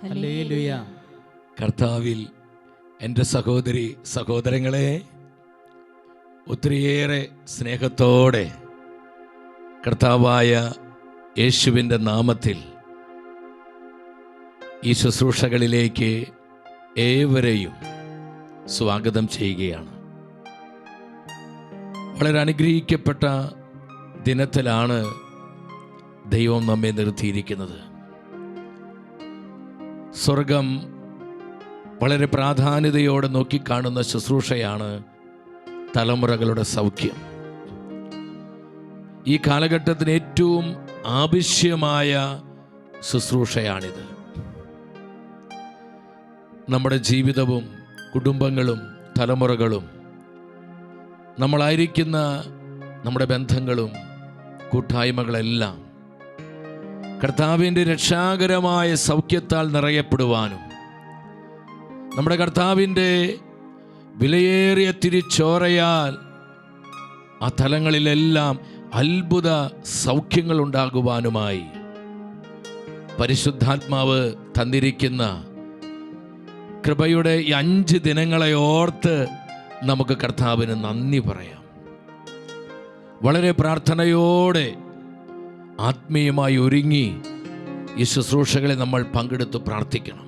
Hallelujah. കർത്താവിൽ എൻ്റെ സഹോദരി സഹോദരങ്ങളെ, ഒത്തിരിയേറെ സ്നേഹത്തോടെ കർത്താവായ യേശുവിൻ്റെ നാമത്തിൽ ഈ ശുശ്രൂഷകളിലേക്ക് ഏവരെയും സ്വാഗതം ചെയ്യുകയാണ്. വളരെ അനുഗ്രഹിക്കപ്പെട്ട ദിനത്തിലാണ് ദൈവം നമ്മെ നിർത്തിയിരിക്കുന്നത്. സ്വർഗം വളരെ പ്രാധാന്യതയോടെ നോക്കിക്കാണുന്ന ശുശ്രൂഷയാണ് തലമുറകളുടെ സൗഖ്യം. ഈ കാലഘട്ടത്തിന് ഏറ്റവും ആവശ്യമായ ശുശ്രൂഷയാണിത്. നമ്മുടെ ജീവിതവും കുടുംബങ്ങളും തലമുറകളും നമ്മളായിരിക്കുന്ന നമ്മുടെ ബന്ധങ്ങളും കൂട്ടായ്മകളെല്ലാം കർത്താവിൻ്റെ രക്ഷാകരമായ സൗഖ്യത്താൽ നിറയപ്പെടുവാനും നമ്മുടെ കർത്താവിൻ്റെ വിലയേറിയ തിരിച്ചോരയാൽ ആ തലങ്ങളിലെല്ലാം അത്ഭുത സൗഖ്യങ്ങൾ ഉണ്ടാകുവാനുമായി പരിശുദ്ധാത്മാവ് തന്നിരിക്കുന്ന കൃപയുടെ ഈ 5 ദിനങ്ങളെ ഓർത്ത് നമുക്ക് കർത്താവിന് നന്ദി പറയാം. വളരെ പ്രാർത്ഥനയോടെ ആത്മീയമായി ഒരുങ്ങി ഈ ശുശ്രൂഷകളെ നമ്മൾ പങ്കെടുത്ത് പ്രാർത്ഥിക്കണം.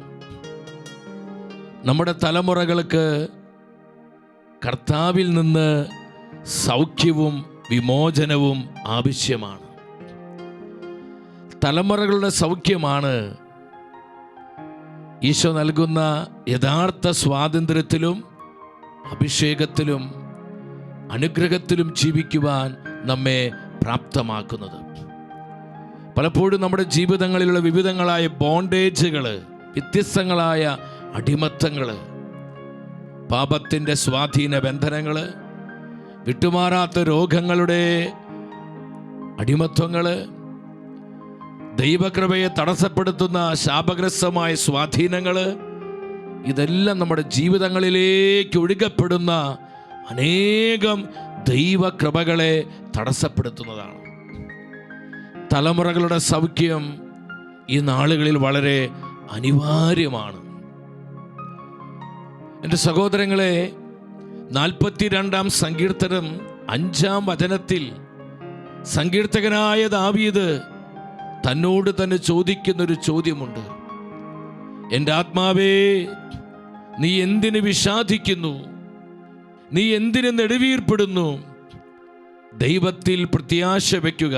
നമ്മുടെ തലമുറകൾക്ക് കർത്താവിൽ നിന്ന് സൗഖ്യവും വിമോചനവും ആവശ്യമാണ്. തലമുറകളുടെ സൗഖ്യമാണ് ഈശോ നൽകുന്ന യഥാർത്ഥ സ്വാതന്ത്ര്യത്തിലും അഭിഷേകത്തിലും അനുഗ്രഹത്തിലും ജീവിക്കുവാൻ നമ്മെ പ്രാപ്തമാക്കുന്നത്. പലപ്പോഴും നമ്മുടെ ജീവിതങ്ങളിലുള്ള വിവിധങ്ങളായ ബോണ്ടേജുകൾ, വ്യത്യസ്തങ്ങളായ അടിമത്തങ്ങൾ, പാപത്തിൻ്റെ സ്വാധീന ബന്ധനങ്ങൾ, വിട്ടുമാറാത്ത രോഗങ്ങളുടെ അടിമത്വങ്ങൾ, ദൈവകൃപയെ തടസ്സപ്പെടുത്തുന്ന ശാപഗ്രസ്തമായ സ്വാധീനങ്ങൾ, ഇതെല്ലാം നമ്മുടെ ജീവിതങ്ങളിലേക്ക് ഒഴുകപ്പെടുന്ന അനേകം ദൈവകൃപകളെ തടസ്സപ്പെടുത്തുന്നതാണ്. തലമുറകളുടെ സൗഖ്യം ഈ നാളുകളിൽ വളരെ അനിവാര്യമാണ്. എൻ്റെ സഹോദരങ്ങളെ, 42-ാം സങ്കീർത്തനം 5-ാം വചനത്തിൽ സങ്കീർത്തകനായ ദാവീദ് തന്നോട് തന്നെ ചോദിക്കുന്നൊരു ചോദ്യമുണ്ട്. എൻ്റെ ആത്മാവേ, നീ എന്തിന് വിഷാദിക്കുന്നു? നീ എന്തിന് നെടുവീർപ്പെടുന്നു? ദൈവത്തിൽ പ്രത്യാശ വയ്ക്കുക.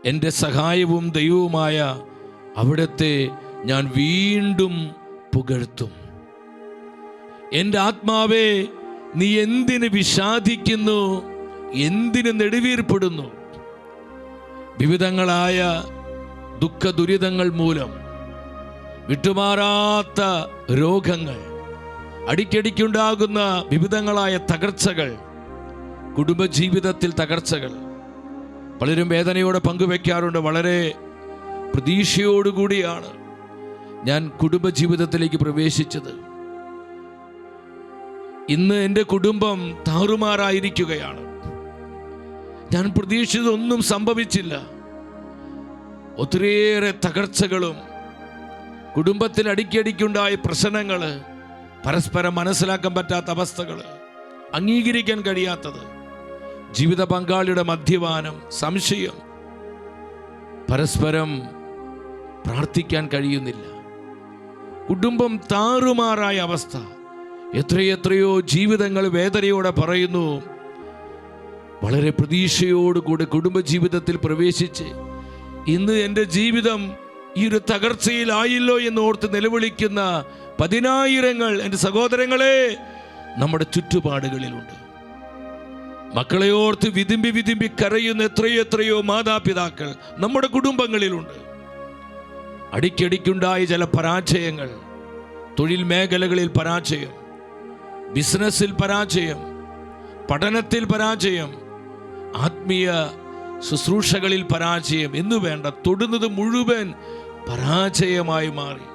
എൻ്റെ സഹായവും ദൈവവുമായ അവിടുത്തെ ഞാൻ വീണ്ടും പുകഴ്ത്തും. എൻ്റെ ആത്മാവേ, നീ എന്തിന് വിഷാദിക്കുന്നു? എന്തിന് നെടുവീർപ്പെടുന്നു? വിവിധങ്ങളായ ദുഃഖ ദുരിതങ്ങൾ മൂലം വിട്ടുമാറാത്ത രോഗങ്ങൾ, അടിക്കടിക്കുണ്ടാകുന്ന വിവിധങ്ങളായ തകർച്ചകൾ, കുടുംബജീവിതത്തിൽ തകർച്ചകൾ പലരും വേദനയോടെ പങ്കുവെക്കാറുണ്ട്. വളരെ പ്രതീക്ഷയോടുകൂടിയാണ് ഞാൻ കുടുംബജീവിതത്തിലേക്ക് പ്രവേശിച്ചത്. ഇന്ന് എൻ്റെ കുടുംബം താറുമാറായിരിക്കുകയാണ്. ഞാൻ പ്രതീക്ഷിച്ചതൊന്നും സംഭവിച്ചില്ല. ഒത്തിരിയേറെ തകർച്ചകളും കുടുംബത്തിൽ അടിക്കടിക്കുണ്ടായ പ്രശ്നങ്ങൾ, പരസ്പരം മനസ്സിലാക്കാൻ പറ്റാത്ത അവസ്ഥകൾ, അംഗീകരിക്കാൻ കഴിയാത്തത്, ജീവിത പങ്കാളിയുടെ മദ്യപാനം, സംശയം, പരസ്പരം പ്രാർത്ഥിക്കാൻ കഴിയുന്നില്ല, കുടുംബം താറുമാറായ അവസ്ഥ. എത്രയെത്രയോ ജീവിതങ്ങൾ വേദനയോടെ പറയുന്നു. വളരെ പ്രതീക്ഷയോടുകൂടി കുടുംബജീവിതത്തിൽ പ്രവേശിച്ച് ഇന്ന് എൻ്റെ ജീവിതം ഈ ഒരു തകർച്ചയിലായില്ലോ എന്ന് ഓർത്ത് നിലവിളിക്കുന്ന പതിനായിരങ്ങൾ എൻ്റെ സഹോദരങ്ങളെ നമ്മുടെ ചുറ്റുപാടുകളിലുണ്ട്. മക്കളെ ഓർത്ത് വിതുമ്പി വിതുമ്പി കരയുന്ന എത്രയെത്രയോ മാതാപിതാക്കൾ നമ്മുടെ കുടുംബങ്ങളിലുണ്ട്. അടിക്കടിക്കുണ്ടായ ചില പരാജയങ്ങൾ, തൊഴിൽ മേഖലകളിൽ പരാജയം, ബിസിനസ്സിൽ പരാജയം, പഠനത്തിൽ പരാജയം, ആത്മീയ ശുശ്രൂഷകളിൽ പരാജയം എന്ന് വേണ്ട, തൊടുന്നത് മുഴുവൻ പരാജയമായി മാറി.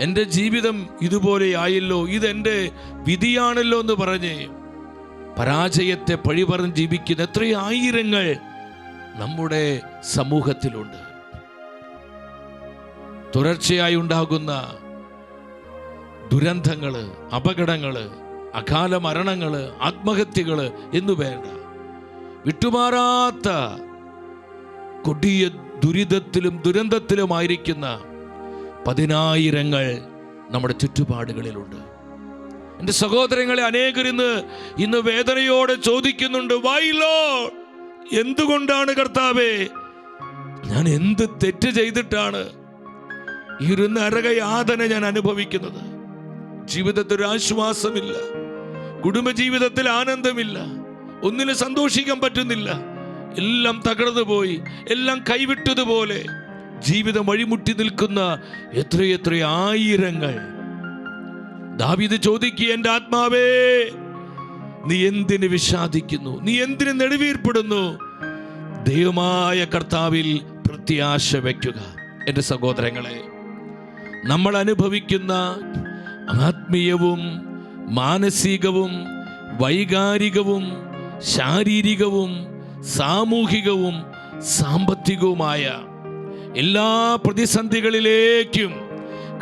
എൻ്റെ ജീവിതം ഇതുപോലെ ആയല്ലോ, ഇതെൻ്റെ വിധിയാണല്ലോ എന്ന് പറഞ്ഞ് പരാജയത്തെ പഴിപറഞ്ഞ് ജീവിക്കുന്ന എത്രയായിരങ്ങൾ നമ്മുടെ സമൂഹത്തിലുണ്ട്. തുടർച്ചയായി ഉണ്ടാകുന്ന ദുരന്തങ്ങള്, അപകടങ്ങള്, അകാല മരണങ്ങള്, ആത്മഹത്യകള് എന്നു വേണ്ട, വിട്ടുമാറാത്ത കൊടിയ ദുരിതത്തിലും ദുരന്തത്തിലുമായിരിക്കുന്ന പതിനായിരങ്ങൾ നമ്മുടെ ചുറ്റുപാടുകളിലുണ്ട്. എൻ്റെ സഹോദരങ്ങളെ, അനേകർ ഇന്ന് വേദനയോടെ ചോദിക്കുന്നുണ്ട്, വൈ ലോർഡ്, എന്തുകൊണ്ടാണ് കർത്താവേ, ഞാൻ എന്ത് തെറ്റ് ചെയ്തിട്ടാണ് ഈ ഒരു നരകയാതന ഞാൻ അനുഭവിക്കുന്നത്? ജീവിതത്തിൽ ഒരു ആശ്വാസമില്ല, കുടുംബജീവിതത്തിൽ ആനന്ദമില്ല, ഒന്നിനും സന്തോഷിക്കാൻ പറ്റുന്നില്ല, എല്ലാം തകർന്നു പോയി, എല്ലാം കൈവിട്ടതുപോലെ ജീവിതം വഴിമുട്ടി നിൽക്കുന്ന എത്രയെത്ര ആയിരങ്ങൾ. ദാവീദ് ചോദിക്കുക, എൻ്റെ ആത്മാവേ, നീ എന്തിന് വിഷാദിക്കുന്നു? നീ എന്തിന് നെടുവീർപ്പെടുന്നു? ദൈവമായ കർത്താവിൽ പ്രത്യാശ വയ്ക്കുക. എൻ്റെ സഹോദരങ്ങളെ, നമ്മൾ അനുഭവിക്കുന്ന ആത്മീയവും മാനസികവും വൈകാരികവും ശാരീരികവും സാമൂഹികവും സാമ്പത്തികവുമായ എല്ലാ പ്രതിസന്ധികളിലേക്കും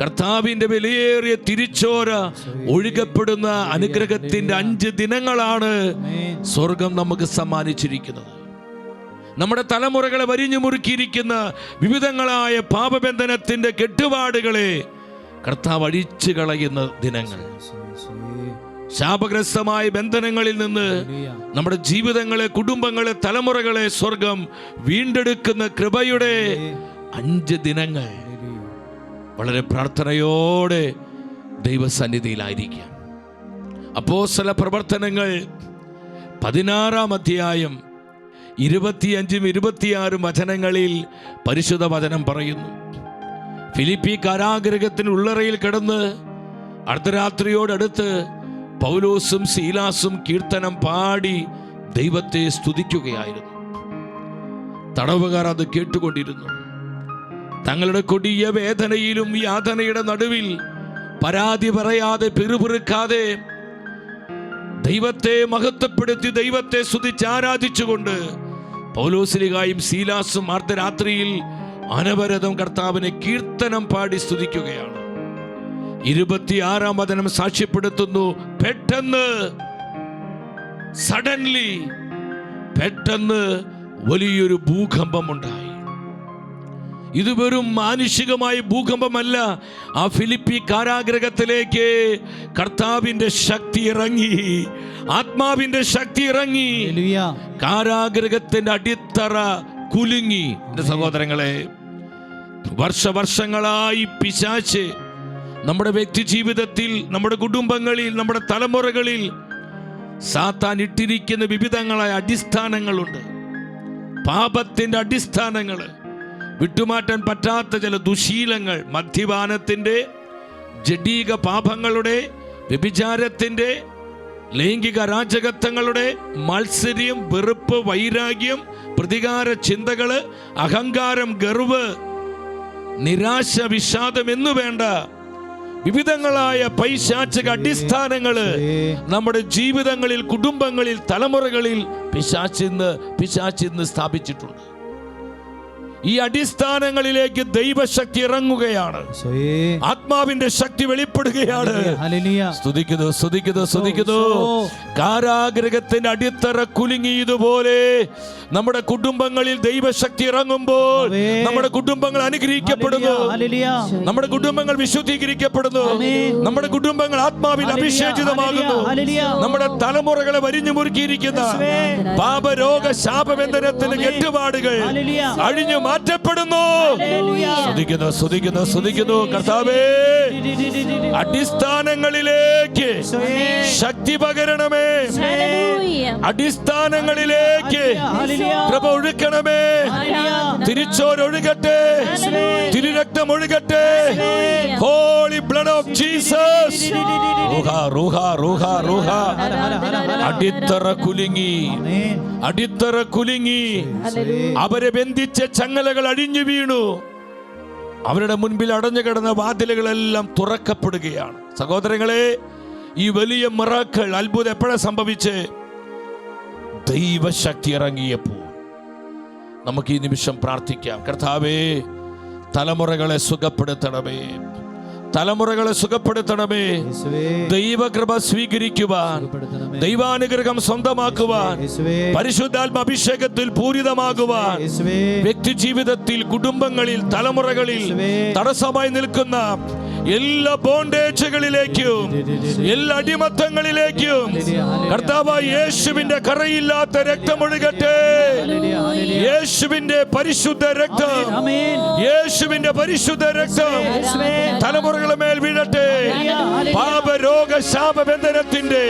കർത്താവിൻ്റെ വിലയേറിയ തിരിച്ചോര ഒഴുകപ്പെടുന്ന അനുഗ്രഹത്തിൻ്റെ 5 ദിനങ്ങളാണ് സ്വർഗം നമുക്ക് സമ്മാനിച്ചിരിക്കുന്നത്. നമ്മുടെ തലമുറകളെ വരിഞ്ഞു മുറുക്കിയിരിക്കുന്ന വിവിധങ്ങളായ പാപബന്ധനത്തിൻ്റെ കെട്ടുപാടുകളെ കർത്താവ് അഴിച്ചു കളയുന്ന ദിനങ്ങൾ. ശാപഗ്രസ്തമായ ബന്ധനങ്ങളിൽ നിന്ന് നമ്മുടെ ജീവിതങ്ങളെ, കുടുംബങ്ങളെ, തലമുറകളെ സ്വർഗം വീണ്ടെടുക്കുന്ന കൃപയുടെ 5 ദിനങ്ങൾ. വളരെ പ്രാർത്ഥനയോടെ ദൈവസന്നിധിയിലായിരിക്കാം. അപ്പോസ്തല പ്രവർത്തനങ്ങൾ 16-ാം അധ്യായം 25-26 വചനങ്ങളിൽ പരിശുദ്ധ വചനം പറയുന്നു, ഫിലിപ്പി കാരാഗൃഹത്തിന് ഉള്ളറയിൽ കിടന്ന് അർദ്ധരാത്രിയോടടുത്ത് പൗലോസും സീലാസും കീർത്തനം പാടി ദൈവത്തെ സ്തുതിക്കുകയായിരുന്നു. തടവുകാർ അത് കേട്ടുകൊണ്ടിരുന്നു. തങ്ങളുടെ കൊടിയ വേദനയിലും യാതനയുടെ നടുവിൽ പരാതി പറയാതെ, പിറുപിറുക്കാതെ ദൈവത്തെ മഹത്വപ്പെടുത്തി ദൈവത്തെ സ്തുതിച്ച് ആരാധിച്ചുകൊണ്ട് പൗലോസ്ലീഹായും സീലാസും അർദ്ധരാത്രിയിൽ അനവരതം കർത്താവിനെ കീർത്തനം പാടി സ്തുതിക്കുകയാണ്. 26-ാം വചനം സാക്ഷ്യപ്പെടുത്തുന്നു, പെട്ടെന്ന് വലിയൊരു ഭൂകമ്പം ഉണ്ടായി. ഇത് വെറും മാനുഷികമായ ഭൂകമ്പമല്ല. ആ ഫിലിപ്പി കാരാഗൃഹത്തിലേക്ക് കർത്താവിന്റെ ശക്തി ഇറങ്ങി, ആത്മാവിന്റെ ശക്തി ഇറങ്ങി. കാരാഗൃഹത്തിന്റെ അടിത്തറ കുലുങ്ങി. എന്റെ സഹോദരങ്ങളെ, വർഷങ്ങളായി പിശാച് നമ്മുടെ വ്യക്തി ജീവിതത്തിൽ, നമ്മുടെ കുടുംബങ്ങളിൽ, നമ്മുടെ തലമുറകളിൽ സാത്താൻ ഇട്ടിരിക്കുന്ന വിവിധങ്ങളായ അടിസ്ഥാനങ്ങളുണ്ട്. പാപത്തിന്റെ അടിസ്ഥാനങ്ങൾ, വിട്ടുമാറ്റാൻ പറ്റാത്ത ചില ദുശീലങ്ങൾ, മദ്യപാനത്തിന്റെ, ജഡീക പാപങ്ങളുടെ, വ്യഭിചാരത്തിന്റെ, ലൈംഗിക അരാജകത്വങ്ങളുടെ, മത്സര്യം, വെറുപ്പ്, വൈരാഗ്യം, പ്രതികാര ചിന്തകള്, അഹങ്കാരം, ഗർവ്, നിരാശ, വിഷാദം എന്നു വേണ്ട വിവിധങ്ങളായ പൈശാചിക അടിസ്ഥാനങ്ങള് നമ്മുടെ ജീവിതങ്ങളിൽ, കുടുംബങ്ങളിൽ, തലമുറകളിൽ പിശാചിന്ന് സ്ഥാപിച്ചിട്ടുണ്ട്. ഈ അടിസ്ഥാനങ്ങളിലേക്ക് ദൈവശക്തി ഇറങ്ങുകയാണ്, ആത്മാവിന്റെ ശക്തി വെളിപ്പെടുകയാണ്. സ്തുതിക്കുന്നു. കാരാഗൃഹത്തിന്റെ അടിത്തറ കുലുങ്ങിയതുപോലെ നമ്മുടെ കുടുംബങ്ങളിൽ ദൈവശക്തി ഇറങ്ങുമ്പോൾ നമ്മുടെ കുടുംബങ്ങൾ അനുഗ്രഹിക്കപ്പെടുന്നു, നമ്മുടെ കുടുംബങ്ങൾ വിശുദ്ധീകരിക്കപ്പെടുന്നു, നമ്മുടെ കുടുംബങ്ങൾ ആത്മാവിൽ അഭിഷേചിതമാകുന്നു. നമ്മുടെ തലമുറകളെ വരിഞ്ഞു മുറുക്കിയിരിക്കുന്ന പാപരോഗ ശാപബന്ധനത്തിന്റെ കെട്ടുപാടുകൾ അഴിഞ്ഞു മാറ്റപ്പെടുന്നു. സ്തുതിക്കുന്നു. കർത്താവേ, അടിസ്ഥാനങ്ങളിലേക്ക് ശക്തി പകരണമേ, അടിസ്ഥാനങ്ങളിലേക്ക് കൃപ ഒഴുക്കണമേ. തിരിച്ചോരൊഴുകട്ടെ, തിരുരക്തം ഒഴുകട്ടെ. Holy blood of Jesus. അടിത്തറ കുലുങ്ങി. അവരെ ബന്ധിച്ച ചങ്ങലകൾ അഴിഞ്ഞു വീണു. അവരുടെ മുൻപിൽ അടഞ്ഞു കിടന്ന വാതിലുകളെല്ലാം തുറക്കപ്പെടുകയാണ്. സഹോദരങ്ങളെ, ഈ വലിയ മിറാക്കിൾ, അത്ഭുതം എപ്പോഴാണ് സംഭവിച്ച്? ദൈവശക്തി ഇറങ്ങിയപ്പോൾ. നമുക്ക് ഈ നിമിഷം പ്രാർത്ഥിക്കാം, കർത്താവേ, തലമുറകളെ സുഖപ്പെടുത്തണമേ, തലമുറകളെ സുഖപ്പെടുത്തണമേ. ദൈവകൃപ സ്വീകരിക്കുവാൻ, ദൈവാനുഗ്രഹം സ്വന്തമാക്കുവാൻ, പരിശുദ്ധാത്മ അഭിഷേകത്തിൽ പൂരിതമാകുവാൻ, വ്യക്തി ജീവിതത്തിൽ, കുടുംബങ്ങളിൽ, തലമുറകളിൽ തടസ്സമായി നിൽക്കുന്ന എല്ലാ ബോണ്ടേജുകളിലേക്കും, എല്ലാ അടിമത്തങ്ങളിലേക്കും കർത്താവായ യേശുവിന്റെ കറയില്ലാത്ത രക്തമൊഴുകട്ടെ. യേശുവിന്റെ പരിശുദ്ധ രക്തം, യേശുവിന്റെ പരിശുദ്ധ രക്തം തലമുറകളുടെ മേൽ വീഴട്ടെ. പാപരോഗ ശാപബന്ധനത്തിന്റെ,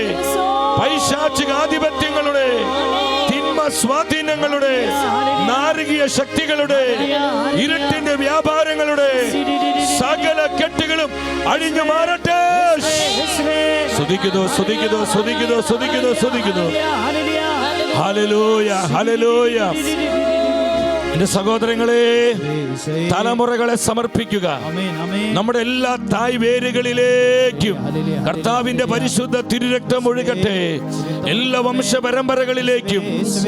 പൈശാചിക ആധിപത്യങ്ങളുടെ, തിന്മ സ്വാധീനങ്ങളുടെ, നാരകീയ ശക്തികളുടെ, ഇരുട്ടിന്റെ വ്യാപാരങ്ങളുടെ സകല കെട്ടുകളും അഴിഞ്ഞു മാറട്ടെ. സ്തുതിക്കുന്നു, സ്തുതിക്കുന്നു, സ്തുതിക്കുന്നു, സ്തുതിക്കുന്നു, സ്തുതിക്കുന്നു. Hallelujah, hallelujah. എന്റെ സഹോദരങ്ങളെ, തലമുറകളെ സമർപ്പിക്കുക. നമ്മുടെ എല്ലാ തായ് വേരുകളിലേക്കും കർത്താവിന്റെ പരിശുദ്ധ തിരുരക്തം ഒഴുകട്ടെ. എല്ലാ വംശപരമ്പരകളിലേക്കും,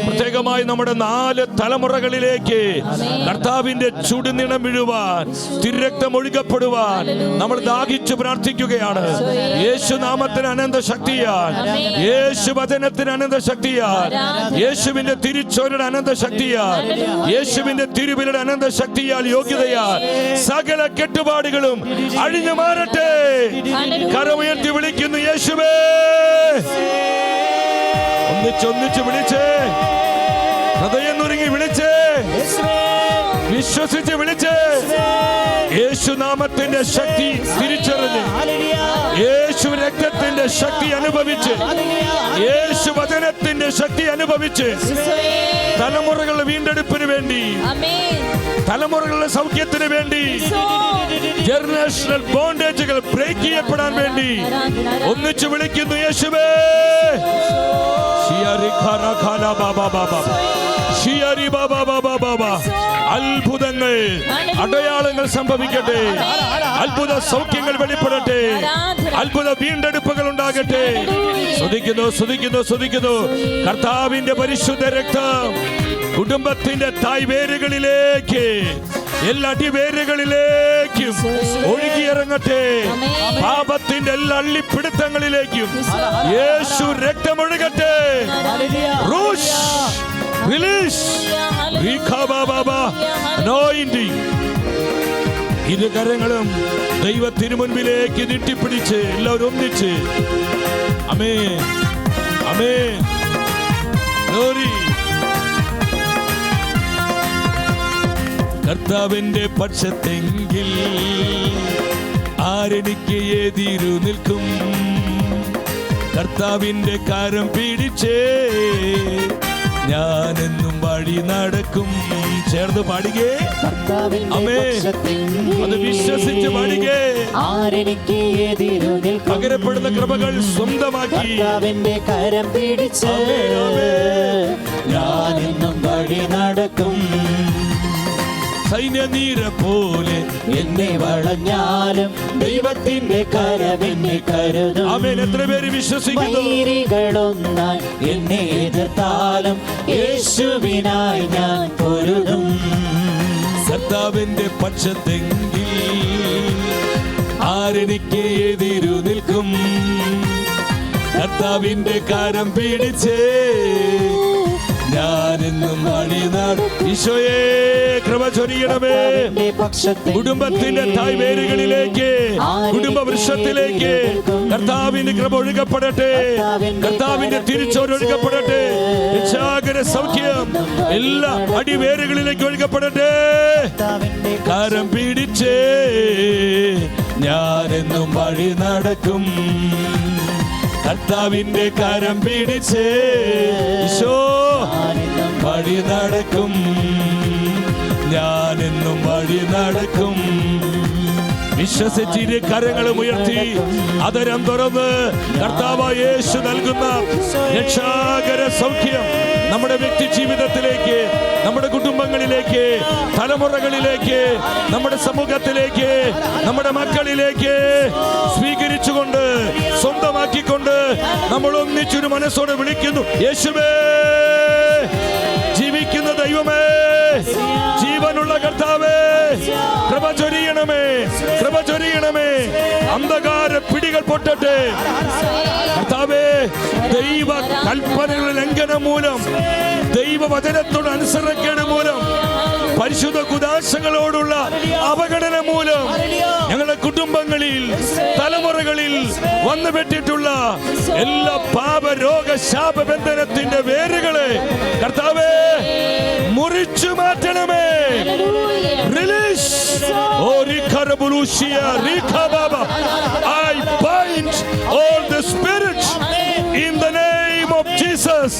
പ്രത്യേകമായി നമ്മുടെ 4 തലമുറകളിലേക്ക് കർത്താവിന്റെ ചുടുനിണം വീഴുവാൻ, തിരുരക്തം ഒഴുകപ്പെടുവാൻ നമ്മൾ ദാഹിച്ചു പ്രാർത്ഥിക്കുകയാണ്. യേശുനാമത്തിന് അനന്ത ശക്തിയാൽ, യേശു വചനത്തിന് അനന്ത ശക്തിയാൽ, യേശുവിന്റെ തിരുച്ചോരയുടെ അനന്ത ശക്തിയാൽ, യേശുവിന്റെ തിരുവിരുടെ അനന്ത ശക്തിയാൽ, യോഗ്യതയാൽ സകല കെട്ടുപാടുകളും അഴിഞ്ഞു മാറട്ടെ. കരമുയർത്തി വിളിക്കുന്നു യേശുവേ. ഒന്നിച്ചൊന്നിച്ച് വിളിച്ചേ, ഹൃദയം നുറുങ്ങി വിളിച്ചേ, വിശ്വസിച്ച് വിളിച്ചേ. യേശുനാമത്തിന്റെ ശക്തി തിരിച്ചറിഞ്ഞ്, യേശു രക്തത്തിന്റെ ശക്തി അനുഭവിച്ച്, യേശു വചനത്തിന്റെ ശക്തി അനുഭവിച്ച് തലമുറകളുടെ വീണ്ടെടുപ്പിന് വേണ്ടി, തലമുറകളുടെ സൗഖ്യത്തിന് വേണ്ടി, ജനറേഷണൽ ബോണ്ടേജുകൾ ബ്രേക്ക് ചെയ്യപ്പെടാൻ വേണ്ടി ഒന്നിച്ചു വിളിക്കുന്നു യേശുവേ. അത്ഭുതങ്ങൾ, അടയാളങ്ങൾ സംഭവിക്കട്ടെ. അത്ഭുത സൗഖ്യങ്ങൾ വെളിപ്പെടട്ടെ. അത്ഭുത വീണ്ടെടുപ്പുകൾ ഉണ്ടാകട്ടെ. സ്തുതിക്കുന്നു, സ്തുതിക്കുന്നു, സ്തുതിക്കുന്നു. കർത്താവിന്റെ പരിശുദ്ധ രക്തം കുടുംബത്തിന്റെ തായ് വേരുകളിലേക്ക്, എല്ലാ അടിവേരുകളിലേക്കും ഒഴുകിയിറങ്ങട്ടെ. പാപത്തിന്റെ എല്ലാ അള്ളിപ്പിടുത്തങ്ങളിലേക്കും യേശു രക്തമൊഴുകട്ടെ. ഇരുകരങ്ങളും ദൈവ തിരുമുൻപിലേക്ക് നീട്ടിപ്പിടിച്ച് എല്ലാവരും ഒന്നിച്ച് ആമേൻ, ആമേൻ, ഗ്ലോറി. കർത്താവിന്റെ പക്ഷത്തെങ്കിൽ ആരെനിക്ക് എതിരു നിൽക്കും? കർത്താവിന്റെ കരം പിടിച്ചേ ഞാനെന്നും വഴി നടക്കും. ചേർന്ന് പാടുകേ, അത് വിശ്വസിച്ച് പാടുകേ. ആരെനിക്ക് എതിരു നിൽക്കും? പകരപ്പെടുന്ന കൃപകൾ സ്വന്തമാക്കി കർത്താവിന്റെ കരം പിടിച്ച് ഞാനെന്നും വഴി നടക്കും. സൈന്യനീര പോലെ എന്നെ വളഞ്ഞാലും ദൈവത്തിന്റെ കരം എന്നെ കരുതും. ആമേൻ. എത്ര പേര് വിശ്വസിക്കുന്നു? വൈരികളൊന്നായി എന്നെ എതിർത്താലും യേശുവിനായി ഞാൻ പൊരുതും. കർത്താവിന്റെ പക്ഷത്തെങ്കിൽ ആരെനിക്ക് എതിരു നിൽക്കും? കർത്താവിന്റെ കരം പിടിച്ചേ ഞാനെന്നും വഴി നടക്കും. ഈശോയെ കൃപ ചൊരിയണമേ. കുടുംബത്തിന്റെ തായ് വേരുകളിലേക്ക്, കുടുംബ വൃക്ഷത്തിലേക്ക് കർത്താവിന്റെ കൃപ ഒഴുകപ്പെടട്ടെ. കർത്താവിന്റെ തിരിച്ചൊഴുകപ്പെടട്ടെ. രക്ഷാകര സൗഖ്യം എല്ലാ അടിവേരുകളിലേക്ക് ഒഴുകപ്പെടട്ടെ. കരം പിടിച്ചേ ഞാനെന്നും വഴി നടക്കും. കർത്താവിന്റെ കരം പിടിച്ചേ ഈശോ വഴി നടക്കും. ഞാനെന്നും വഴി നടക്കും. വിശ്വസിച്ചിരി കരങ്ങളും ഉയർത്തി അതരം തുറന്ന് കർത്താവായ യേശു നൽകുന്ന രക്ഷാകര സൗഖ്യം നമ്മുടെ വ്യക്തി ജീവിതത്തിലേക്ക്, നമ്മുടെ കുടുംബങ്ങളിലേക്ക്, തലമുറകളിലേക്ക്, നമ്മുടെ സമൂഹത്തിലേക്ക്, നമ്മുടെ മക്കളിലേക്ക് സ്വീകരിച്ചുകൊണ്ട്, സ്വന്തമാക്കിക്കൊണ്ട് നമ്മൾ ഒന്നിച്ചൊരു മനസ്സോടെ വിളിക്കുന്നു യേശുവേ. ജീവിക്കുന്ന ദൈവമേ, ജീവനുള്ള കർത്താവേ, കൃപ ചൊരിയണമേ, കൃപ ചൊരിയണമേ. അന്ധകാര പിടികൾ പൊട്ടട്ടെ കർത്താവേ. ദൈവ കൽപ്പനകളുടെ ലംഘനം മൂലം, ദൈവവചനത്തോട് അനുസരണക്കേട് മൂലം, പരിശുദ്ധ കുദാശകളോടുള്ള അവഗണന മൂലം ഞങ്ങളുടെ കുടുംബങ്ങളിൽ, തലമുറകളിൽ വന്നുപെട്ടിട്ടുള്ള എല്ലാ പാപരോഗ ശാപബന്ധനത്തിന്റെ വേരുകളെ കർത്താവേ മുറിച്ചു മാറ്റണമേ. റിലീസ്. ഓ റിഖറബുലുഷിയ റിഖബബ. I bind all the spirits in the name of Jesus.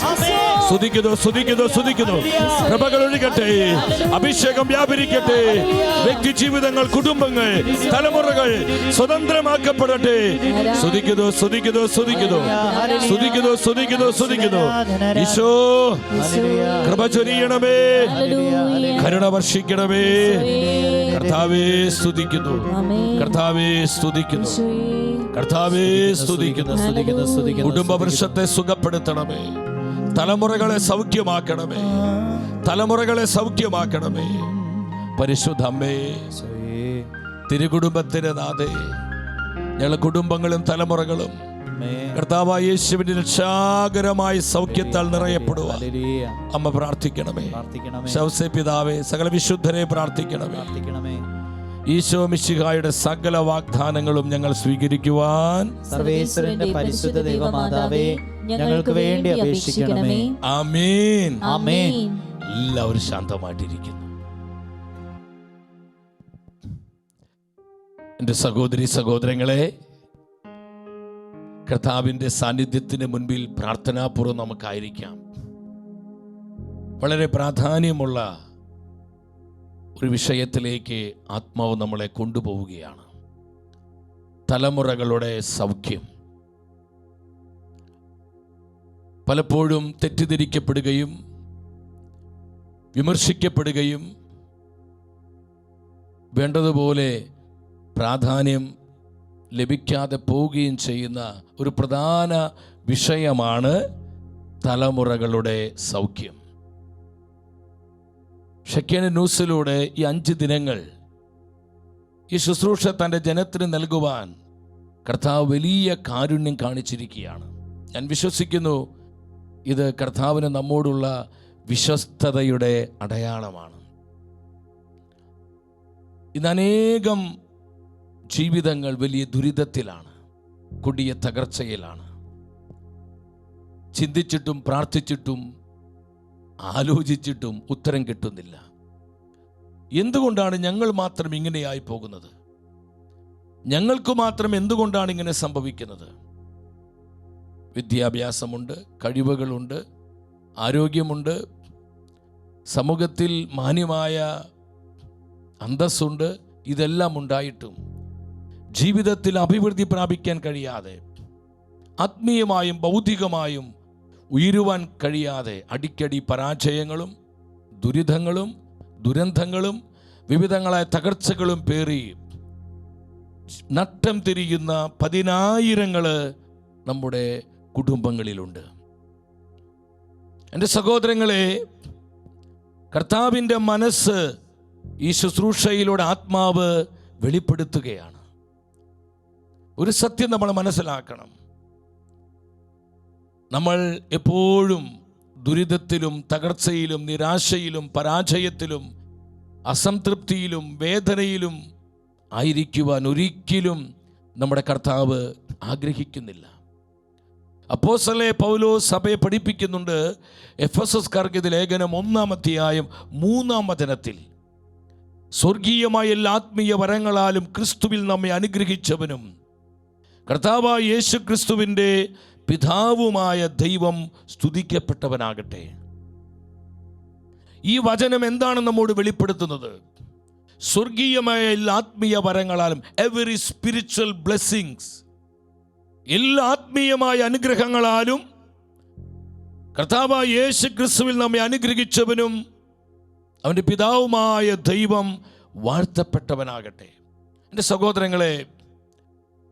സ്തുതിക്കുന്നു, സ്തുതിക്കുന്നു, സ്തുതിക്കുന്നു. കൃപകൾ ഒഴുകട്ടെ, അഭിഷേകം വ്യാപരിക്കട്ടെ. വ്യക്തി ജീവിതങ്ങൾ, കുടുംബങ്ങൾ, തലമുറകൾ സ്വതന്ത്രമാക്കപ്പെടട്ടെ. സ്തുതിക്കുന്നു, സ്തുതിക്കുന്നു, സ്തുതിക്കുന്നു, സ്തുതിക്കുന്നു, സ്തുതിക്കുന്നു, സ്തുതിക്കുന്നു. ഈശോ കൃപ ചൊരിയണമേ, കരുണ വർഷിക്കണമേ. കർത്താവേ സ്തുതിക്കുന്നു, കർത്താവേ സ്തുതിക്കുന്നു, കർത്താവേ സ്തുതിക്കുന്നു. കുടുംബ വൃക്ഷത്തെ സുഖപ്പെടുത്തണമേ, തലമുറകളെ സൗഖ്യമാക്കണമേ, തലമുറകളെ സൗഖ്യമാക്കണമേ. പരിശുദ്ധ അമ്മേ, തിരുകുടുംബത്തിന്റെ നാഥേ, ഞങ്ങളുടെ കുടുംബങ്ങളും തലമുറകളും കർത്താവായ യേശുവിന്റെ രക്ഷാകരമായ സൗഖ്യത്താൽ നിറയപ്പെടുവാൻ അമ്മ പ്രാർത്ഥിക്കണമേ. ശൗസേ പിതാവേ, സകല വിശുദ്ധരെ പ്രാർത്ഥിക്കണമേ. ഈശോ മിശിഹായുടെ സകല വാഗ്ദാനങ്ങളും ഞങ്ങൾ സ്വീകരിക്കുവാൻ സർവേശ്വരന്റെ പരിശുദ്ധ ദൈവമാതാവേ, ഞങ്ങൾക്ക് വേണ്ടി അപേക്ഷിക്കണമേ. ആമേൻ, ആമേൻ. എല്ലാവരും ശാന്തമായിട്ടിരിക്കുന്നു. എൻ്റെ സഹോദരി സഹോദരങ്ങളെ, കർത്താവിൻ്റെ സാന്നിധ്യത്തിന് മുൻപിൽ പ്രാർത്ഥനാപൂർവ്വം നമുക്കായിരിക്കാം. വളരെ പ്രാധാന്യമുള്ള ഒരു വിഷയത്തിലേക്ക് ആത്മാവ് നമ്മളെ കൊണ്ടുപോവുകയാണ്. തലമുറകളുടെ സൗഖ്യം. പലപ്പോഴും തെറ്റിദ്ധരിക്കപ്പെടുകയും വിമർശിക്കപ്പെടുകയും വേണ്ടതുപോലെ പ്രാധാന്യം ലഭിക്കാതെ പോവുകയും ചെയ്യുന്ന ഒരു പ്രധാന വിഷയമാണ് തലമുറകളുടെ സൗഖ്യം. ഷെക്കേന ന്യൂസിലൂടെ ഈ 5 ദിനങ്ങൾ ഈ ശുശ്രൂഷ തൻ്റെ ജനത്തിന് നൽകുവാൻ കർത്താവ് വലിയ കാരുണ്യം കാണിച്ചിരിക്കുകയാണ്. ഞാൻ വിശ്വസിക്കുന്നു ഇത് കർത്താവിന് നമ്മോടുള്ള വിശ്വസ്തതയുടെ അടയാളമാണ്. ഇന്ന് അനേകം ജീവിതങ്ങൾ വലിയ ദുരിതത്തിലാണ്, കൊടിയ തകർച്ചയിലാണ്. ചിന്തിച്ചിട്ടും പ്രാർത്ഥിച്ചിട്ടും ആലോചിച്ചിട്ടും ഉത്തരം കിട്ടുന്നില്ല. എന്തുകൊണ്ടാണ് ഞങ്ങൾ മാത്രം ഇങ്ങനെയായി പോകുന്നത്? ഞങ്ങൾക്ക് മാത്രം എന്തുകൊണ്ടാണ് ഇങ്ങനെ സംഭവിക്കുന്നത്? വിദ്യാഭ്യാസമുണ്ട്, കഴിവുകളുണ്ട്, ആരോഗ്യമുണ്ട്, സമൂഹത്തിൽ മാന്യമായ അന്തസ്സുണ്ട്. ഇതെല്ലാം ഉണ്ടായിട്ടും ജീവിതത്തിൽ അഭിവൃദ്ധി പ്രാപിക്കാൻ കഴിയാതെ, ആത്മീയമായും ഭൗതികമായും ഉയരുവാൻ കഴിയാതെ അടിക്കടി പരാജയങ്ങളും ദുരിതങ്ങളും ദുരന്തങ്ങളും വിവിധങ്ങളായ തകർച്ചകളും പേറി നട്ടം തിരിയുന്ന 10,000 നമ്മുടെ കുടുംബങ്ങളിലുണ്ട്. എൻ്റെ സഹോദരങ്ങളെ, കർത്താവിൻ്റെ മനസ്സ് ഈ ശുശ്രൂഷയിലൂടെ ആത്മാവ് വെളിപ്പെടുത്തുകയാണ്. ഒരു സത്യം നമ്മൾ മനസ്സിലാക്കണം. നമ്മൾ എപ്പോഴും ദുരിതത്തിലും തകർച്ചയിലും നിരാശയിലും പരാജയത്തിലും അസംതൃപ്തിയിലും വേദനയിലും ആയിരിക്കുവാൻ ഒരിക്കലും നമ്മുടെ കർത്താവ് ആഗ്രഹിക്കുന്നില്ല. അപ്പോസ്തലനായ പൗലോസ് സഭയെ പഠിപ്പിക്കുന്നുണ്ട്. എഫെസസ്കാർക്ക് ഇത് ലേഖനം 1-ാം അധ്യായം 3-ാം വചനത്തിൽ, സ്വർഗീയമായ എല്ലാ ആത്മീയ വരങ്ങളാലും ക്രിസ്തുവിൽ നമ്മെ അനുഗ്രഹിച്ചവനും കർത്താവായ യേശു ക്രിസ്തുവിൻ്റെ പിതാവുമായ ദൈവം സ്തുതിക്കപ്പെട്ടവനാകട്ടെ. ഈ വചനം എന്താണ് നമ്മോട് വെളിപ്പെടുത്തുന്നത്? സ്വർഗീയമായ എല്ലാ ആത്മീയ വരങ്ങളാലും, എവറി സ്പിരിച്വൽ ബ്ലെസ്സിങ്സ്, എല്ലാ ആത്മീയമായ അനുഗ്രഹങ്ങളാലും കർത്താവായ യേശു ക്രിസ്തുവിൽ നമ്മെ അനുഗ്രഹിച്ചവനും അവൻ്റെ പിതാവുമായ ദൈവം വാഴ്ത്തപ്പെട്ടവനാകട്ടെ. എൻ്റെ സഹോദരങ്ങളെ,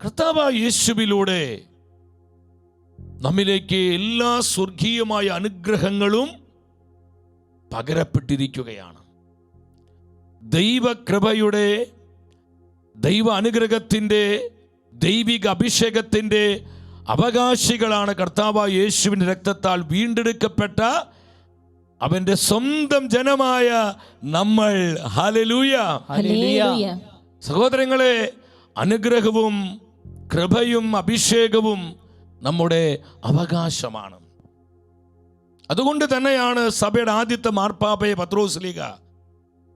കർത്താവായ യേശുവിലൂടെ നമ്മിലേക്ക് എല്ലാ സ്വർഗീയമായ അനുഗ്രഹങ്ങളും പകരപ്പെട്ടിരിക്കുകയാണ്. ദൈവകൃപയുടെ, ദൈവ അനുഗ്രഹത്തിൻ്റെ, ദൈവിക അഭിഷേകത്തിൻ്റെ അവകാശികളാണ് കർത്താവായ യേശുവിൻ്റെ രക്തത്താൽ വീണ്ടെടുക്കപ്പെട്ട അവൻ്റെ സ്വന്തം ജനമായ നമ്മൾ. ഹല്ലേലൂയ. ഹല്ലേലൂയ. സഹോദരങ്ങളെ, അനുഗ്രഹവും കൃപയും അഭിഷേകവും നമ്മുടെ അവകാശമാണ്. അതുകൊണ്ട് തന്നെയാണ് സഭയുടെ ആദ്യത്തെ മാർപ്പാപ്പയെ പത്രോസ് ലീഗ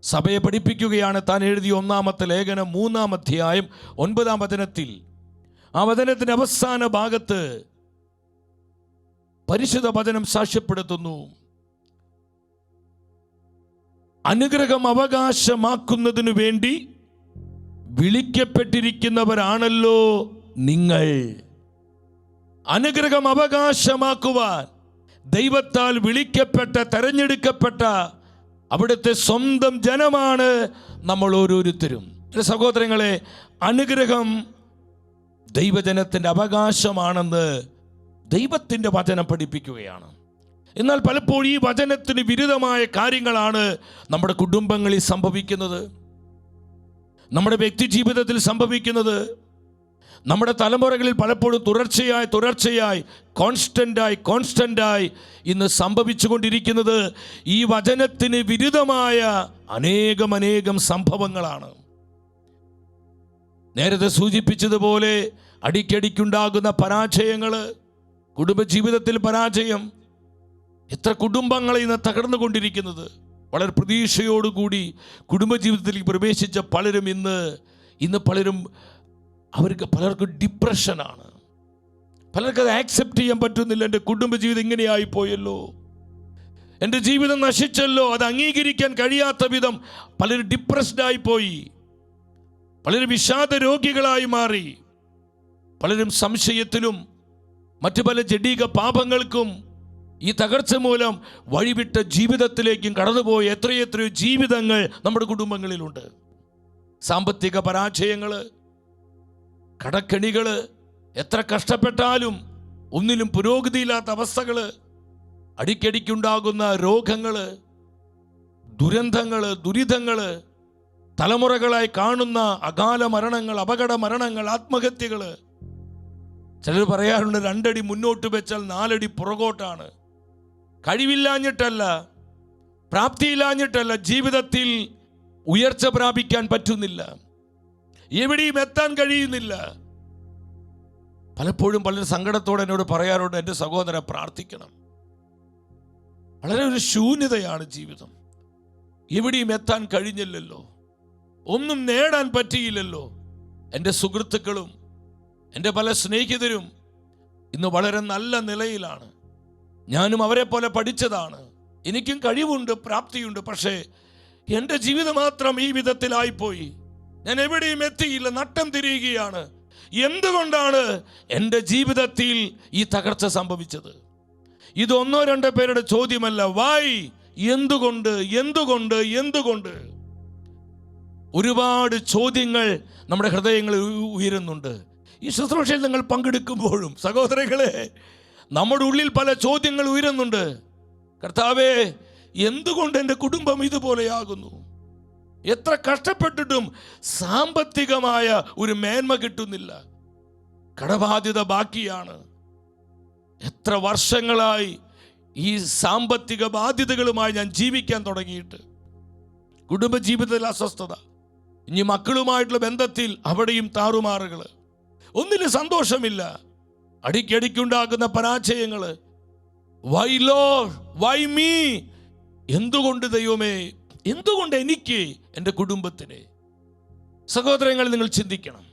സഭയെ പഠിപ്പിക്കുകയാണ്. താൻ എഴുതിയ ഒന്നാമത്തെ ലേഖനം 3-ാം അധ്യായം 9-ാം വചനത്തിൽ, ആ വചനത്തിന്റെ അവസാന ഭാഗത്ത് പരിശുദ്ധ വചനം സാക്ഷ്യപ്പെടുത്തുന്നു, അനുഗ്രഹം അവകാശമാക്കുന്നതിനു വേണ്ടി വിളിക്കപ്പെട്ടിരിക്കുന്നവരാണല്ലോ നിങ്ങൾ. അനുഗ്രഹം അവകാശമാക്കുവാൻ ദൈവത്താൽ വിളിക്കപ്പെട്ട, തെരഞ്ഞെടുക്കപ്പെട്ട അവിടുത്തെ സ്വന്തം ജനമാണ് നമ്മൾ ഓരോരുത്തരും. സഹോദരങ്ങളെ, അനുഗ്രഹം ദൈവജനത്തിൻ്റെ അവകാശമാണെന്ന് ദൈവത്തിൻ്റെ വചനം പഠിപ്പിക്കുകയാണ്. എന്നാൽ പലപ്പോഴും ഈ വചനത്തിന് വിരുദ്ധമായ കാര്യങ്ങളാണ് നമ്മുടെ കുടുംബങ്ങളിൽ സംഭവിക്കുന്നത്, നമ്മുടെ വ്യക്തി ജീവിതത്തിൽ സംഭവിക്കുന്നത്. നമ്മുടെ തലമുറകളിൽ പലപ്പോഴും തുടർച്ചയായി കോൺസ്റ്റന്റായി ഇന്ന് സംഭവിച്ചുകൊണ്ടിരിക്കുന്നത് ഈ വചനത്തിന് വിരുദ്ധമായ അനേകം സംഭവങ്ങളാണ്. നേരത്തെ സൂചിപ്പിച്ചതുപോലെ അടിക്കടിക്കുണ്ടാകുന്ന പരാജയങ്ങൾ, കുടുംബജീവിതത്തിൽ പരാജയം, എത്ര കുടുംബങ്ങളെ ഇന്ന് തകർന്നുകൊണ്ടിരിക്കുന്നത്. വളരെ പ്രതീക്ഷയോടുകൂടി കുടുംബജീവിതത്തിലേക്ക് പ്രവേശിച്ച പലരും ഇന്ന് പലർക്കും ഡിപ്രഷനാണ്. പലർക്കും അത് ആക്സെപ്റ്റ് ചെയ്യാൻ പറ്റുന്നില്ല. എൻ്റെ കുടുംബജീവിതം ഇങ്ങനെയായി പോയല്ലോ, എൻ്റെ ജീവിതം നശിച്ചല്ലോ. അത് അംഗീകരിക്കാൻ കഴിയാത്ത വിധം പലരും ഡിപ്രസ്ഡായി പോയി, പലരും വിഷാദ രോഗികളായി മാറി, പലരും സംശയത്തിലും മറ്റു പല ജഡിക പാപങ്ങൾക്കും ഈ തകർച്ച മൂലം വഴിവിട്ട ജീവിതത്തിലേക്കും കടന്നുപോയ എത്രയോ ജീവിതങ്ങൾ നമ്മുടെ കുടുംബങ്ങളിലുണ്ട്. സാമ്പത്തിക പരാജയങ്ങൾ, കടക്കെണികൾ, എത്ര കഷ്ടപ്പെട്ടാലും ഒന്നിലും പുരോഗതിയില്ലാത്ത അവസ്ഥകൾ, അടിക്കടിക്കുണ്ടാകുന്ന രോഗങ്ങൾ, ദുരിതങ്ങൾ, തലമുറകളായി കാണുന്ന അകാല മരണങ്ങൾ, അപകട മരണങ്ങൾ, ആത്മഹത്യകൾ. ചിലർ പറയാറുണ്ട്, 2 അടി മുന്നോട്ട് വെച്ചാൽ 4 അടി പുറകോട്ടാണ്. കഴിവില്ലാഞ്ഞിട്ടല്ല, പ്രാപ്തിയില്ലാഞ്ഞിട്ടല്ല, ജീവിതത്തിൽ ഉയർച്ച പ്രാപിക്കാൻ പറ്റുന്നില്ല, എവിടെയും എത്താൻ കഴിയുന്നില്ല. പലപ്പോഴും പലരും സങ്കടത്തോടെ എന്നോട് പറയാറുണ്ട്, എൻ്റെ സഹോദരൻ പ്രാർത്ഥിക്കണം, വളരെ ഒരു ശൂന്യതയാണ് ജീവിതം, എവിടെയും എത്താൻ കഴിഞ്ഞില്ലല്ലോ, ഒന്നും നേടാൻ പറ്റിയില്ലല്ലോ. എൻ്റെ സുഹൃത്തുക്കളും എൻ്റെ പല സ്നേഹിതരും ഇന്ന് വളരെ നല്ല നിലയിലാണ്. ഞാനും അവരെ പോലെ പഠിച്ചതാണ്, എനിക്കും കഴിവുണ്ട്, പ്രാപ്തിയുണ്ട്. പക്ഷേ എൻ്റെ ജീവിതം മാത്രം ഈ വിധത്തിലായിപ്പോയി, ഞാൻ എവിടെയും എത്തിയില്ല, നട്ടം തിരിയുകയാണ്. എന്തുകൊണ്ടാണ് എൻ്റെ ജീവിതത്തിൽ ഈ തകർച്ച സംഭവിച്ചത്? ഇത് 1-2 പേരുടെ ചോദ്യമല്ല. വൈ? എന്തുകൊണ്ട്? ഒരുപാട് ചോദ്യങ്ങൾ നമ്മുടെ ഹൃദയങ്ങളിൽ ഉയരുന്നുണ്ട്. ഈ ശുശ്രൂഷയിൽ നിങ്ങൾ പങ്കെടുക്കുമ്പോഴും സഹോദരങ്ങളെ, നമ്മുടെ ഉള്ളിൽ പല ചോദ്യങ്ങൾ ഉയരുന്നുണ്ട്. കർത്താവേ, എന്തുകൊണ്ട് എൻ്റെ കുടുംബം ഇതുപോലെയാകുന്നു? എത്ര കഷ്ടപ്പെട്ടിട്ടും സാമ്പത്തികമായ ഒരു മേന്മ കിട്ടുന്നില്ല, കടബാധ്യത ബാക്കിയാണ്. എത്ര വർഷങ്ങളായി ഈ സാമ്പത്തിക ബാധ്യതകളുമായി ഞാൻ ജീവിക്കാൻ തുടങ്ങിയിട്ട്, കുടുംബജീവിതത്തിൽ അസ്വസ്ഥത, ഇനി മക്കളുമായിട്ടുള്ള ബന്ധത്തിൽ അവിടെയും താറുമാറുകൾ, ഒന്നിലും സന്തോഷമില്ല, അടിക്കടിക്കുണ്ടാകുന്ന പരാജയങ്ങൾ. Why Lord, why me? എന്തുകൊണ്ട് ദൈവമേ, എന്തുകൊണ്ട് എനിക്ക്, എൻ്റെ കുടുംബത്തിന്? സഹോദരങ്ങൾ, നിങ്ങൾ ചിന്തിക്കണം.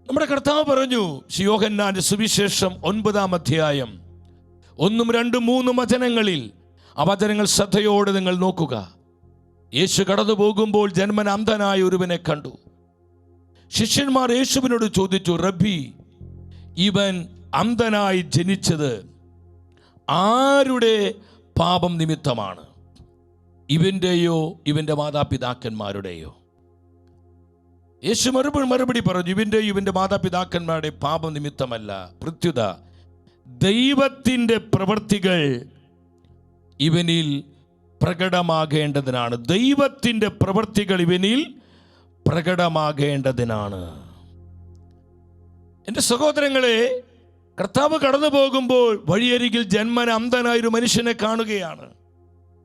നമ്മുടെ കർത്താവ് പറഞ്ഞു, യോഹന്നാന്റെ സുവിശേഷം 9-ാം അധ്യായം 1, 2, 3 വചനങ്ങളിൽ, ആ വചനങ്ങൾ ശ്രദ്ധയോടെ നിങ്ങൾ നോക്കുക. യേശു കടന്നു പോകുമ്പോൾ ജന്മന അന്ധനായ ഒരുവനെ കണ്ടു. ശിഷ്യന്മാർ യേശുവിനോട് ചോദിച്ചു, റബ്ബി, ഇവൻ അന്ധനായി ജനിച്ചത് ആരുടെ പാപം നിമിത്തമാണ്? ഇവന്റെയോ ഇവന്റെ മാതാപിതാക്കന്മാരുടെയോ? യേശു മറുപടി പറഞ്ഞു, ഇവന്റെയോ ഇവന്റെ മാതാപിതാക്കന്മാരുടെ പാപം നിമിത്തമല്ല, പ്രത്യുത ദൈവത്തിൻ്റെ പ്രവൃത്തികൾ ഇവനിൽ പ്രകടമാകേണ്ടതിനാണ്. ദൈവത്തിൻ്റെ പ്രവൃത്തികൾ ഇവനിൽ പ്രകടമാകേണ്ടതിനാണ്. എൻ്റെ സഹോദരങ്ങളെ, കർത്താവ് കടന്നു പോകുമ്പോൾ വഴിയരികിൽ ജന്മന അന്ധനായൊരു മനുഷ്യനെ കാണുകയാണ്.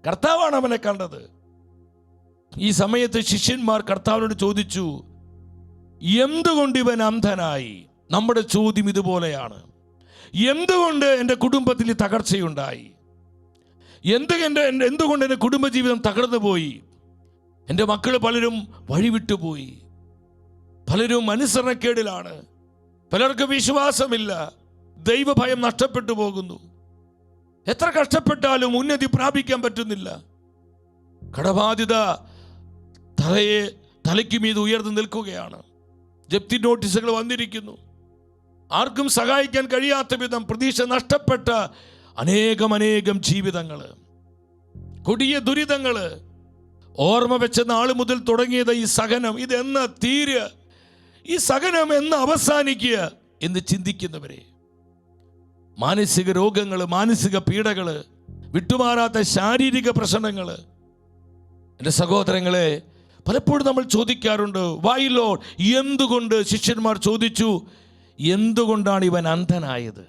കർത്താവാണ് അവനെ കണ്ടത്. ഈ സമയത്ത് ശിഷ്യന്മാർ കർത്താവിനോട് ചോദിച്ചു, എന്തുകൊണ്ട് ഇവൻ അന്ധനായി? നമ്മുടെ ചോദ്യം ഇതുപോലെയാണ്. എന്തുകൊണ്ട് എൻ്റെ കുടുംബത്തിൽ തകർച്ചയുണ്ടായി? എന്തുകൊണ്ട് എൻ്റെ കുടുംബജീവിതം തകർന്നു പോയി? എൻ്റെ മക്കൾ പലരും വഴിവിട്ടുപോയി, പലരും അനുസരണക്കേടിലാണ്, പലർക്കും വിശ്വാസമില്ല, ദൈവഭയം നഷ്ടപ്പെട്ടു പോകുന്നു, എത്ര കഷ്ടപ്പെട്ടാലും ഉന്നതി പ്രാപിക്കാൻ പറ്റുന്നില്ല, കടബാധ്യത തലയ്ക്ക് മീത് ഉയർന്നു നിൽക്കുകയാണ്, ജപ്തി നോട്ടീസുകൾ വന്നിരിക്കുന്നു, ആർക്കും സഹായിക്കാൻ കഴിയാത്ത വിധം പ്രതീക്ഷ നഷ്ടപ്പെട്ട അനേകം ജീവിതങ്ങൾ, കൊടിയ ദുരിതങ്ങൾ. ഓർമ്മ വെച്ച നാൾ മുതൽ തുടങ്ങിയത് ഈ സഹനം, ഇതെന്ന് തീരുക, ഈ സഹനം എന്ന് അവസാനിക്കുക എന്ന് ചിന്തിക്കുന്നവരെ, മാനസിക രോഗങ്ങൾ, മാനസിക പീഡകൾ, വിട്ടുമാറാത്ത ശാരീരിക പ്രശ്നങ്ങൾ. എൻ്റെ സഹോദരങ്ങളെ, പലപ്പോഴും നമ്മൾ ചോദിക്കാറുണ്ട്, വൈ ലോർഡ്, എന്തുകൊണ്ട്? ശിഷ്യന്മാർ ചോദിച്ചു, എന്തുകൊണ്ടാണ് ഇവൻ അന്ധനായത്?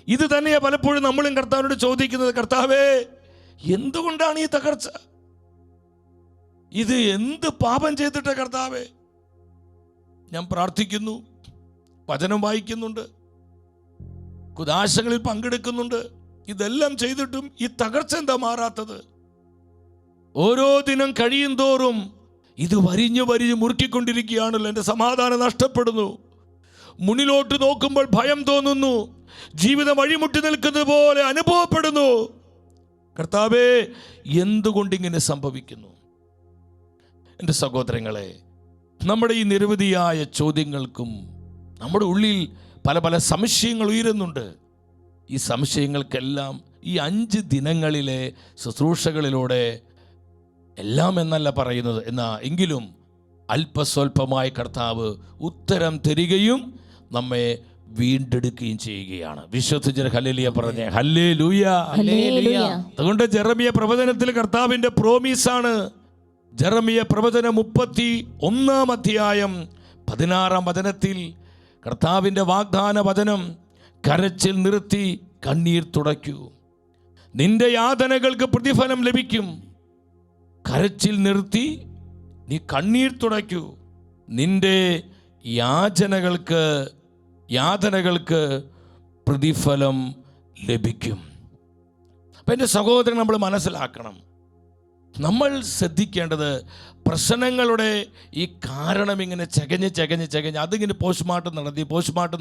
ഇത് തന്നെയാണ് പലപ്പോഴും നമ്മളും കർത്താവിനോട് ചോദിക്കുന്നത്. കർത്താവേ, എന്തുകൊണ്ടാണ് ഈ തകർച്ച? ഇത് എന്ത് പാപം ചെയ്തിട്ട് കർത്താവേ? ഞാൻ പ്രാർത്ഥിക്കുന്നു, വചനം വായിക്കുന്നുണ്ട്, കുദാശകളിൽ പങ്കെടുക്കുന്നുണ്ട്, ഇതെല്ലാം ചെയ്തിട്ടും ഈ തകർച്ച എന്താ മാറാത്തത്? ഓരോ ദിനം കഴിയും തോറും ഇത് വരിഞ്ഞു മുറുക്കിക്കൊണ്ടിരിക്കുകയാണല്ലോ. എൻ്റെ സമാധാനം നഷ്ടപ്പെടുന്നു, മുന്നിലോട്ട് നോക്കുമ്പോൾ ഭയം തോന്നുന്നു, ജീവിതം വഴിമുട്ടി നിൽക്കുന്നത് പോലെ അനുഭവപ്പെടുന്നു. കർത്താവേ, എന്തുകൊണ്ടിങ്ങനെ സംഭവിക്കുന്നു? എൻ്റെ സഹോദരങ്ങളെ, നമ്മുടെ ഈ നിരവധിയായ ചോദ്യങ്ങൾക്കും നമ്മുടെ ഉള്ളിൽ പല സംശയങ്ങൾ ഉയരുന്നുണ്ട്. ഈ സംശയങ്ങൾക്കെല്ലാം ഈ 5 ദിനങ്ങളിലെ ശുശ്രൂഷകളിലൂടെ എല്ലാം എന്നല്ല പറയുന്നത്, എങ്കിലും അല്പസ്വല്പമായ കർത്താവ് ഉത്തരം തരികയും നമ്മെ വീണ്ടെടുക്കുകയും ചെയ്യുകയാണ്. വിശ്വസിച്ചർ ഹല്ലേലൂയ പറഞ്ഞേ, ഹല്ലേലൂയ. അതുകൊണ്ട് ജെറമിയ പ്രവചനത്തിൽ കർത്താവിൻ്റെ പ്രോമിസാണ്. ജെറമിയ പ്രവചനം 31-ാം അധ്യായം 16-ാം വചനത്തിൽ കർത്താവിൻ്റെ വാഗ്ദാന വചനം, കരച്ചിൽ നിർത്തി കണ്ണീർ തുടയ്ക്കൂ, നിന്റെ യാതനകൾക്ക് പ്രതിഫലം ലഭിക്കും. കരച്ചിൽ നിർത്തി നീ കണ്ണീർ തുടയ്ക്കൂ, നിന്റെ യാതനകൾക്ക് പ്രതിഫലം ലഭിക്കും. അപ്പം എൻ്റെ സഹോദരൻ, നമ്മൾ മനസ്സിലാക്കണം, നമ്മൾ ശ്രദ്ധിക്കേണ്ടത് പ്രശ്നങ്ങളുടെ ഈ കാരണം ഇങ്ങനെ ചകഞ്ഞ് അതിങ്ങനെ പോസ്റ്റ്മോർട്ടം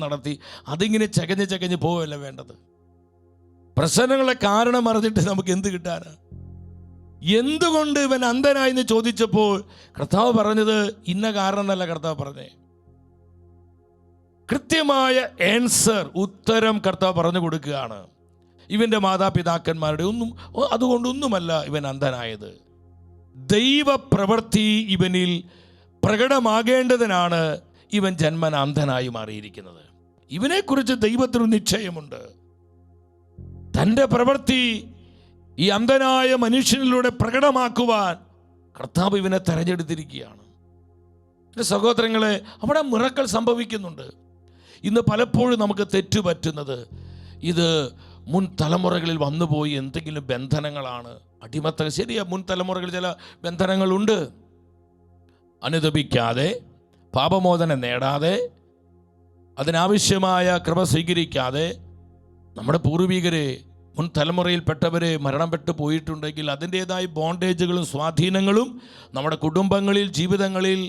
നടത്തി അതിങ്ങനെ ചകഞ്ഞ് പോവുകയല്ല വേണ്ടത്. പ്രശ്നങ്ങളെ കാരണം അറിഞ്ഞിട്ട് നമുക്ക് എന്ത് കിട്ടാനാ? എന്തുകൊണ്ട് ഇവൻ അന്ധനായി എന്ന് ചോദിച്ചപ്പോൾ കർത്താവ് പറഞ്ഞത് ഇന്ന കാരണം എന്നല്ല കർത്താവ് പറഞ്ഞേ. കൃത്യമായ ആൻസർ, ഉത്തരം കർത്താവ് പറഞ്ഞു കൊടുക്കുകയാണ്. ഇവൻ്റെ മാതാപിതാക്കന്മാരുടെ അതുകൊണ്ടൊന്നുമല്ല ഇവൻ അന്ധനായത്. ദൈവപ്രവൃത്തി ഇവനിൽ പ്രകടമാകേണ്ടതിനാണ് ഇവൻ ജന്മന അന്ധനായി മാറിയിരിക്കുന്നത്. ഇവനെക്കുറിച്ച് ദൈവത്തിന് നിശ്ചയമുണ്ട്. തൻ്റെ പ്രവൃത്തി ഈ അന്ധനായ മനുഷ്യനിലൂടെ പ്രകടമാക്കുവാൻ കർത്താവ് ഇവനെ തെരഞ്ഞെടുത്തിരിക്കുകയാണ്. എൻ്റെ സഹോദരങ്ങളെ, അവിടെ മിറക്കൾ സംഭവിക്കുന്നുണ്ട്. ഇന്ന് പലപ്പോഴും നമുക്ക് തെറ്റുപറ്റുന്നത് ഇത് മുൻ തലമുറകളിൽ വന്നുപോയി എന്തെങ്കിലും ബന്ധനങ്ങളാണ്, അടിമത്ത. ശരിയാ, മുൻ തലമുറകളിൽ ചില ബന്ധനങ്ങളുണ്ട്. അനുദപിക്കാതെ, പാപമോചനം നേടാതെ, അതിനാവശ്യമായ കൃപ സ്വീകരിക്കാതെ നമ്മുടെ പൂർവികരെ, മുൻ തലമുറയിൽപ്പെട്ടവരെ മരണപ്പെട്ടു പോയിട്ടുണ്ടെങ്കിൽ അതിൻ്റേതായ ബോണ്ടേജുകളും സ്വാധീനങ്ങളും നമ്മുടെ കുടുംബങ്ങളിൽ, ജീവിതങ്ങളിൽ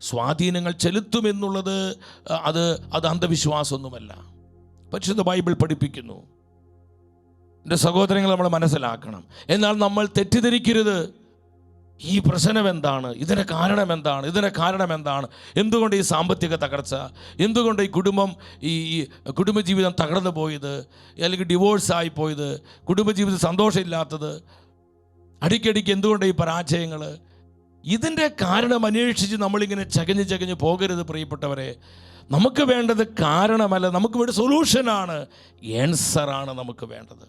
സ്വാധീനങ്ങൾ ചെലുത്തുമെന്നുള്ളത് അത് അന്ധവിശ്വാസമൊന്നുമല്ല. പരിശുദ്ധ ബൈബിൾ പഠിപ്പിക്കുന്നു. എൻ്റെ സഹോദരങ്ങൾ, നമ്മൾ മനസ്സിലാക്കണം. എന്നാൽ നമ്മൾ തെറ്റിദ്ധരിക്കരുത്. ഈ പ്രശ്നം എന്താണ്, ഇതിന് കാരണം എന്താണ്, എന്തുകൊണ്ട് ഈ സാമ്പത്തിക തകർച്ച, എന്തുകൊണ്ട് ഈ കുടുംബജീവിതം തകർന്നു പോയത്, അല്ലെങ്കിൽ ഡിവോഴ്സായി പോയത്, കുടുംബജീവിതം സന്തോഷമില്ലാത്തത്, അടിക്കടിക്ക് എന്തുകൊണ്ട് ഈ പരാജയങ്ങൾ, ഇതിൻ്റെ കാരണം അന്വേഷിച്ച് നമ്മളിങ്ങനെ ചകഞ്ഞ് പോകരുത് പ്രിയപ്പെട്ടവരെ. നമുക്ക് വേണ്ടത് കാരണമല്ല, നമുക്ക് വേണ്ട സൊല്യൂഷനാണ്, ആൻസറാണ് നമുക്ക് വേണ്ടത്.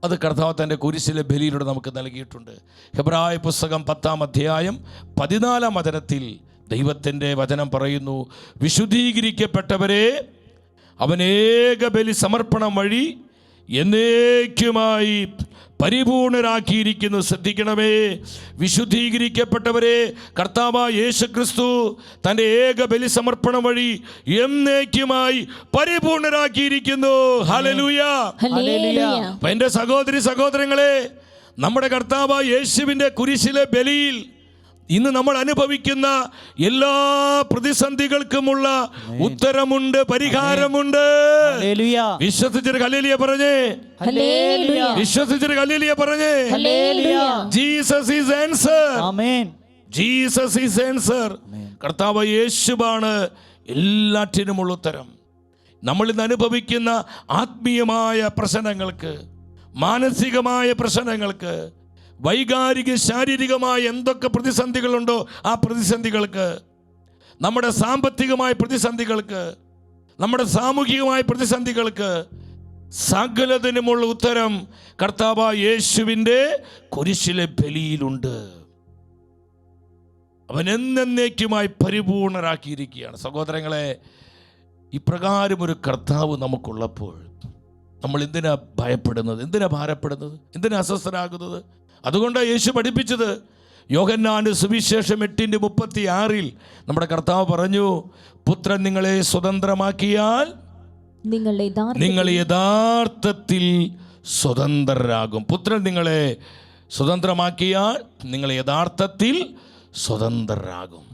അത് കർത്താവ് തൻ്റെ കുരിശിലെ ബലിയിലൂടെ നമുക്ക് നൽകിയിട്ടുണ്ട്. ഹെബ്രായ പുസ്തകം 10-ാം അധ്യായം 14-ാം വചനത്തിൽ ദൈവത്തിൻ്റെ വചനം പറയുന്നു, വിശുദ്ധീകരിക്കപ്പെട്ടവരെ അവൻ ഏക ബലി സമർപ്പണം വഴി എന്നേക്കുമായി പരിപൂർണരാക്കിയിരിക്കുന്നു. ശ്രദ്ധിക്കണമേ, വിശുദ്ധീകരിക്കപ്പെട്ടവരെ കർത്താവായ യേശുക്രിസ്തു തൻ്റെ ഏക ബലി സമർപ്പണം വഴി എന്നേക്കുമായി പരിപൂർണരാക്കിയിരിക്കുന്നു. ഹല്ലേലൂയ. അപ്പൊ എൻ്റെ സഹോദരി സഹോദരങ്ങളെ, നമ്മുടെ കർത്താവായ യേശുവിൻ്റെ കുരിശിലെ ബലിയിൽ ഇന്ന് നമ്മൾ അനുഭവിക്കുന്ന എല്ലാ പ്രതിസന്ധികൾക്കുമുള്ള ഉത്തരമുണ്ട്, പരിഹാരമുണ്ട്. വിശ്വസിച്ചൊരു ഹല്ലേലൂയ പറഞ്ഞേ, വിശ്വസിച്ചൊരു ഹല്ലേലൂയ പറഞ്ഞേ. Jesus is answer, Jesus is answer. കർത്താവ് യേശുവാണ് എല്ലാറ്റിനുമുള്ള ഉത്തരം. നമ്മൾ ഇന്ന് അനുഭവിക്കുന്ന ആത്മീയമായ പ്രശ്നങ്ങൾക്ക്, മാനസികമായ പ്രശ്നങ്ങൾക്ക്, വൈകാരിക ശാരീരികമായ എന്തൊക്കെ പ്രതിസന്ധികളുണ്ടോ ആ പ്രതിസന്ധികൾക്ക്, നമ്മുടെ സാമ്പത്തികമായ പ്രതിസന്ധികൾക്ക്, നമ്മുടെ സാമൂഹികമായ പ്രതിസന്ധികൾക്ക് സകലതിനുമുള്ള ഉത്തരം കർത്താവായ യേശുവിൻ്റെ കുരിശിലെ ബലിയിലുണ്ട്. അവൻ എന്നേക്കുമായി പരിപൂർണരാക്കിയിരിക്കുകയാണ്. സഹോദരങ്ങളെ, ഇപ്രകാരം ഒരു കർത്താവ് നമുക്കുള്ളപ്പോൾ നമ്മൾ എന്തിനാ ഭയപ്പെടുന്നത്, എന്തിനാ ഭാരപ്പെടുന്നത്, എന്തിനാ അസ്വസ്ഥരാകുന്നത്? അതുകൊണ്ടാണ് യേശു പഠിപ്പിച്ചത്. യോഹന്നാന്റെ സുവിശേഷം 8:36 നമ്മുടെ കർത്താവ് പറഞ്ഞു, പുത്രൻ നിങ്ങളെ സ്വതന്ത്രമാക്കിയാൽ നിങ്ങൾ യഥാർത്ഥത്തിൽ സ്വതന്ത്രരാകും. പുത്രൻ നിങ്ങളെ സ്വതന്ത്രമാക്കിയാൽ നിങ്ങൾ യഥാർത്ഥത്തിൽ സ്വതന്ത്രരാകും.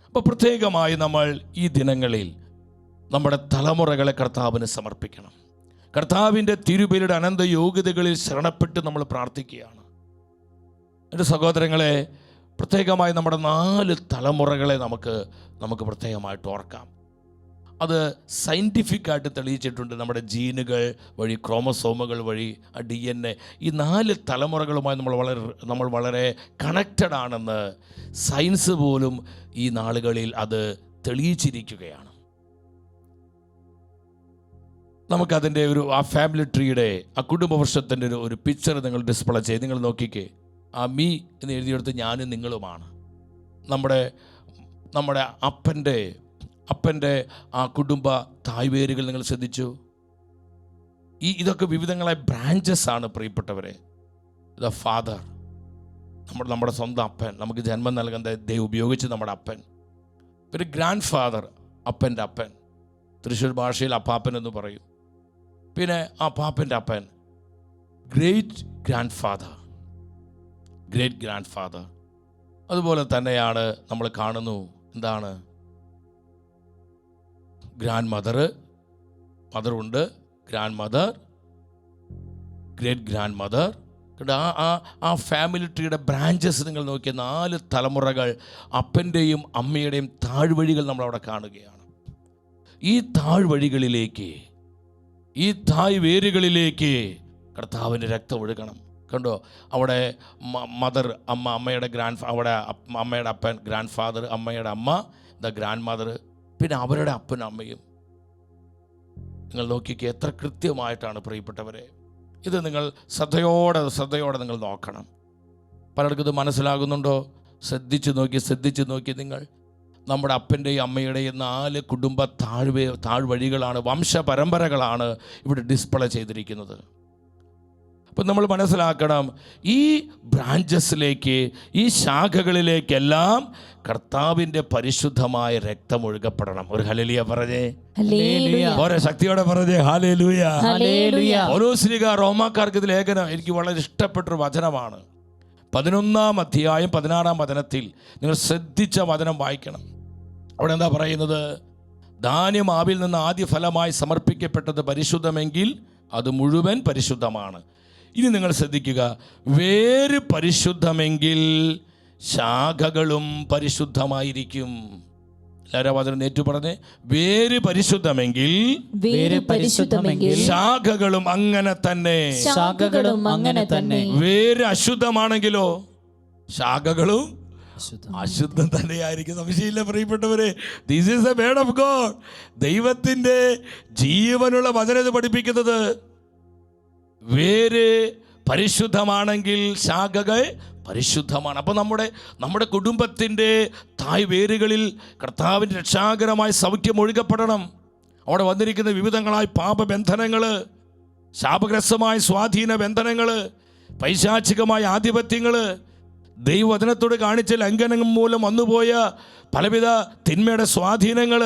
അപ്പോൾ പ്രത്യേകമായി നമ്മൾ ഈ ദിനങ്ങളിൽ നമ്മുടെ തലമുറകളെ കർത്താവിന് സമർപ്പിക്കണം. കർത്താവിൻ്റെ തിരുബലിയുടെ അനന്ത യോഗ്യതകളിൽ ശരണപ്പെട്ട് നമ്മൾ പ്രാർത്ഥിക്കുകയാണ്. എൻ്റെ സഹോദരങ്ങളെ, പ്രത്യേകമായി നമ്മുടെ 4 തലമുറകളെ നമുക്ക് പ്രത്യേകമായിട്ട് ഓർക്കാം. അത് സയൻറ്റിഫിക്കായിട്ട് തെളിയിച്ചിട്ടുണ്ട്. നമ്മുടെ ജീനുകൾ വഴി, ക്രോമസോമുകൾ വഴി, DNA, ഈ 4 തലമുറകളുമായി നമ്മൾ വളരെ കണക്റ്റഡ് ആണെന്ന് സയൻസ് പോലും ഈ നാളുകളിൽ അത് തെളിയിച്ചിരിക്കുകയാണ്. നമുക്കതിൻ്റെ ആ ഫാമിലി ട്രീയുടെ, ആ കുടുംബവർഷത്തിൻ്റെ ഒരു പിക്ചർ നിങ്ങൾ ഡിസ്പ്ലേ ചെയ്ത് നിങ്ങൾ നോക്കിക്കേ. ആ മീ എന്ന് എഴുതിയെടുത്ത് ഞാനും നിങ്ങളുമാണ്. നമ്മുടെ അപ്പൻ്റെ ആ കുടുംബ തായ്വേരുകൾ നിങ്ങൾ ശ്രദ്ധിച്ചു. ഇതൊക്കെ വിവിധങ്ങളായ ബ്രാഞ്ചസ് ആണ് പ്രിയപ്പെട്ടവരെ. ദ ഫാദർ, നമ്മുടെ സ്വന്തം അപ്പൻ, നമുക്ക് ജന്മം നൽകുന്ന ദൈവം ഉപയോഗിച്ച് നമ്മുടെ അപ്പൻ. പിന്നെ ഗ്രാൻഡ് ഫാദർ, അപ്പൻ്റെ അപ്പൻ, തൃശ്ശൂർ ഭാഷയിൽ അപ്പാപ്പൻ എന്ന് പറയും. പിന്നെ ആ പാപ്പൻ്റെ അപ്പൻ, ഗ്രേറ്റ് ഗ്രാൻഡ് ഫാദർ. അതുപോലെ തന്നെയാണ് നമ്മൾ കാണുന്നു, എന്താണ്, ഗ്രാൻഡ് മദറുണ്ട്, grandmother, great grandmother. ആ ഫാമിലി ട്രീയുടെ ബ്രാഞ്ചസ് നിങ്ങൾ നോക്കിയ 4 തലമുറകൾ, അപ്പൻ്റെയും അമ്മയുടെയും താഴ്വഴികൾ നമ്മളവിടെ കാണുകയാണ്. ഈ താഴ്വഴികളിലേക്ക്, ഈ തായ് വേരുകളിലേക്ക് കർത്താവിൻ്റെ രക്തം ഒഴുകണം. കണ്ടോ, അവിടെ മദർ, അമ്മയുടെ അമ്മയുടെ അപ്പൻ ഗ്രാൻഡ് ഫാദർ, അമ്മയുടെ അമ്മ ദ ഗ്രാൻഡ് മദർ, പിന്നെ അവരുടെ അപ്പനും അമ്മയും. നിങ്ങൾ നോക്കിക്കേ, എത്ര കൃത്യമായിട്ടാണ് പ്രിയപ്പെട്ടവരെ. ഇത് നിങ്ങൾ ശ്രദ്ധയോടെ നിങ്ങൾ നോക്കണം. പലർക്കും ഇത് മനസ്സിലാകുന്നുണ്ടോ? ശ്രദ്ധിച്ച് നോക്കി നിങ്ങൾ. നമ്മുടെ അപ്പൻ്റെയും അമ്മയുടെയും 4 കുടുംബ താഴ്വഴികളാണ്, വംശപരമ്പരകളാണ് ഇവിടെ ഡിസ്പ്ലേ ചെയ്തിരിക്കുന്നത്. അപ്പം നമ്മൾ മനസ്സിലാക്കണം, ഈ ബ്രാഞ്ചസിലേക്ക്, ഈ ശാഖകളിലേക്കെല്ലാം കർത്താവിൻ്റെ പരിശുദ്ധമായ രക്തം ഒഴുകപ്പെടണം. ഒരു ഹല്ലേലൂയ പറഞ്ഞേ, ഓരോ ശക്തിയോടെ പറഞ്ഞേ ഹല്ലേലൂയ. പൗലോസ്ലീഹ റോമാക്കാർക്ക് ഇത് ലേഖനം എനിക്ക് വളരെ ഇഷ്ടപ്പെട്ടൊരു വചനമാണ്. 11-ാം അധ്യായം 16-ാം വചനത്തിൽ നിങ്ങൾ ശ്രദ്ധിച്ച വചനം വായിക്കണം. അവിടെ എന്താ പറയുന്നത്? ധാന്യം ആവിൽ നിന്ന് ആദ്യ ഫലമായി സമർപ്പിക്കപ്പെട്ടത് പരിശുദ്ധമെങ്കിൽ അത് മുഴുവൻ പരിശുദ്ധമാണ്. ഇനി നിങ്ങൾ ശ്രദ്ധിക്കുക, വേര് പരിശുദ്ധമെങ്കിൽ ശാഖകളും പരിശുദ്ധമായിരിക്കും. എല്ലാവരും വചനം ഏറ്റു പറഞ്ഞേ, വേര് പരിശുദ്ധമെങ്കിൽ ശാഖകളും അങ്ങനെ തന്നെ. വേര് അശുദ്ധമാണെങ്കിലോ ശാഖകളും അശുദ്ധം തന്നെയായിരിക്കും. സംശയമില്ല പ്രിയപ്പെട്ടവരെ. This is A word of God. ദൈവത്തിൻ്റെ ജീവനുള്ള വചനം ഇത് പഠിപ്പിക്കുന്നത്. വേര് പരിശുദ്ധമാണെങ്കിൽ ശാഖകൾ പരിശുദ്ധമാണ്. അപ്പോൾ നമ്മുടെ കുടുംബത്തിൻ്റെ തായ് വേരുകളിൽ കർത്താവിൻ്റെ രക്ഷാകരമായ സൗഖ്യം ഒഴുകപ്പെടണം. അവിടെ വന്നിരിക്കുന്ന വിവിധങ്ങളായ പാപബന്ധനങ്ങൾ, ശാപഗ്രസ്തമായ സ്വാധീന ബന്ധനങ്ങൾ, പൈശാചികമായ ആധിപത്യങ്ങൾ, ദൈവവചനത്തോട് കാണിച്ച ലംഘനം മൂലം വന്നുപോയ പലവിധ തിന്മയുടെ സ്വാധീനങ്ങൾ,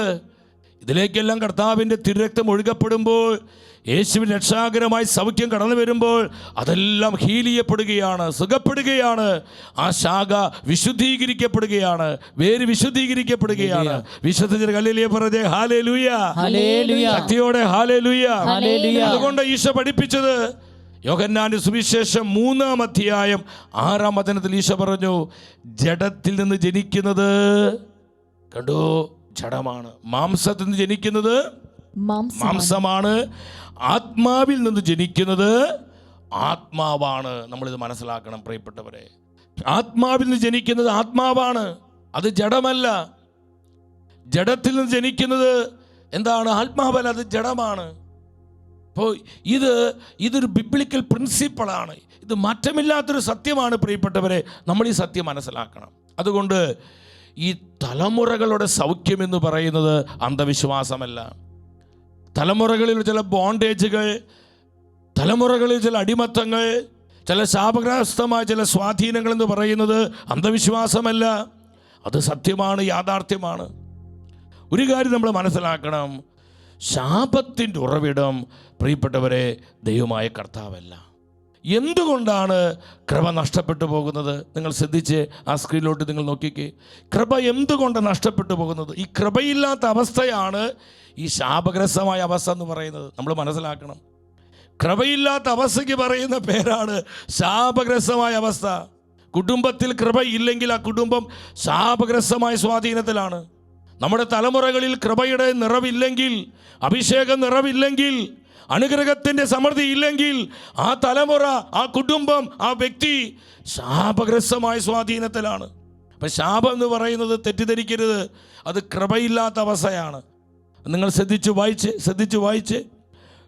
ഇതിലേക്കെല്ലാം കർത്താവിൻ്റെ തിരുരക്തം ഒഴുകപ്പെടുമ്പോൾ, യേശുവിൻ രക്ഷാകരമായി സൗഖ്യം കടന്നു വരുമ്പോൾ അതെല്ലാം ഹീൽ ചെയ്യപ്പെടുകയാണ്, സുഖപ്പെടുകയാണ്. ആ ശാഖ വിശുദ്ധീകരിക്കപ്പെടുകയാണ്, വേര് വിശുദ്ധീകരിക്കപ്പെടുകയാണ്. വിശുദ്ധ ഹല്ലേലൂയ പറഞ്ഞേ, ഹല്ലേലൂയ, ശക്തിയോടെ ഹല്ലേലൂയ. അതുകൊണ്ട് ഈശോ പഠിപ്പിച്ചത് യോഹന്നാന്റെ സുവിശേഷം 3-ാം അധ്യായം 6-ാം വചനത്തിൽ ഈശോ പറഞ്ഞു, ജഡത്തിൽ നിന്ന് ജനിക്കുന്നത് കണ്ടോ ജഡമാണ്, മാംസത്തിൽ നിന്ന് ജനിക്കുന്നത് മാംസമാണ്, ആത്മാവിൽ നിന്ന് ജനിക്കുന്നത് ആത്മാവാണ്. നമ്മളിത് മനസ്സിലാക്കണം പ്രിയപ്പെട്ടവരെ. ആത്മാവിൽ നിന്ന് ജനിക്കുന്നത് ആത്മാവാണ്, അത് ജഡമല്ല. ജഡത്തിൽ നിന്ന് ജനിക്കുന്നത് എന്താണ്? ആത്മാവല്ല, അത് ജഡമാണ്. അപ്പോൾ ഇതൊരു ബിബ്ലിക്കൽ പ്രിൻസിപ്പിളാണ്, ഇത് മാറ്റമില്ലാത്തൊരു സത്യമാണ് പ്രിയപ്പെട്ടവരെ. നമ്മൾ ഈ സത്യം മനസ്സിലാക്കണം. അതുകൊണ്ട് ഈ തലമുറകളുടെ സൗഖ്യം എന്ന് പറയുന്നത് അന്ധവിശ്വാസമല്ല. തലമുറകളിൽ ചില ബോണ്ടേജുകൾ, തലമുറകളിൽ ചില അടിമത്തങ്ങൾ, ചില ശാപഗ്രസ്തമായ ചില സ്വാധീനങ്ങൾ എന്ന് പറയുന്നത് അന്ധവിശ്വാസമല്ല, അത് സത്യമാണ്, യാഥാർത്ഥ്യമാണ്. ഒരു കാര്യം നമ്മൾ മനസ്സിലാക്കണം, ശാപത്തിൻ്റെ ഉറവിടം പ്രിയപ്പെട്ടവരെ ദൈവമായ കർത്താവല്ല. എന്തുകൊണ്ടാണ് കൃപ നഷ്ടപ്പെട്ടു പോകുന്നത്? നിങ്ങൾ ശ്രദ്ധിച്ച് ആ സ്ക്രീനിലോട്ട് നിങ്ങൾ നോക്കിക്കേ. കൃപ എന്തുകൊണ്ട് നഷ്ടപ്പെട്ടു പോകുന്നത്? ഈ കൃപയില്ലാത്ത അവസ്ഥയാണ് ഈ ശാപഗ്രസ്തമായ അവസ്ഥ എന്ന് പറയുന്നത്. നമ്മൾ മനസ്സിലാക്കണം, കൃപയില്ലാത്ത അവസ്ഥയ്ക്ക് പറയുന്ന പേരാണ് ശാപഗ്രസ്തമായ അവസ്ഥ. കുടുംബത്തിൽ കൃപയില്ലെങ്കിൽ ആ കുടുംബം ശാപഗ്രസ്തമായ സ്വാധീനത്തിലാണ്. നമ്മുടെ തലമുറകളിൽ കൃപയുടെ നിറവില്ലെങ്കിൽ, അഭിഷേകം നിറവില്ലെങ്കിൽ, അനുഗ്രഹത്തിൻ്റെ സമൃദ്ധി ഇല്ലെങ്കിൽ ആ തലമുറ, ആ കുടുംബം, ആ വ്യക്തി ശാപഗ്രസ്തമായ സ്വാധീനത്തിലാണ്. അപ്പം ശാപം എന്ന് പറയുന്നത് തെറ്റിദ്ധരിക്കരുത്, അത് കൃപയില്ലാത്ത അവസ്ഥയാണ്. നിങ്ങൾ ശ്രദ്ധിച്ചു വായിച്ച്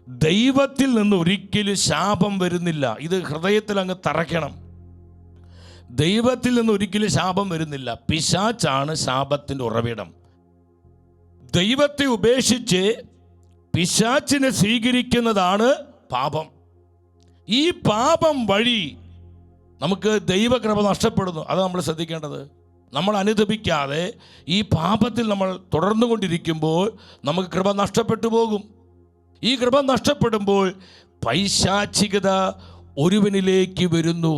ദൈവത്തിൽ നിന്ന് ഒരിക്കലും ശാപം വരുന്നില്ല. ഇത് ഹൃദയത്തിൽ അങ്ങ് തറയ്ക്കണം. ദൈവത്തിൽ നിന്ന് ഒരിക്കലും ശാപം വരുന്നില്ല. പിശാചാണ് ശാപത്തിൻ്റെ ഉറവിടം. ദൈവത്തെ ഉപേക്ഷിച്ച് പിശാചിനെ സ്വീകരിക്കുന്നതാണ് പാപം. ഈ പാപം വഴി നമുക്ക് ദൈവകൃപ നഷ്ടപ്പെടുന്നു. അത് നമ്മൾ ശ്രദ്ധിക്കേണ്ടത്. നമ്മൾ അനുദപിക്കാതെ ഈ പാപത്തിൽ നമ്മൾ തുടർന്നു കൊണ്ടിരിക്കുമ്പോൾ നമുക്ക് കൃപ നഷ്ടപ്പെട്ടു പോകും. ഈ കൃപ നഷ്ടപ്പെടുമ്പോൾ പൈശാചികത ഒരുവനിലേക്ക് വരുന്നു.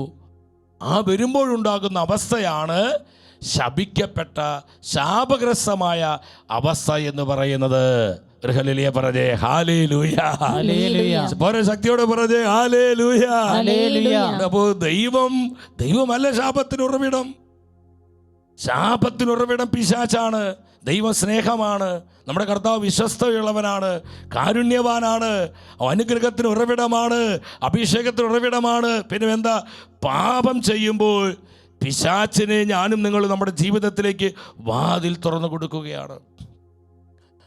ആ വരുമ്പോഴുണ്ടാകുന്ന അവസ്ഥയാണ് ശപിക്കപ്പെട്ട ശാപഗ്രസ്തമായ അവസ്ഥ എന്ന് പറയുന്നത്. ഹല്ലേലൂയ പറഞ്ഞേ, ഹല്ലേലൂയ. ശക്തിയോടെ പറഞ്ഞേ, ഹല്ലേലൂയ. അപ്പോൾ ദൈവമല്ല ശാപത്തിന് ഉറവിടം. ശാപത്തിന് ഉറവിടം പിശാചാണ്. ദൈവം സ്നേഹമാണ്. നമ്മുടെ കർത്താവ് വിശ്വസ്തയുള്ളവനാണ്, കാരുണ്യവാനാണ്, അനുഗ്രഹത്തിന് ഉറവിടമാണ്, അഭിഷേകത്തിന് ഉറവിടമാണ്. പിന്നെ എന്താ? പാപം ചെയ്യുമ്പോൾ പിശാചിനെ ഞാനും നിങ്ങളും നമ്മുടെ ജീവിതത്തിലേക്ക് വാതിൽ തുറന്നു കൊടുക്കുകയാണ്.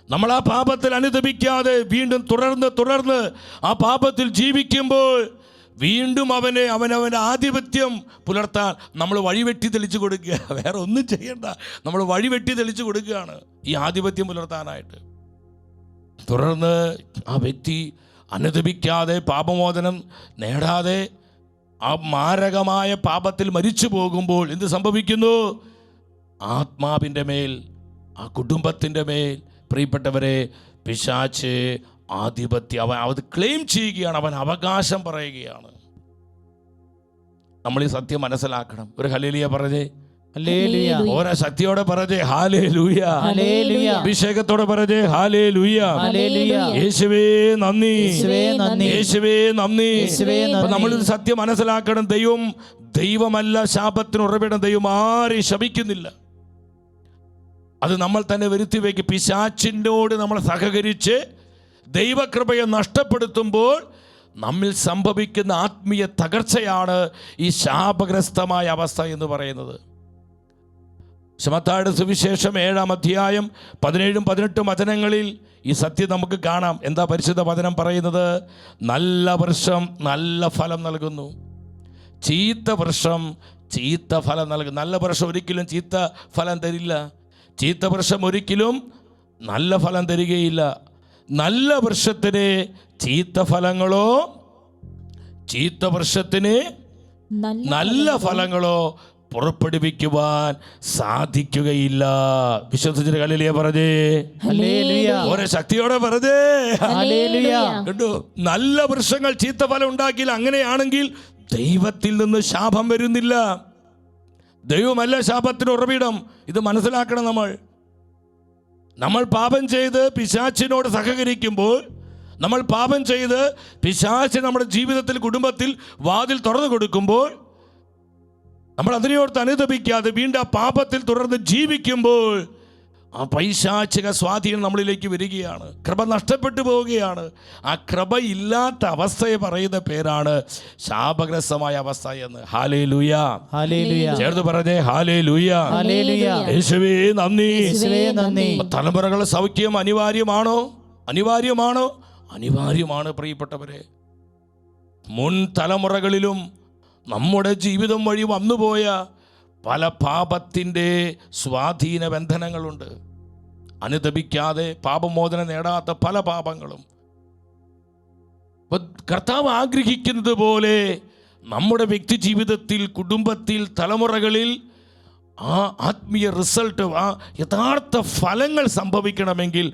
നമ്മൾ ആ പാപത്തിൽ അനുദപിക്കാതെ വീണ്ടും തുടർന്ന് ആ പാപത്തിൽ ജീവിക്കുമ്പോൾ വീണ്ടും അവനവൻ്റെ ആധിപത്യം പുലർത്താൻ നമ്മൾ വഴിവെട്ടി തെളിച്ചു കൊടുക്കുക. വേറെ ഒന്നും ചെയ്യണ്ട, നമ്മൾ വഴിവെട്ടി തെളിച്ചു കൊടുക്കുകയാണ് ഈ ആധിപത്യം പുലർത്താനായിട്ട്. തുടർന്ന് ആ വ്യക്തി അനുദപിക്കാതെ, പാപമോചനം നേടാതെ ആ മാരകമായ പാപത്തിൽ മരിച്ചു പോകുമ്പോൾ എന്ത് സംഭവിക്കുന്നു? ആത്മാവിൻ്റെ മേൽ, ആ കുടുംബത്തിൻ്റെ മേൽ പ്രിയപ്പെട്ടവരെ പിശാച് ആധിപത്യം അവൻ ക്ലെയിം ചെയ്യുകയാണ്, അവൻ അവകാശം പറയുകയാണ്. നമ്മൾ ഈ സത്യം മനസ്സിലാക്കണം. ഒരു ഹല്ലേലൂയ പറഞ്ഞേ, ഓരോ ശക്തിയോടെ പറഞ്ഞേ, ഹല്ലേലൂയ. അഭിഷേകത്തോടെ പറഞ്ഞേ, ഹല്ലേലൂയ. യേശുവേ നന്ദി, യേശുവേ നന്ദി. നമ്മൾ സത്യം മനസ്സിലാക്കണം. ദൈവമല്ല ശാപത്തിന് ഉറവിടം. ദൈവം ആരെയും ശപിക്കുന്നില്ല. അത് നമ്മൾ തന്നെ വരുത്തി വയ്ക്കും. പിശാചിനോട് നമ്മൾ സഹകരിച്ച് ദൈവകൃപയെ നഷ്ടപ്പെടുത്തുമ്പോൾ നമ്മിൽ സംഭവിക്കുന്ന ആത്മീയ തകർച്ചയാണ് ഈ ശാപഗ്രസ്തമായ അവസ്ഥ എന്ന് പറയുന്നത്. മത്തായിയുടെ സുവിശേഷം 7-ാം അധ്യായം 17-18 വചനങ്ങളിൽ ഈ സത്യം നമുക്ക് കാണാം. എന്താ പരിശുദ്ധ വചനം പറയുന്നത്? നല്ല വൃക്ഷം നല്ല ഫലം നൽകുന്നു, ചീത്ത വൃക്ഷം ചീത്ത ഫലം നൽകും. നല്ല വൃക്ഷം ഒരിക്കലും ചീത്ത ഫലം തരില്ല, ചീത്ത വൃക്ഷം ഒരിക്കലും നല്ല ഫലം തരികയില്ല. നല്ല വൃക്ഷത്തിന് ചീത്ത ഫലങ്ങളോ ചീത്ത വൃക്ഷത്തിന് നല്ല ഫലങ്ങളോ പുറപ്പെടുവിക്കുവാൻ സാധിക്കുകയില്ല. വിശ്വസിച്ചിട്ട് ഹല്ലേലൂയ പറഞ്ഞേ, ഓരോ ശക്തിയോടെ പറഞ്ഞേ. കണ്ടു, നല്ല വൃക്ഷങ്ങൾ ചീത്ത ഫലം ഉണ്ടാക്കിയില്ല. അങ്ങനെയാണെങ്കിൽ ദൈവത്തിൽ നിന്ന് ശാപം വരുന്നില്ല. ദൈവമല്ല ശാപത്തിന് ഉറവിടം. ഇത് മനസ്സിലാക്കണം. നമ്മൾ പാപം ചെയ്ത് പിശാചിനോട് സഹകരിക്കുമ്പോൾ, നമ്മൾ പാപം ചെയ്ത് പിശാച് നമ്മുടെ ജീവിതത്തിൽ, കുടുംബത്തിൽ വാതിൽ തുറന്നു കൊടുക്കുമ്പോൾ, നമ്മൾ അതിനെയോർത്ത് അനുതപിക്കാതെ വീണ്ടും ആ പാപത്തിൽ തുടർന്ന് ജീവിക്കുമ്പോൾ ആ പൈശാചിക സ്വാധീനം നമ്മളിലേക്ക് വരികയാണ്. കൃപ നഷ്ടപ്പെട്ടു പോവുകയാണ്. ആ കൃപ ഇല്ലാത്ത അവസ്ഥയെ പറയുന്ന പേരാണ് ശാപഗ്രസ്തമായ അവസ്ഥ എന്ന്. ഹല്ലേലൂയ, ചേർന്ന് പറഞ്ഞേ ഹല്ലേലൂയ. യേശുവേ നന്ദി. തലമുറകളുടെ സൗഖ്യം അനിവാര്യമാണോ? അനിവാര്യമാണ് പ്രിയപ്പെട്ടവരെ. മുൻ തലമുറകളിലും നമ്മുടെ ജീവിതം വഴി വന്നുപോയ പല പാപത്തിൻ്റെ സ്വാധീന ബന്ധനങ്ങളുണ്ട്. അനുതപിക്കാതെ പാപമോചനം നേടാത്ത പല പാപങ്ങളും. കർത്താവ് ആഗ്രഹിക്കുന്നത് പോലെ നമ്മുടെ വ്യക്തി ജീവിതത്തിൽ, കുടുംബത്തിൽ, തലമുറകളിൽ ആ ആത്മീയ റിസൾട്ട്, ആ യഥാർത്ഥ ഫലങ്ങൾ സംഭവിക്കണമെങ്കിൽ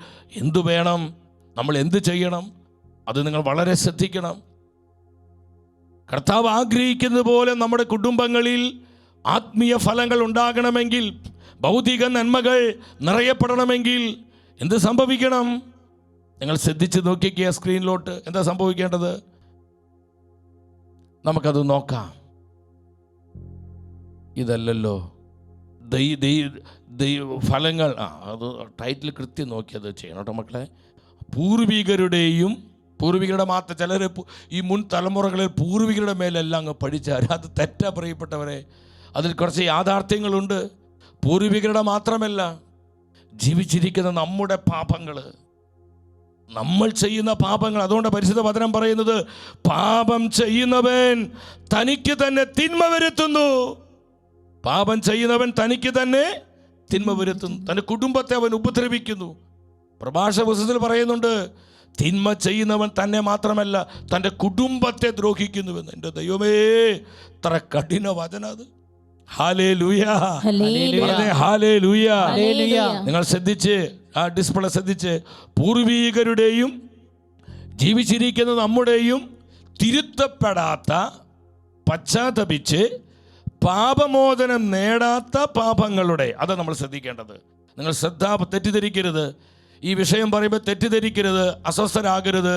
എന്തു വേണം? നമ്മൾ എന്ത് ചെയ്യണം? അത് നിങ്ങൾ വളരെ ശ്രദ്ധിക്കണം. കർത്താവ് ആഗ്രഹിക്കുന്നത് പോലെ നമ്മുടെ കുടുംബങ്ങളിൽ ആത്മീയ ഫലങ്ങൾ ഉണ്ടാകണമെങ്കിൽ, ഭൗതിക നന്മകൾ നിറയപ്പെടണമെങ്കിൽ എന്ത് സംഭവിക്കണം? നിങ്ങൾ ശ്രദ്ധിച്ച് നോക്കിക്കുക സ്ക്രീനിലോട്ട്. എന്താ സംഭവിക്കേണ്ടത്? നമുക്കത് നോക്കാം. ഇതല്ലല്ലോ ഫലങ്ങൾ. അത് ടൈറ്റിൽ കൃത്യം നോക്കിയത് ചെയ്യണം കേട്ടോ മക്കളെ. പൂർവികരുടെ മാത്രം ചിലർ ഈ മുൻ തലമുറകളിൽ പൂർവികരുടെ മേലെല്ലാം അങ്ങ് പഠിച്ചാൽ അത് തെറ്റാ പ്രിയപ്പെട്ടവരെ. അതിൽ കുറച്ച് യാഥാർത്ഥ്യങ്ങളുണ്ട്. പൂർവികരുടെ മാത്രമല്ല, ജീവിച്ചിരിക്കുന്ന നമ്മുടെ പാപങ്ങൾ, നമ്മൾ ചെയ്യുന്ന പാപങ്ങൾ. അതുകൊണ്ട് പരിശുദ്ധ വചനം പറയുന്നത്, പാപം ചെയ്യുന്നവൻ തനിക്ക് തന്നെ തിന്മ വരുത്തുന്നു. പാപം ചെയ്യുന്നവൻ തനിക്ക് തന്നെ തിന്മ വരുത്തുന്നു. തൻ്റെ കുടുംബത്തെ അവൻ ഉപദ്രവിക്കുന്നു. പ്രഭാഷണ പുസ്തകത്തിൽ പറയുന്നുണ്ട്, തിന്മ ചെയ്യുന്നവൻ തന്നെ മാത്രമല്ല തൻ്റെ കുടുംബത്തെ ദ്രോഹിക്കുന്നുവെന്ന്. എൻ്റെ ദൈവമേ, ഇത്ര കഠിന വചനം അത്. Hallelujah, hallelujah. നിങ്ങൾ ശ്രദ്ധിച്ച്, ആ ഡിസ്പ്ലേ ശ്രദ്ധിച്ച്, പൂർവീകരുടെയും ജീവിച്ചിരിക്കുന്ന നമ്മുടെയും തിരുത്തപ്പെടാത്ത, പശ്ചാത്തപിച്ച് പാപമോചനം നേടാത്ത പാപങ്ങളുടെ, അതാണ് നമ്മൾ ശ്രദ്ധിക്കേണ്ടത്. നിങ്ങൾ തെറ്റിദ്ധരിക്കരുത്. ഈ വിഷയം പറയുമ്പോൾ തെറ്റിദ്ധരിക്കരുത്, അസ്വസ്ഥരാകരുത്.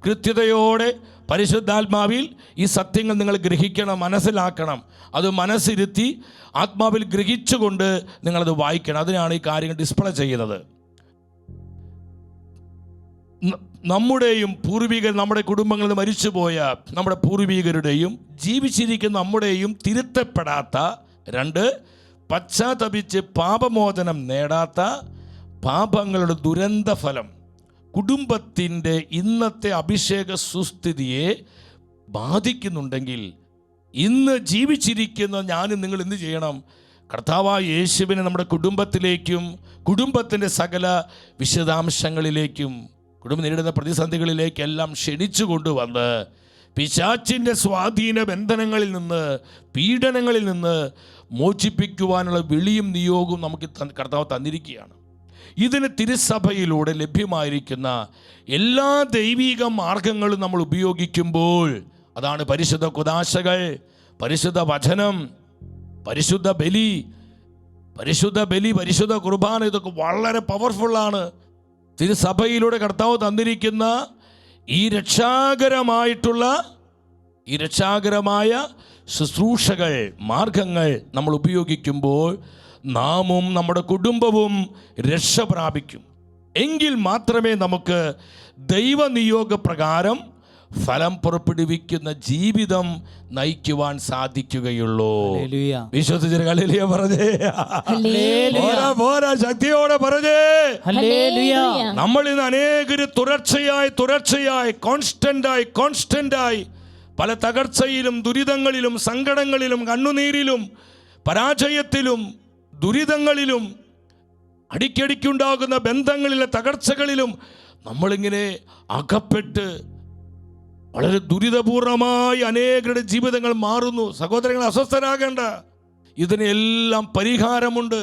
കൃത്യതയോടെ പരിശുദ്ധാത്മാവിൽ ഈ സത്യങ്ങൾ നിങ്ങൾ ഗ്രഹിക്കണം, മനസ്സിലാക്കണം. അത് മനസ്സിരുത്തി ആത്മാവിൽ ഗ്രഹിച്ചുകൊണ്ട് നിങ്ങളത് വായിക്കണം. അതിനാണ് ഈ കാര്യങ്ങൾ ഡിസ്പ്ലേ ചെയ്യുന്നത്. നമ്മുടെയും പൂർവികർ, നമ്മുടെ കുടുംബങ്ങളിൽ നിന്ന് മരിച്ചുപോയ നമ്മുടെ പൂർവികരുടെയും ജീവിച്ചിരിക്കുന്ന നമ്മുടെയും തിരുത്തപ്പെടാത്ത, 2, പശ്ചാത്തപിച്ച് പാപമോചനം നേടാത്ത പാപങ്ങളുടെ ദുരന്ത ഫലം കുടുംബത്തിൻ്റെ ഇന്നത്തെ അഭിഷേക സുസ്ഥിതിയെ ബാധിക്കുന്നുണ്ടെങ്കിൽ, ഇന്ന് ജീവിച്ചിരിക്കുന്ന ഞാനും നിങ്ങൾ എന്ത് ചെയ്യണം? കർത്താവായ യേശുവിനെ നമ്മുടെ കുടുംബത്തിലേക്കും കുടുംബത്തിൻ്റെ സകല വിശദാംശങ്ങളിലേക്കും കുടുംബം നേരിടുന്ന പ്രതിസന്ധികളിലേക്കെല്ലാം ക്ഷണിച്ചു കൊണ്ടുവന്ന് പിശാചിൻ്റെ സ്വാധീന ബന്ധനങ്ങളിൽ നിന്ന്, പീഡനങ്ങളിൽ നിന്ന് മോചിപ്പിക്കുവാനുള്ള വിളിയും നിയോഗവും നമുക്ക് കർത്താവ് തന്നിരിക്കുകയാണ്. ഇതിന് തിരുസഭയിലൂടെ ലഭ്യമായിരിക്കുന്ന എല്ലാ ദൈവിക മാർഗങ്ങളും നമ്മൾ ഉപയോഗിക്കുമ്പോൾ, അതാണ് പരിശുദ്ധ കുദാശകൾ, പരിശുദ്ധ വചനം, പരിശുദ്ധ ബലി, പരിശുദ്ധ കുർബാന, ഇതൊക്കെ വളരെ പവർഫുള്ളാണ്. തിരുസഭയിലൂടെ കർത്താവ് തന്നിരിക്കുന്ന ഈ രക്ഷാകരമായ ശുശ്രൂഷകൾ, മാർഗങ്ങൾ നമ്മൾ ഉപയോഗിക്കുമ്പോൾ നാമും നമ്മുടെ കുടുംബവും രക്ഷ പ്രാപിക്കും. എങ്കിൽ മാത്രമേ നമുക്ക് ദൈവനിയോഗപ്രകാരം ഫലം പുറപ്പെടുവിക്കുന്ന ജീവിതം നയിക്കുവാൻ സാധിക്കുകയുള്ളൂ. ഹല്ലേലൂയ. വിശ്വസിച്ചൊരു ഹല്ലേലൂയ പറഞ്ഞേ. പോരാ പോരാ, ശക്തിയോടെ പറഞ്ഞേ. ഹല്ലേലൂയ. നമ്മൾ ഇന്ന് അനേകര് തുടർച്ചയായി കോൺസ്റ്റന്റായി പല തകർച്ചയിലും ദുരിതങ്ങളിലും സങ്കടങ്ങളിലും കണ്ണുനീരിലും പരാജയത്തിലും ദുരിതങ്ങളിലും അടിക്കടിക്കുണ്ടാകുന്ന ബന്ധങ്ങളിലെ തകർച്ചകളിലും നമ്മളിങ്ങനെ അകപ്പെട്ട് വളരെ ദുരിതപൂർണമായി അനേകരുടെ ജീവിതങ്ങൾ മാറുന്നു. സഹോദരങ്ങൾ, അസ്വസ്ഥരാകേണ്ട. ഇതിനെല്ലാം പരിഹാരമുണ്ട്.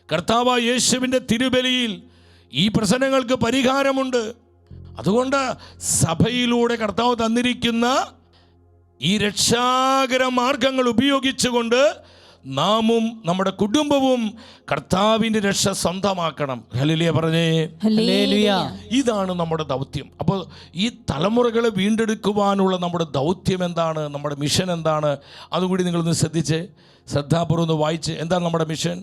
കർത്താവായ യേശുവിൻ്റെ തിരുബലിയിൽ ഈ പ്രശ്നങ്ങൾക്ക് പരിഹാരമുണ്ട്. അതുകൊണ്ട് സഭയിലൂടെ കർത്താവ് തന്നിരിക്കുന്ന ഈ രക്ഷാകര മാർഗങ്ങൾ ഉപയോഗിച്ചുകൊണ്ട് നാമും നമ്മുടെ കുടുംബവും കർത്താവിൻ്റെ രക്ഷ സ്വന്തമാക്കണം. ഹല്ലേലൂയ പറഞ്ഞേ. ഹല്ലേലൂയ. ഇതാണ് നമ്മുടെ ദൗത്യം. അപ്പോൾ ഈ തലമുറകളെ വീണ്ടെടുക്കുവാനുള്ള നമ്മുടെ ദൗത്യം എന്താണ്, നമ്മുടെ മിഷൻ എന്താണ്, അതുകൂടി നിങ്ങളൊന്ന് ശ്രദ്ധാപൂർവ്വം ഒന്ന് വായിച്ച്. എന്താണ് നമ്മുടെ മിഷൻ?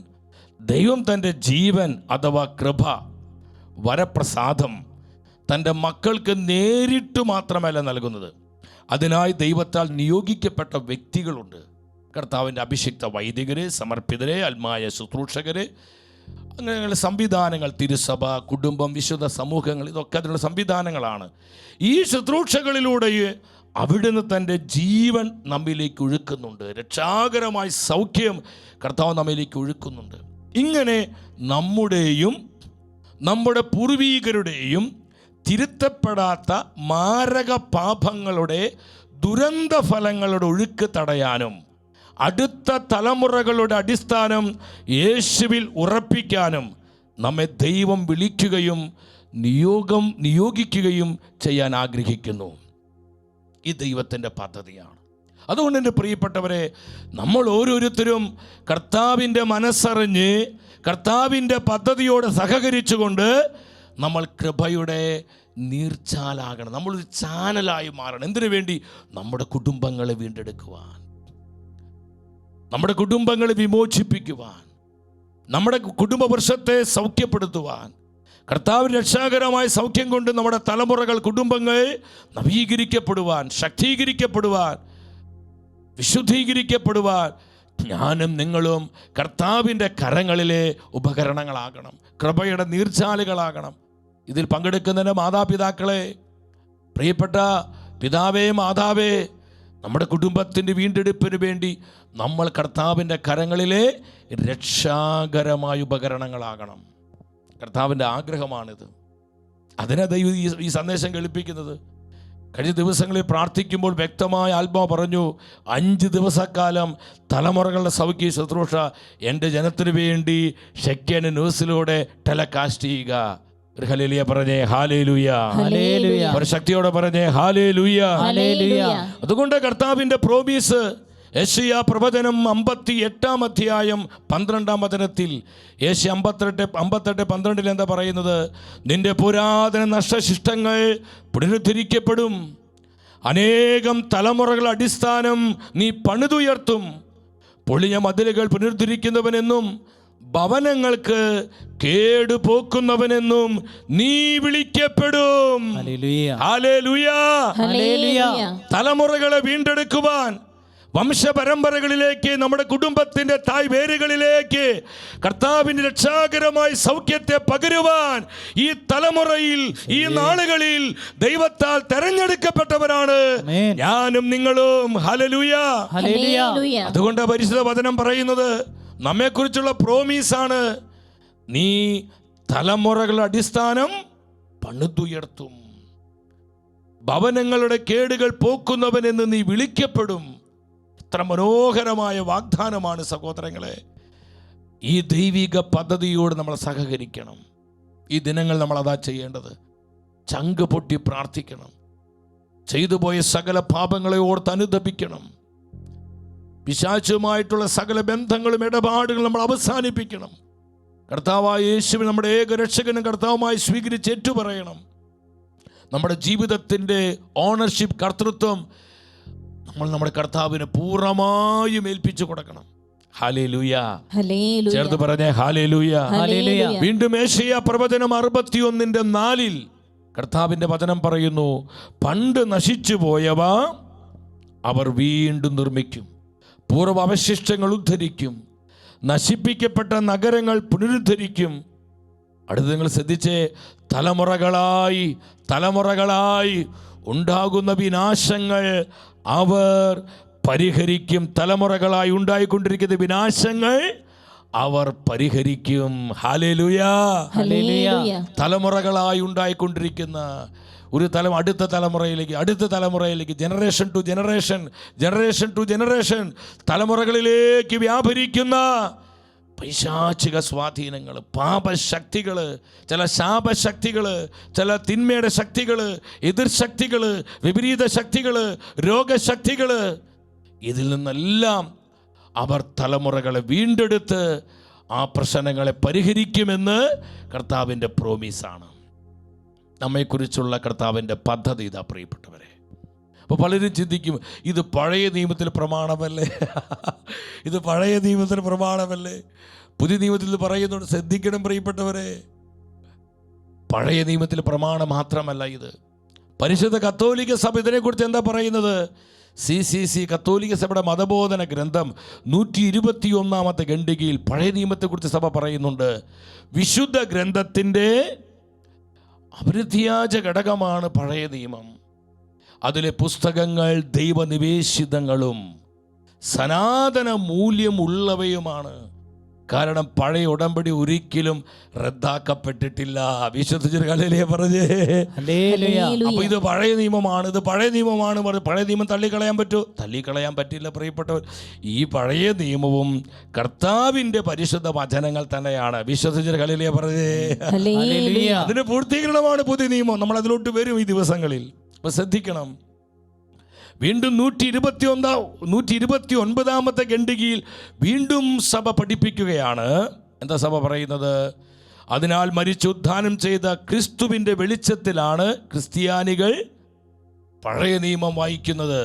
ദൈവം തൻ്റെ ജീവൻ അഥവാ കൃപ, വരപ്രസാദം തൻ്റെ മക്കൾക്ക് നേരിട്ട് മാത്രമല്ല നൽകുന്നത്. അതിനായി ദൈവത്താൽ നിയോഗിക്കപ്പെട്ട വ്യക്തികളുണ്ട്. കർത്താവിൻ്റെ അഭിഷിക്ത വൈദികരെ, സമർപ്പിതരെ, ആത്മായ ശുശ്രൂഷകരെ, അങ്ങനെയുള്ള സംവിധാനങ്ങൾ, തിരുസഭ, കുടുംബം, വിശുദ്ധ സമൂഹങ്ങൾ, ഇതൊക്കെ അതിനുള്ള സംവിധാനങ്ങളാണ്. ഈ ശുശ്രൂഷകളിലൂടെ അവിടുന്ന് തൻ്റെ ജീവൻ നമ്മിലേക്ക് ഒഴുക്കുന്നുണ്ട്. രക്ഷാകരമായ സൗഖ്യം കർത്താവ് നമ്മിലേക്ക് ഒഴുക്കുന്നുണ്ട്. ഇങ്ങനെ നമ്മുടെയും നമ്മുടെ പൂർവീകരുടെയും തിരുത്തപ്പെടാത്ത മാരക പാപങ്ങളുടെ ദുരന്ത ഫലങ്ങളുടെ ഒഴുക്ക് തടയാനും അടുത്ത തലമുറകളുടെ അടിസ്ഥാനം യേശുവിൽ ഉറപ്പിക്കാനും നമ്മെ ദൈവം വിളിക്കുകയും നിയോഗിക്കുകയും ചെയ്യാൻ ആഗ്രഹിക്കുന്നു. ഈ ദൈവത്തിൻ്റെ പദ്ധതിയാണ്. അതുകൊണ്ട് എൻ്റെ പ്രിയപ്പെട്ടവരെ, നമ്മൾ ഓരോരുത്തരും കർത്താവിൻ്റെ മനസ്സറിഞ്ഞ് കർത്താവിൻ്റെ പദ്ധതിയോട് സഹകരിച്ചുകൊണ്ട് നമ്മൾ കൃപയുടെ നീർച്ചാലാകണം. നമ്മളൊരു ചാനലായി മാറണം. എന്തിനു വേണ്ടി? നമ്മുടെ കുടുംബങ്ങളെ വീണ്ടെടുക്കുവാൻ, നമ്മുടെ കുടുംബങ്ങളെ വിമോചിപ്പിക്കുവാൻ, നമ്മുടെ കുടുംബവൃക്ഷത്തെ സൗഖ്യപ്പെടുത്തുവാൻ. കർത്താവിൻ്റെ രക്ഷാകരമായ സൗഖ്യം കൊണ്ട് നമ്മുടെ തലമുറകൾ, കുടുംബങ്ങൾ നവീകരിക്കപ്പെടുവാൻ, ശക്തീകരിക്കപ്പെടുവാൻ, വിശുദ്ധീകരിക്കപ്പെടുവാൻ ഞാനും നിങ്ങളും കർത്താവിൻ്റെ കരങ്ങളിലെ ഉപകരണങ്ങളാകണം, കൃപയുടെ നീർച്ചാലുകളാകണം. ഇതിൽ പങ്കെടുക്കുന്നതിന് മാതാപിതാക്കളെ, പ്രിയപ്പെട്ട പിതാവേ, മാതാവേ, നമ്മുടെ കുടുംബത്തിൻ്റെ വീണ്ടെടുപ്പിന് വേണ്ടി നമ്മൾ കർത്താവിൻ്റെ കരങ്ങളിലെ രക്ഷാകരമായ ഉപകരണങ്ങളാകണം. കർത്താവിൻ്റെ ആഗ്രഹമാണിത്. അതിനെ ദൈവം ഈ സന്ദേശം കേൾപ്പിക്കുന്നത്. കഴിഞ്ഞ ദിവസങ്ങളിൽ പ്രാർത്ഥിക്കുമ്പോൾ വ്യക്തമായ ആത്മാവ് പറഞ്ഞു, 5 ദിവസക്കാലം തലമുറകളുടെ സൗഖ്യ ശുശ്രൂഷ എൻ്റെ ജനത്തിനു വേണ്ടി ഷെക്കൻ ന്യൂസിലൂടെ ടെലികാസ്റ്റ് ചെയ്യുക. ഹല്ലേലൂയ പറഞ്ഞേ. ഹല്ലേലൂയ. ഹല്ലേലൂയ. ഒരു ശക്തിയോടെ പറഞ്ഞേ ഹല്ലേലൂയ. ഹല്ലേലൂയ. അതുകൊണ്ട് കർത്താവിൻ്റെ പ്രോമിസ് യെശയ്യാ പ്രവചനം 58 അധ്യായം 12 വചനത്തിൽ, യേശയ്യാ 58:12 എന്താ പറയുന്നത്? നിന്റെ പുരാതന നഷ്ടശിഷ്ടങ്ങൾ പുനരുദ്ധരിക്കപ്പെടും, അനേകം തലമുറകൾ അടിസ്ഥാനം നീ പണിതുയർത്തും, പൊളിഞ്ഞ മതിലുകൾ പുനരുദ്ധരിക്കുന്നവനെന്നും ഭവനങ്ങൾക്ക് കേടുപോക്കുന്നവനെന്നും നീ വിളിക്കപ്പെടും. ഹല്ലേലൂയ. ഹല്ലേലൂയ. തലമുറകളെ വീണ്ടെടുക്കുവാൻ, വംശപരമ്പരകളിലേക്ക്, നമ്മുടെ കുടുംബത്തിൻ്റെ തായ് വേരുകളിലേക്ക് കർത്താവിൻ്റെ രക്ഷാകരമായ സൗഖ്യത്തെ പകരുവാൻ ഈ തലമുറയിൽ, ഈ നാളുകളിൽ ദൈവത്താൽ തെരഞ്ഞെടുക്കപ്പെട്ടവരാണ് ഞാനും നിങ്ങളും. ഹല്ലേലൂയ. ഹല്ലേലൂയ. അതുകൊണ്ട് പരിശുദ്ധ വചനം പറയുന്നത് നമ്മെക്കുറിച്ചുള്ള പ്രോമീസാണ്. നീ തലമുറകളുടെ അടിസ്ഥാനം പണിതുയർത്തും, ഭവനങ്ങളുടെ കേടുകൾ പോക്കുന്നവനെന്ന് നീ വിളിക്കപ്പെടും. എത്ര മനോഹരമായ വാഗ്ദാനമാണ് സഹോദരങ്ങളെ. ഈ ദൈവിക പദ്ധതിയോട് നമ്മൾ സഹകരിക്കണം. ഈ ദിനങ്ങൾ നമ്മൾ അതാ ചെയ്യേണ്ടത്. ചങ്ക് പൊട്ടി പ്രാർത്ഥിക്കണം. ചെയ്തുപോയ സകല പാപങ്ങളെ ഓർത്ത് അനുതപിക്കണം. പിശാചുമായിട്ടുള്ള സകല ബന്ധങ്ങളും ഇടപാടുകളും നമ്മൾ അവസാനിപ്പിക്കണം. കർത്താവായ യേശുവിനെ നമ്മുടെ ഏകരക്ഷകനും കർത്താവുമായി സ്വീകരിച്ച് ഏറ്റുപറയണം. നമ്മുടെ ജീവിതത്തിൻ്റെ ഓണർഷിപ്പ്, കർത്തൃത്വം നമ്മൾ നമ്മുടെ കർത്താവിന് പൂർണ്ണമായും ഏൽപ്പിച്ചു കൊടുക്കണം. ഹല്ലേലൂയ. ചേർത്ത് പറഞ്ഞേ ഹല്ലേലൂയ. ഹല്ലേലൂയ. വീണ്ടും യെശയ്യാ പ്രവചനം 61:4 കർത്താവിൻ്റെ വചനം പറയുന്നു, പണ്ട് നശിച്ചു പോയവ അവർ വീണ്ടും നിർമ്മിക്കും, പൂർവ്വ അവശിഷ്ടങ്ങൾ ഉദ്ധരിക്കും, നശിപ്പിക്കപ്പെട്ട നഗരങ്ങൾ പുനരുദ്ധരിക്കും. അടുത്ത് നിങ്ങൾ ശ്രദ്ധിച്ചേ, തലമുറകളായി ഉണ്ടാകുന്ന വിനാശങ്ങൾ അവർ പരിഹരിക്കും. തലമുറകളായി ഉണ്ടായിക്കൊണ്ടിരിക്കുന്ന വിനാശങ്ങൾ അവർ പരിഹരിക്കും. ഹല്ലേലൂയ. തലമുറകളായി ഉണ്ടായിക്കൊണ്ടിരിക്കുന്ന ഒരു അടുത്ത തലമുറയിലേക്ക് ജനറേഷൻ ടു ജനറേഷൻ തലമുറകളിലേക്ക് വ്യാപരിക്കുന്ന പൈശാചിക സ്വാധീനങ്ങൾ, പാപശക്തികൾ, ചില ശാപശക്തികൾ, ചില തിന്മയുടെ ശക്തികൾ, എതിർ ശക്തികൾ, വിപരീത ശക്തികൾ, രോഗശക്തികൾ, ഇതിൽ നിന്നെല്ലാം അവർ തലമുറകളെ വീണ്ടെടുത്ത് ആ പ്രശ്നങ്ങളെ പരിഹരിക്കുമെന്ന് കർത്താവിൻ്റെ പ്രോമിസാണ്. നമ്മെക്കുറിച്ചുള്ള കർത്താവിൻ്റെ പദ്ധതി ഇതാ പ്രിയപ്പെട്ടവരെ. അപ്പോൾ പലരും ചിന്തിക്കും, ഇത് പഴയ നിയമത്തിൽ പ്രമാണമല്ലേ, ഇത് പഴയ നിയമത്തിൽ പ്രമാണമല്ലേ. പുതിയ നിയമത്തിൽ പറയുന്നുണ്ട്, ശ്രദ്ധിക്കണം പ്രിയപ്പെട്ടവരെ. പഴയ നിയമത്തിൽ പ്രമാണം മാത്രമല്ല ഇത്. പരിശുദ്ധ കത്തോലിക്ക സഭ ഇതിനെക്കുറിച്ച് എന്താ പറയുന്നത്? CCC കത്തോലിക്ക സഭയുടെ മതബോധന ഗ്രന്ഥം 121 ഖണ്ഡികയിൽ പഴയ നിയമത്തെക്കുറിച്ച് സഭ പറയുന്നുണ്ട്. വിശുദ്ധ ഗ്രന്ഥത്തിൻ്റെ അപരിത്യാജ ഘടകമാണ് പഴയ നിയമം. അതിലെ പുസ്തകങ്ങൾ ദൈവനിവേശിതങ്ങളും സനാതന മൂല്യമുള്ളവയുമാണ്. കാരണം പഴയ ഉടമ്പടി ഒരിക്കലും റദ്ദാക്കപ്പെട്ടിട്ടില്ല. വിശ്വസിച്ചൊരു ഹല്ലേലൂയ പറഞ്ഞേ. അപ്പൊ ഇത് പഴയ നിയമമാണ്, പഴയ നിയമം തള്ളിക്കളയാൻ പറ്റുമോ? തള്ളിക്കളയാൻ പറ്റില്ല പ്രിയപ്പെട്ടവർ. ഈ പഴയ നിയമവും കർത്താവിൻ്റെ പരിശുദ്ധ വചനങ്ങൾ തന്നെയാണ്. വിശ്വസിച്ചൊരു ഹല്ലേലൂയ പറഞ്ഞേ. അതിന്റെ പൂർത്തീകരണമാണ് പുതിയ നിയമം. നമ്മൾ അതിലോട്ട് വരും ഈ ദിവസങ്ങളിൽ. അപ്പൊ ശ്രദ്ധിക്കണം. വീണ്ടും 129 ഖണ്ഡികയിൽ വീണ്ടും സഭ പഠിപ്പിക്കുകയാണ്. എന്താ സഭ പറയുന്നത്? അതിനാൽ മരിച്ചുദ്ധാനം ചെയ്ത ക്രിസ്തുവിൻ്റെ വെളിച്ചത്തിലാണ് ക്രിസ്ത്യാനികൾ പഴയ നിയമം വായിക്കുന്നത്.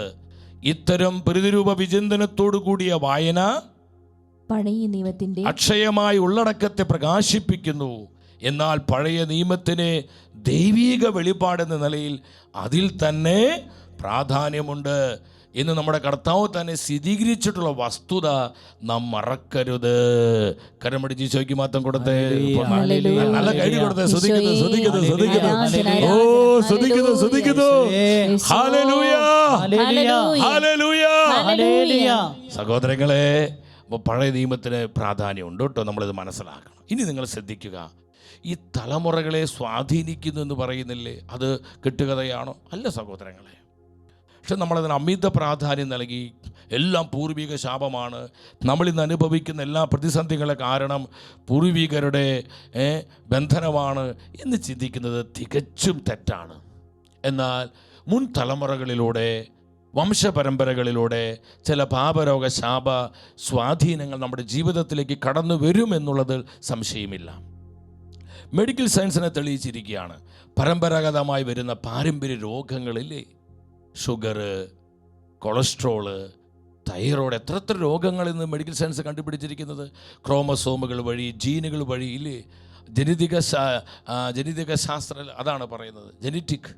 ഇത്തരം പ്രതിരൂപ വിചിന്തനത്തോടു കൂടിയ വായന പഴയ നിയമത്തിന്റെ അക്ഷയമായ ഉള്ളടക്കത്തെ പ്രകാശിപ്പിക്കുന്നു. എന്നാൽ പഴയ നിയമത്തിന് ദൈവീക വെളിപ്പാടെന്ന നിലയിൽ അതിൽ തന്നെ പ്രാധാന്യമുണ്ട് എന്ന് നമ്മുടെ കർത്താവ് തന്നെ സ്ഥിരീകരിച്ചിട്ടുള്ള വസ്തുത നാം മറക്കരുത്. കരമടിച്ച് ചോയ്ക്ക് മാത്രം കൊടുത്തേ, നല്ല കൈ കൊടുത്തേ. സഹോദരങ്ങളെ, അപ്പോൾ പഴയ നിയമത്തിന് പ്രാധാന്യമുണ്ട് കേട്ടോ, നമ്മളിത് മനസ്സിലാക്കണം. ഇനി നിങ്ങൾ ശ്രദ്ധിക്കുക, ഈ തലമുറകളെ സ്വാധീനിക്കുന്നു എന്ന് പറയുന്നില്ലേ, അത് കെട്ടുകഥയാണോ? അല്ല സഹോദരങ്ങളെ. പക്ഷെ നമ്മളതിന് അമിത പ്രാധാന്യം നൽകി എല്ലാം പൂർവിക ശാപമാണ്, നമ്മളിന്ന് അനുഭവിക്കുന്ന എല്ലാ പ്രതിസന്ധികളെ കാരണം പൂർവികരുടെ ബന്ധനമാണ് എന്ന് ചിന്തിക്കുന്നത് തികച്ചും തെറ്റാണ്. എന്നാൽ മുൻ തലമുറകളിലൂടെ, വംശപരമ്പരകളിലൂടെ ചില പാപരോഗ ശാപ സ്വാധീനങ്ങൾ നമ്മുടെ ജീവിതത്തിലേക്ക് കടന്നു വരുമെന്നുള്ളതിൽ സംശയമില്ല. മെഡിക്കൽ സയൻസിനെ തെളിയിച്ചിരിക്കുകയാണ്. പരമ്പരാഗതമായി വരുന്ന പാരമ്പര്യ രോഗങ്ങളില്ലേ, ഷുഗർ, കൊളസ്ട്രോള്, തൈറോയ്ഡ്, എത്ര രോഗങ്ങൾ ഇന്ന് മെഡിക്കൽ സയൻസ് കണ്ടുപിടിച്ചിരിക്കുന്നത് ക്രോമസോമുകൾ വഴി, ജീനുകൾ വഴി ഇല്ലേ. ജനിതക ശാസ്ത്രം അതാണ് പറയുന്നത്. ജനറ്റിക്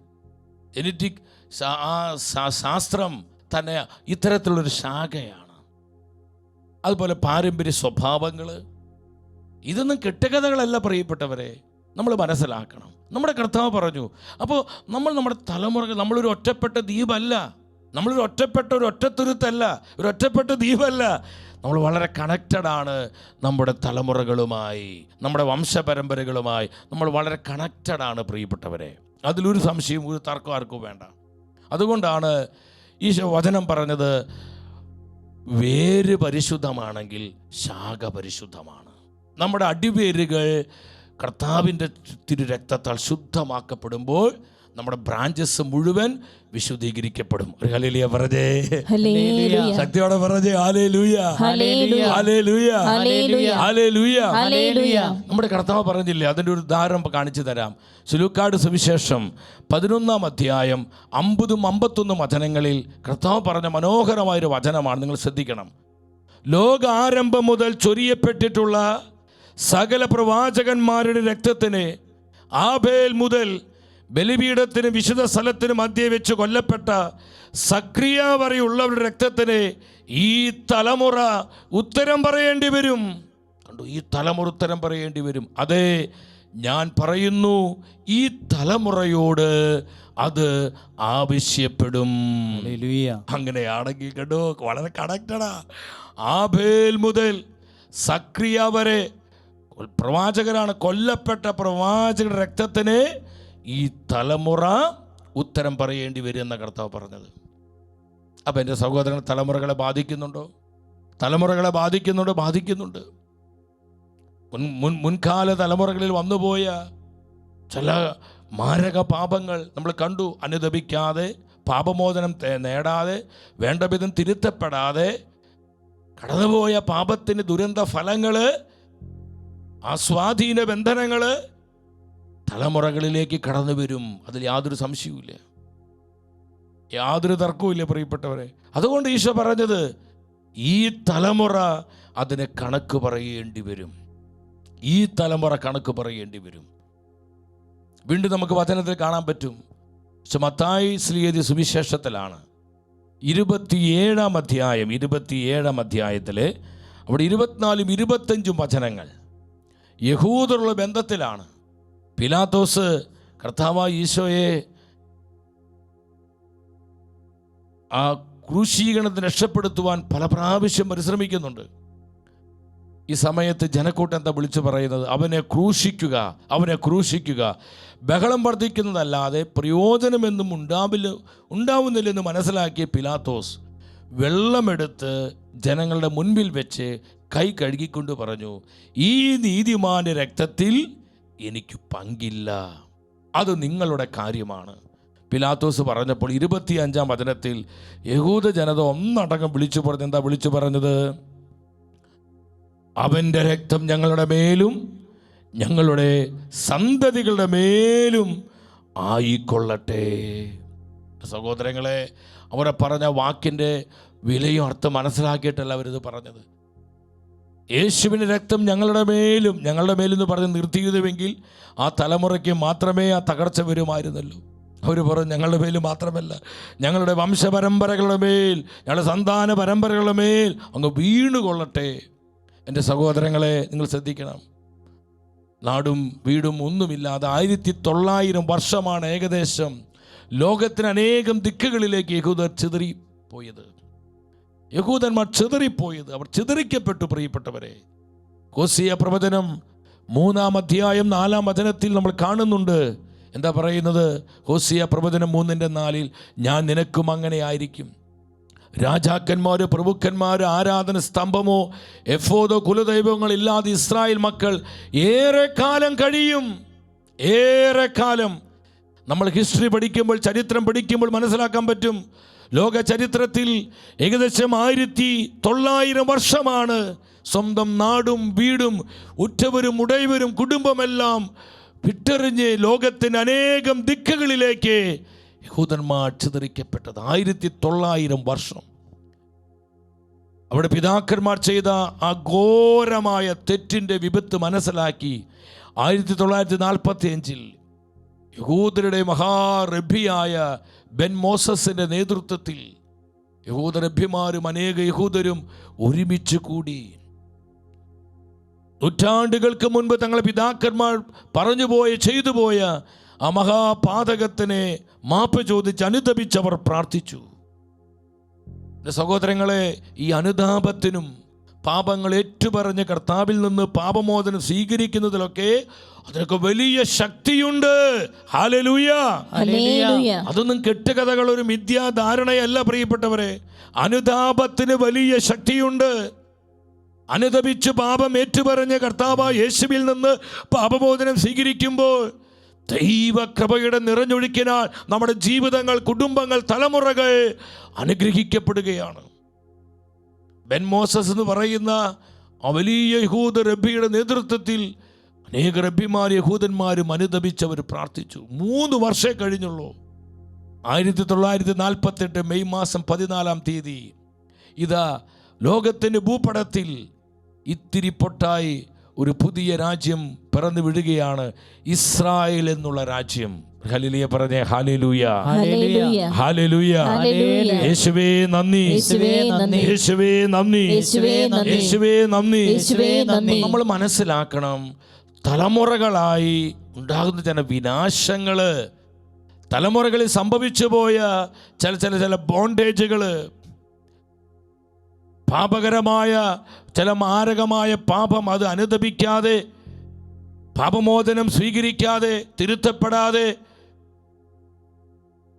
ശാസ്ത്രം തന്നെ ഇത്തരത്തിലുള്ളൊരു ശാഖയാണ്. അതുപോലെ പാരമ്പര്യ സ്വഭാവങ്ങൾ, ഇതൊന്നും കെട്ടുകഥകളല്ല പ്രിയപ്പെട്ടവരെ, നമ്മൾ മനസ്സിലാക്കണം. നമ്മുടെ കർത്താവ് പറഞ്ഞു. അപ്പോൾ നമ്മുടെ തലമുറകൾ, നമ്മളൊരു ഒറ്റപ്പെട്ട ദ്വീപല്ല, നമ്മളൊരു ഒറ്റത്തുരുത്തല്ല, ഒരു ഒറ്റപ്പെട്ട ദ്വീപല്ല. നമ്മൾ വളരെ കണക്റ്റഡാണ് നമ്മുടെ തലമുറകളുമായി, നമ്മുടെ വംശപരമ്പരകളുമായി നമ്മൾ വളരെ കണക്റ്റഡാണ് പ്രിയപ്പെട്ടവരെ. അതിലൊരു സംശയം, ഒരു തർക്കം ആർക്കും വേണ്ട. അതുകൊണ്ടാണ് ഈ വചനം പറഞ്ഞത്, വേര് പരിശുദ്ധമാണെങ്കിൽ ശാഖ പരിശുദ്ധമാണ്. നമ്മുടെ അടിവേരുകൾ കർത്താവിൻ്റെ തിരു രക്തത്താൽ ശുദ്ധമാക്കപ്പെടുമ്പോൾ നമ്മുടെ ബ്രാഞ്ചസ് മുഴുവൻ വിശുദ്ധീകരിക്കപ്പെടും. ഒരു ഹല്ലേലൂയ പറഞ്ഞേ, ശക്തിയോടെ പറഞ്ഞേ, ഹല്ലേലൂയ, ഹല്ലേലൂയ, ഹല്ലേലൂയ. നമ്മുടെ കർത്താവ് പറഞ്ഞില്ലേ, അതിൻ്റെ ഒരു ഉദാഹരണം കാണിച്ചു തരാം. ലൂക്കായുടെ സുവിശേഷം 11 അധ്യായം 50-51 വചനങ്ങളിൽ കർത്താവ് പറഞ്ഞ മനോഹരമായൊരു വചനമാണ്. നിങ്ങൾ ശ്രദ്ധിക്കണം. ലോകാരംഭം മുതൽ ചൊരിയപ്പെട്ടിട്ടുള്ള സകല പ്രവാചകന്മാരുടെ രക്തത്തിന് ആബേൽ മുതൽ ബലിപീഠത്തിന് വിശുദ്ധ സ്ഥലത്തിന് മധ്യേ വെച്ച് കൊല്ലപ്പെട്ട സക്രിയ വരെയുള്ളവരുടെ രക്തത്തിന് ഈ തലമുറ ഉത്തരം പറയേണ്ടി വരും. കണ്ടു, ഈ തലമുറ ഉത്തരം പറയേണ്ടി വരും. അതെ, ഞാൻ പറയുന്നു, ഈ തലമുറയോട് അത് ആവശ്യപ്പെടും. അങ്ങനെയാണെങ്കിൽ കണ്ടോ, വളരെ കണക്റ്റഡാ. ആബേൽ മുതൽ സക്രിയ വരെ പ്രവാചകരാണ്. കൊല്ലപ്പെട്ട പ്രവാചകരുടെ രക്തത്തിന് ഈ തലമുറ ഉത്തരം പറയേണ്ടി വരും എന്ന കർത്താവ് പറഞ്ഞത്. അപ്പം എൻ്റെ സഹോദരൻ, തലമുറകളെ ബാധിക്കുന്നുണ്ടോ? തലമുറകളെ ബാധിക്കുന്നുണ്ട്. മുൻകാല തലമുറകളിൽ വന്നുപോയ ചില മാരക പാപങ്ങൾ നമ്മൾ കണ്ടു. അനുദപിക്കാതെ, പാപമോചനം നേടാതെ, വേണ്ട വിധം തിരുത്തപ്പെടാതെ കടന്നുപോയ പാപത്തിന് ദുരന്ത ഫലങ്ങൾ, ആ സ്വാധീന ബന്ധനങ്ങൾ തലമുറകളിലേക്ക് കടന്നു വരും. അതിൽ യാതൊരു സംശയവുമില്ല, യാതൊരു തർക്കവുമില്ല പ്രിയപ്പെട്ടവരെ. അതുകൊണ്ട് ഈശോ പറഞ്ഞത്, ഈ തലമുറ അതിന് കണക്ക് പറയേണ്ടി വരും. ഈ തലമുറ കണക്ക് പറയേണ്ടി വരും. വീണ്ടും നമുക്ക് വചനത്തിൽ കാണാൻ പറ്റും. മത്തായി ശ്ലീഹ സുവിശേഷത്തിലാണ് 27-ാം അധ്യായത്തിൽ അവിടെ 24-ഉം 25-ഉം വചനങ്ങൾ യഹൂദരുള്ള ബന്ധത്തിലാണ്. പിലാത്തോസ് കർത്താവായ ഈശോയെ ആ ക്രൂശീകരണത്തിന് രക്ഷപ്പെടുത്തുവാൻ പല പ്രാവശ്യം പരിശ്രമിക്കുന്നുണ്ട്. ഈ സമയത്ത് ജനക്കൂട്ടം എന്താ വിളിച്ചു പറയുന്നത്? അവനെ ക്രൂശിക്കുക. ബഹളം വർദ്ധിക്കുന്നതല്ലാതെ പ്രയോജനമെന്നും ഉണ്ടാവുന്നില്ലെന്ന് മനസ്സിലാക്കിയ പിലാത്തോസ് വെള്ളമെടുത്ത് ജനങ്ങളുടെ മുൻപിൽ വെച്ച് കൈ കഴുകിക്കൊണ്ട് പറഞ്ഞു, ഈ നീതിമാന്റെ രക്തത്തിൽ എനിക്ക് പങ്കില്ല, അത് നിങ്ങളുടെ കാര്യമാണ്. പിലാത്തോസ് പറഞ്ഞപ്പോൾ 25-ാം വചനത്തിൽ യഹൂദ ജനത ഒന്നടങ്കം വിളിച്ചു പറഞ്ഞത് എന്താ വിളിച്ചു പറഞ്ഞത്? അവൻ്റെ രക്തം ഞങ്ങളുടെ മേലും ഞങ്ങളുടെ സന്തതികളുടെ മേലും ആയിക്കൊള്ളട്ടെ. സഹോദരങ്ങളെ, അവരെ പറഞ്ഞ വാക്കിൻ്റെ വിലയും അർത്ഥം മനസ്സിലാക്കിയിട്ടല്ല അവരിത് പറഞ്ഞത്. യേശുവിൻ്റെ രക്തം ഞങ്ങളുടെ മേലും എന്ന് പറഞ്ഞ് നിർത്തിയിരുന്നുവെങ്കിൽ ആ തലമുറയ്ക്ക് മാത്രമേ ആ തകർച്ച വരുമായിരുന്നല്ലോ. അവർ പറഞ്ഞു, ഞങ്ങളുടെ മേലും മാത്രമല്ല, ഞങ്ങളുടെ വംശപരമ്പരകളുടെ മേൽ, ഞങ്ങളുടെ സന്താന പരമ്പരകളുടെ മേൽ അങ്ങ് വീണുകൊള്ളട്ടെ. എൻ്റെ സഹോദരങ്ങളെ, നിങ്ങൾ ശ്രദ്ധിക്കണം. നാടും വീടും ഒന്നുമില്ലാതെ 1900 വർഷമാണ് ഏകദേശം ലോകത്തിന് അനേകം ദിക്കുകളിലേക്ക് യഹൂദന്മാർ ചിതറിപ്പോയത്. അവർ ചിതറിക്കപ്പെട്ടു. പ്രിയപ്പെട്ടവരെ, ഹോസിയ പ്രവചനം 3-ാം അധ്യായം 4-ാം വചനത്തിൽ നമ്മൾ കാണുന്നുണ്ട്. എന്താ പറയുന്നത്? ഹോസിയ പ്രവചനം 3:4, ഞാൻ നിനക്കും അങ്ങനെ ആയിരിക്കും. രാജാക്കന്മാർ, പ്രഭുക്കന്മാർ ആരാധന സ്തംഭമോ എഫോദോ കുലദൈവങ്ങളില്ലാതെ ഇസ്രായേൽ മക്കൾ ഏറെക്കാലം കഴിയും. ഏറെക്കാലം. നമ്മൾ ഹിസ്റ്ററി പഠിക്കുമ്പോൾ, ചരിത്രം പഠിക്കുമ്പോൾ മനസ്സിലാക്കാൻ പറ്റും. ലോക ചരിത്രത്തിൽ ഏകദേശം 1900 വർഷമാണ് സ്വന്തം നാടും വീടും ഉറ്റവരും ഉടയവരും കുടുംബമെല്ലാം വിട്ടെറിഞ്ഞ് ലോകത്തിന് അനേകം ദിക്കുകളിലേക്ക് യഹൂദന്മാർ ചിതറിക്കപ്പെട്ടത്. 1900 വർഷം. അവിടെ പിതാക്കന്മാർ ചെയ്ത ആ ഘോരമായ തെറ്റിൻ്റെ വിപത്ത് മനസ്സിലാക്കി 1945 യഹൂദരുടെ മഹാറബ്ബിയായ ബെൻ മോസസിൻ്റെ നേതൃത്വത്തിൽ യഹൂദരബ്ബിമാരും അനേക യഹൂദരും ഒരുമിച്ച് കൂടി നൂറ്റാണ്ടുകൾക്ക് മുൻപ് തങ്ങളുടെ പിതാക്കന്മാർ ചെയ്തുപോയ ആ മഹാപാതകത്തിനെ മാപ്പ് ചോദിച്ച് അനുതപിച്ചവർ പ്രാർത്ഥിച്ചു. സഹോദരങ്ങളെ, ഈ അനുതാപത്തിനും പാപങ്ങൾ ഏറ്റുപറഞ്ഞ് കർത്താവിൽ നിന്ന് പാപമോചനം സ്വീകരിക്കുന്നതിലൊക്കെ അതിനൊക്കെ വലിയ ശക്തിയുണ്ട്. ഹല്ലേലൂയ. അതൊന്നും കെട്ടുകഥകൾ, ഒരു മിഥ്യാധാരണയല്ല പ്രിയപ്പെട്ടവരെ. അനുതാപത്തിന് വലിയ ശക്തിയുണ്ട്. അനുതപിച്ച് പാപം ഏറ്റുപറഞ്ഞ് കർത്താവായ യേശുവിൽ നിന്ന് പാപമോചനം സ്വീകരിക്കുമ്പോൾ ദൈവകൃപയുടെ നിറഞ്ഞൊഴുക്കിനാൽ നമ്മുടെ ജീവിതങ്ങൾ, കുടുംബങ്ങൾ, തലമുറകൾ അനുഗ്രഹിക്കപ്പെടുകയാണ്. ബെൻ മോസസ് എന്ന് പറയുന്ന ആ വലിയ യഹൂദ റബ്ബിയുടെ നേതൃത്വത്തിൽ അനേക റബ്ബിമാർ യഹൂദന്മാരും അനുതപിച്ചവർ പ്രാർത്ഥിച്ചു. 3 വർഷം കഴിഞ്ഞുള്ളൂ. 1948 മെയ് മാസം 14-ാം തീയതി ഇതാ ലോകത്തിൻ്റെ ഭൂപടത്തിൽ ഇത്തിരി പൊട്ടായി ഒരു പുതിയ രാജ്യം പിറന്നു വിടുകയാണ്. ഇസ്രായേൽ എന്നുള്ള രാജ്യം. ഹല്ലേലൂയ പറഞ്ഞേ. Hallelujah, hallelujah, hallelujah. ഹല്ലേലൂയ. യേശുവേ നന്ദി, യേശുവേ നന്ദി, യേശുവേ നന്ദി, യേശുവേ നന്ദി, യേശുവേ നന്ദി. യേശുവേ നന്ദി. നമ്മൾ മനസ്സിലാക്കണം, തലമുറകളായി ഉണ്ടാകുന്ന ചില വിനാശങ്ങള്, തലമുറകളിൽ സംഭവിച്ചു പോയ ചില ബോണ്ടേജുകള്, പാപകരമായ ചില മാരകമായ പാപം, അത് അനുദപിക്കാതെ, പാപമോചനം സ്വീകരിക്കാതെ, തിരുത്തപ്പെടാതെ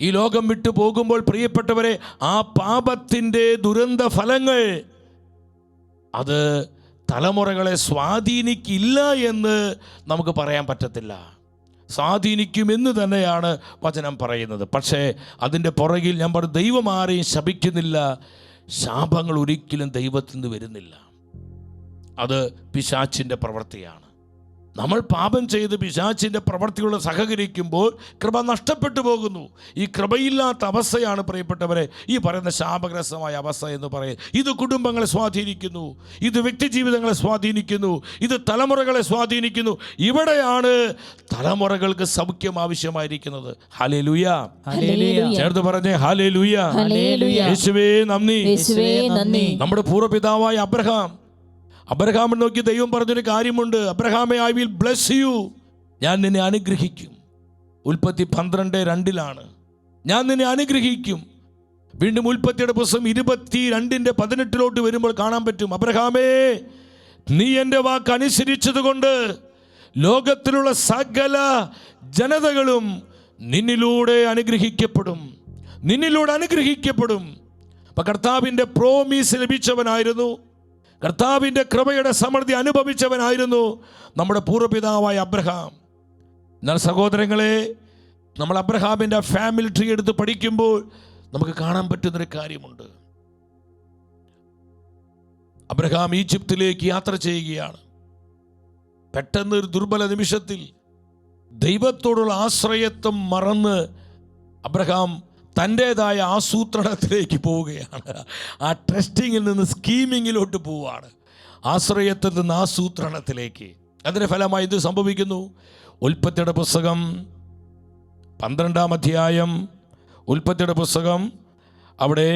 ഈ ലോകം വിട്ടു പോകുമ്പോൾ പ്രിയപ്പെട്ടവരെ, ആ പാപത്തിൻ്റെ ദുരന്ത ഫലങ്ങൾ അത് തലമുറകളെ സ്വാധീനിക്കില്ല എന്ന് നമുക്ക് പറയാൻ പറ്റത്തില്ല. സ്വാധീനിക്കുമെന്ന് തന്നെയാണ് വചനം പറയുന്നത്. പക്ഷേ അതിൻ്റെ പുറകിൽ ഞാൻ പറഞ്ഞു, ദൈവം ആരെയും ശപിക്കുന്നില്ല, ശാപങ്ങൾ ഒരിക്കലും ദൈവത്തിൽ നിന്ന് വരുന്നില്ല. അത് പിശാചിൻ്റെ പ്രവൃത്തിയാണ്. നമ്മൾ പാപം ചെയ്ത് പിശാചിൻ്റെ പ്രവൃത്തികളോട് സഹകരിക്കുമ്പോൾ കൃപ നഷ്ടപ്പെട്ടു പോകുന്നു. ഈ കൃപയില്ലാത്ത അവസ്ഥയാണ് പ്രിയപ്പെട്ടവരെ ഈ പറയുന്ന ശാപഗ്രസ്തമായ അവസ്ഥ എന്ന് പറയും. ഇത് കുടുംബങ്ങളെ സ്വാധീനിക്കുന്നു, ഇത് വ്യക്തിജീവിതങ്ങളെ സ്വാധീനിക്കുന്നു, ഇത് തലമുറകളെ സ്വാധീനിക്കുന്നു. ഇവിടെയാണ് തലമുറകൾക്ക് സൗഖ്യം ആവശ്യമായിരിക്കുന്നത്. ഹല്ലേലൂയ, ചേർത്ത് പറഞ്ഞേ ഹല്ലേലൂയ, യേശുവേ നന്ദി, യേശുവേ നന്ദി. നമ്മുടെ പൂർവ്വപിതാവായ അബ്രഹാമിനെ നോക്കി ദൈവം പറഞ്ഞൊരു കാര്യമുണ്ട്. അബ്രഹാമേ, ഐ വിൽ ബ്ലെസ് യു, ഞാൻ നിന്നെ അനുഗ്രഹിക്കും. ഉൽപ്പത്തി 12:2 ഞാൻ നിന്നെ അനുഗ്രഹിക്കും. വീണ്ടും ഉൽപ്പത്തിയുടെ പുസ്തകം 22:18 വരുമ്പോൾ കാണാൻ പറ്റും, അബ്രഹാമേ, നീ എൻ്റെ വാക്ക് അനുസരിച്ചത് കൊണ്ട് ലോകത്തിലുള്ള സകല ജനതകളും നിന്നിലൂടെ അനുഗ്രഹിക്കപ്പെടും. അപ്പൊ കർത്താവിൻ്റെ പ്രോമിസ് ലഭിച്ചവനായിരുന്നു, കർത്താവിൻ്റെ കൃപയുടെ സമൃദ്ധി അനുഭവിച്ചവനായിരുന്നു നമ്മുടെ പൂർവ്വപിതാവായ അബ്രഹാം. എന്നാൽ സഹോദരങ്ങളെ, നമ്മൾ അബ്രഹാമിൻ്റെ ഫാമിലി ട്രീ എടുത്ത് പഠിക്കുമ്പോൾ നമുക്ക് കാണാൻ പറ്റുന്നൊരു കാര്യമുണ്ട്. അബ്രഹാം ഈജിപ്തിലേക്ക് യാത്ര ചെയ്യുകയാണ്. പെട്ടെന്ന് ഒരു ദുർബല നിമിഷത്തിൽ ദൈവത്തോടുള്ള ആശ്രയത്വം മറന്ന് അബ്രഹാം തൻ്റേതായ ആസൂത്രണത്തിലേക്ക് പോവുകയാണ്. ആ ട്രസ്റ്റിങ്ങിൽ നിന്ന് സ്കീമിങ്ങിലോട്ട് പോവുകയാണ്, ആശ്രയത്തിൽ നിന്ന് ആസൂത്രണത്തിലേക്ക്. അതിൻ്റെ ഫലമായി ഇത് സംഭവിക്കുന്നു. ഉൽപ്പത്തിയുടെ പുസ്തകം 12-ാം അധ്യായം, ഉൽപ്പത്തിയുടെ പുസ്തകം അവിടെ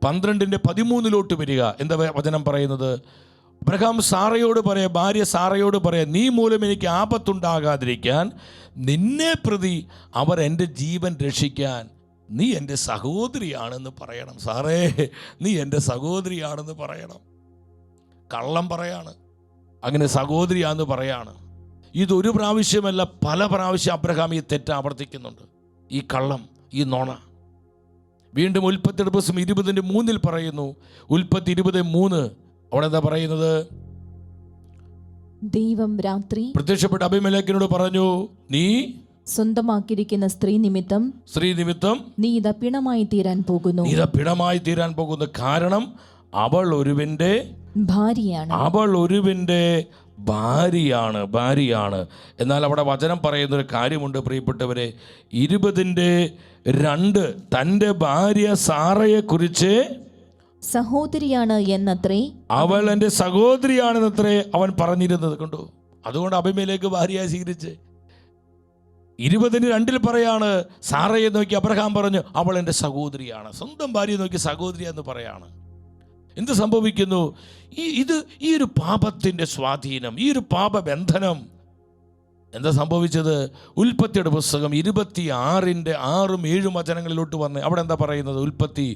12:13 വരിക. എന്താ വചനം പറയുന്നത്? അബ്രഹാം ഭാര്യ സാറയോട് പറയാ, നീ മൂലം എനിക്ക് ആപത്തുണ്ടാകാതിരിക്കാൻ നിന്നെ പ്രതി അവർ എൻ്റെ ജീവൻ രക്ഷിക്കാൻ നീ എൻ്റെ സഹോദരിയാണെന്ന് പറയണം. സാറേ, നീ എൻ്റെ സഹോദരിയാണെന്ന് പറയണം. കള്ളം പറയാണ്, അങ്ങനെ സഹോദരിയാണെന്ന് പറയാണ്. ഇതൊരു പ്രാവശ്യമല്ല, പല പ്രാവശ്യം അബ്രഹാം ഈ തെറ്റ് ആവർത്തിക്കുന്നുണ്ട്, ഈ കള്ളം, ഈ നോണ. വീണ്ടും ഉൽപ്പത്തിയുടെ പുസ്തകം 20:3 പറയുന്നു. ഉൽപ്പത്തി 20:3 അവിടെ എന്താ പറയുന്നത്? ദൈവം രാത്രി പ്രത്യക്ഷപ്പെട്ട അബീമേലെക്കിനോട് പറഞ്ഞു, നീ സ്വന്തമാക്കിയിരിക്കുന്ന സ്ത്രീ നിമിത്തം നീ ഇതാ പിണമായി തീരാൻ പോകുന്നു. കാരണം അവൾ ഒരുവന്റെ ഭാര്യയാണ്. എന്നാൽ അവിടെ വചനം പറയുന്നൊരു കാര്യമുണ്ട് പ്രിയപ്പെട്ടവരെ. 20:2 തൻ്റെ ഭാര്യ സാറയെ കുറിച്ച് സഹോദരിയാണ് എന്നത്രേ, അവൾ എൻ്റെ സഹോദരിയാണെന്നത്രേ അവൻ പറഞ്ഞിരുന്നത്. കണ്ടു? അതുകൊണ്ട് അബീമേലെക്ക് ഭാര്യയായി സ്വീകരിച്ച്. 20:2 പറയാണ്, സാറയെ നോക്കി അബ്രഹാം പറഞ്ഞു, അവൾ എൻ്റെ സഹോദരിയാണ്. സ്വന്തം ഭാര്യയെ നോക്കി സഹോദരി എന്ന് പറയാണ്. എന്ത് സംഭവിക്കുന്നു? ഈ ഒരു പാപത്തിൻ്റെ സ്വാധീനം, ഈ ഒരു പാപബന്ധനം എന്താ സംഭവിച്ചത്? ഉൽപ്പത്തിയുടെ പുസ്തകം 26:6-7 വചനങ്ങളിലോട്ട് വന്ന് അവിടെ എന്താ പറയുന്നത്? ഉൽപ്പത്തി,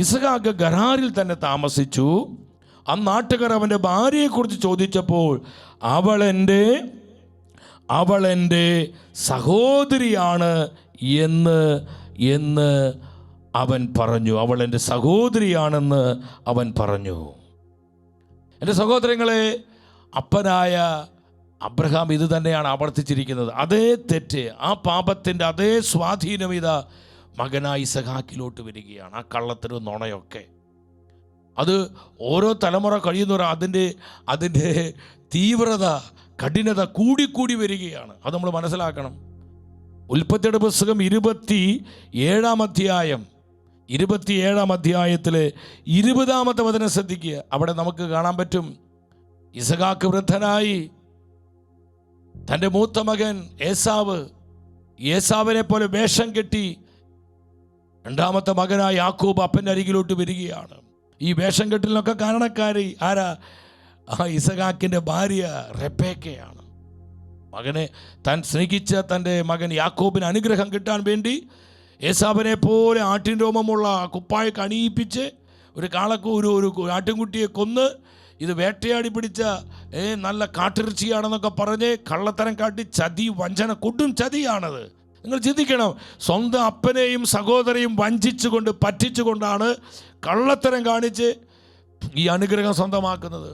ഇസഹാക്ക് ഗരാറിൽ തന്നെ താമസിച്ചു. ആ നാട്ടുകാർ അവൻ്റെ ഭാര്യയെക്കുറിച്ച് ചോദിച്ചപ്പോൾ അവൾ എൻ്റെ സഹോദരിയാണ് എന്ന് അവൻ പറഞ്ഞു. അവൾ എൻ്റെ സഹോദരിയാണെന്ന് അവൻ പറഞ്ഞു. എൻ്റെ സഹോദരങ്ങളെ, അപ്പനായ അബ്രഹാം ഇത് തന്നെയാണ് ആവർത്തിച്ചിരിക്കുന്നത്. അതേ തെറ്റ്, ആ പാപത്തിൻ്റെ അതേ സ്വാധീനം ഇതാ മകനായ ഇസഹാക്കിലോട്ട് വരികയാണ്. ആ കള്ളത്തിനും നുണയൊക്കെ അത് ഓരോ തലമുറ കഴിയുന്നവർ അതിൻ്റെ തീവ്രത, കഠിനത കൂടിക്കൂടി വരികയാണ്. അത് നമ്മൾ മനസ്സിലാക്കണം. ഉൽപ്പത്തിയുടെ പുസ്തകം 27-ാം അധ്യായം 27-ാം അധ്യായത്തിലെ 20-ാമത്തെ വചനം ശ്രദ്ധിക്കുക. അവിടെ നമുക്ക് കാണാൻ പറ്റും, ഇസഹാക്ക് വൃദ്ധനായി. തൻ്റെ മൂത്ത മകൻ ഏസാവ് ഏസാവിനെ പോലെ വേഷം കെട്ടി രണ്ടാമത്തെ മകനായ യാക്കോബ് അപ്പൻ്റെ അരികിലോട്ട് വരികയാണ്. ഈ വേഷം കെട്ടിലൊക്കെ കാരണക്കാരി ആരാ? ഇസഹാക്കിൻ്റെ ഭാര്യ റെബേക്കയാണ്. മകനെ താൻ സ്നേഹിച്ച തൻ്റെ മകൻ യാക്കോബിന് അനുഗ്രഹം കിട്ടാൻ വേണ്ടി ഏസാവിനെ പോലെ ആട്ടിൻ രോമമുള്ള കുപ്പായൊക്കെ അണിയിപ്പിച്ച് ഒരു ഒരു ആട്ടിൻകുട്ടിയെ കൊന്ന് ഇത് വേട്ടയാടി പിടിച്ച നല്ല കാട്ടിറച്ചിയാണെന്നൊക്കെ പറഞ്ഞ് കള്ളത്തരം കാട്ടി ചതി, വഞ്ചന, കൊടും ചതിയാണത്. നിങ്ങൾ ചിന്തിക്കണം, സ്വന്തം അപ്പനെയും സഹോദരയും വഞ്ചിച്ചുകൊണ്ട് പറ്റിച്ചുകൊണ്ടാണ് കള്ളത്തരം കാണിച്ച് ഈ അനുഗ്രഹം സ്വന്തമാക്കുന്നത്.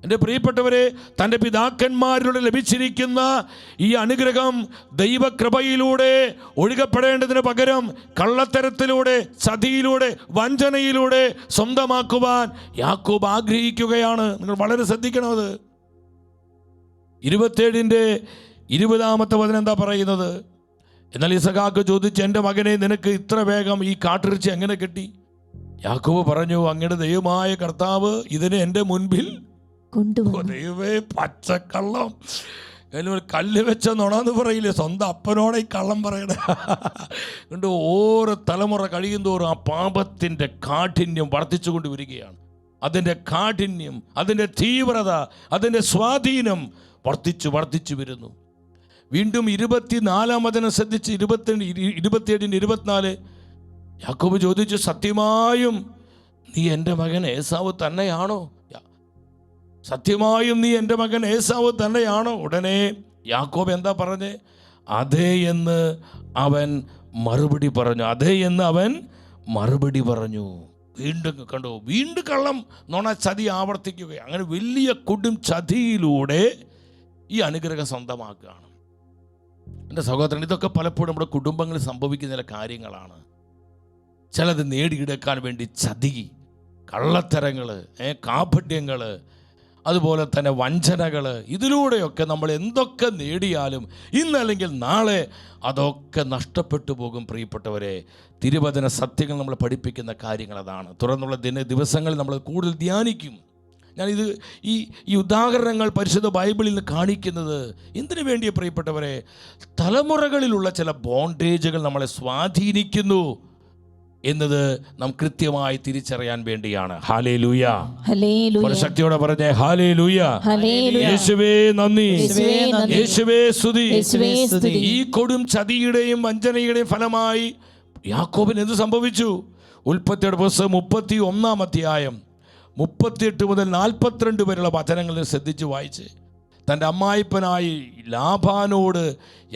എൻ്റെ പ്രിയപ്പെട്ടവരെ, തൻ്റെ പിതാക്കന്മാരിലൂടെ ലഭിച്ചിരിക്കുന്ന ഈ അനുഗ്രഹം ദൈവകൃപയിലൂടെ ഒഴുകപ്പെടേണ്ടതിന് പകരം കള്ളത്തരത്തിലൂടെ, ചതിയിലൂടെ, വഞ്ചനയിലൂടെ സ്വന്തമാക്കുവാൻ യാക്കോബ് ആഗ്രഹിക്കുകയാണ്. നിങ്ങൾ വളരെ ശ്രദ്ധിക്കണം. അത് 27-20 വചനം എന്താ പറയുന്നത്? എന്നാൽ ഇസഹാക്ക് ചോദിച്ചു, എൻ്റെ മകനെ, നിനക്ക് ഇത്ര വേഗം ഈ കാട്ടിറച്ചി എങ്ങനെ കിട്ടി? യാക്കോബ് പറഞ്ഞു, അങ്ങയുടെ ദൈവമായ കർത്താവ് ഇതിനെ എൻ്റെ മുൻപിൽ ദൈവമേ, പച്ചക്കള്ളം, കല്ല് വെച്ച നുണന്ന് പറയില്ലേ, സ്വന്തം അപ്പനോടെ ഈ കള്ളം പറയണേ. കൊണ്ട് ഓരോ തലമുറ കഴിയും തോറും ആ പാപത്തിൻ്റെ കാഠിന്യം വർദ്ധിച്ചുകൊണ്ട് വരികയാണ്. അതിൻ്റെ കാഠിന്യം, അതിൻ്റെ തീവ്രത, അതിൻ്റെ സ്വാധീനം വർദ്ധിച്ചു വരുന്നു. വീണ്ടും 24-ാം വചനം ശ്രദ്ധിച്ച് 27-24 യാക്കോബ് ചോദിച്ചു, സത്യമായും നീ എൻ്റെ മകൻ ഏസാവ് തന്നെയാണോ? സത്യമായും നീ എൻ്റെ മകൻ ഏസാവ് തന്നെയാണോ? ഉടനെ യാക്കോബ് എന്താ പറഞ്ഞേ? അതേ എന്ന് അവൻ മറുപടി പറഞ്ഞു. അതേ എന്ന് അവൻ മറുപടി പറഞ്ഞു. വീണ്ടും കണ്ടോ, വീണ്ടും കള്ളം, നുണ, ചതി ആവർത്തിക്കുക. അങ്ങനെ വലിയ കൊടും ചതിയിലൂടെ ഈ അനുഗ്രഹം സ്വന്തമാക്കുകയാണ്. എൻ്റെ സഹോദരൻ, ഇതൊക്കെ പലപ്പോഴും നമ്മുടെ കുടുംബങ്ങളിൽ സംഭവിക്കുന്ന ചില കാര്യങ്ങളാണ്. ചിലത് നേടിയെടുക്കാൻ വേണ്ടി ചതി, കള്ളത്തരങ്ങൾ, കാപട്യങ്ങൾ, അതുപോലെ തന്നെ വഞ്ചനകൾ, ഇതിലൂടെയൊക്കെ നമ്മൾ എന്തൊക്കെ നേടിയാലും ഇന്നല്ലെങ്കിൽ നാളെ അതൊക്കെ നഷ്ടപ്പെട്ടു പോകും. പ്രിയപ്പെട്ടവരെ, തിരുവചന സത്യങ്ങൾ നമ്മളെ പഠിപ്പിക്കുന്ന കാര്യങ്ങൾ അതാണ്. തുടർന്നുള്ള ദിവസങ്ങളിൽ നമ്മൾ കൂടുതൽ ധ്യാനിക്കും. ഞാനിത് ഈ ഉദാഹരണങ്ങൾ പരിശുദ്ധ ബൈബിളിൽ നിന്ന് കാണിക്കുന്നത് എന്തിനു വേണ്ടിയ? പ്രിയപ്പെട്ടവരെ, തലമുറകളിലുള്ള ചില ബോണ്ടേജുകൾ നമ്മളെ സ്വാധീനിക്കുന്നു എന്നത് നാം കൃത്യമായി തിരിച്ചറിയാൻ വേണ്ടിയാണ്. ഹല്ലേലൂയ, ശക്തിയോടെ പറഞ്ഞേ ഹല്ലേലൂയ. യേശുവേ നന്ദി, യേശുവേ സ്തുതി. ഈ കൊടും ചതിയുടെയും വഞ്ചനയുടെയും ഫലമായി യാക്കോബിന് എന്ത് സംഭവിച്ചു? ഉൽപ്പത്തിയുടെ പുസ്തകം 31-ാം അധ്യായം 38 മുതൽ 42 വരെയുള്ള വചനങ്ങളിൽ ശ്രദ്ധിച്ച് വായിച്ച് തൻ്റെ അമ്മായിപ്പനായി ലാബാനോട്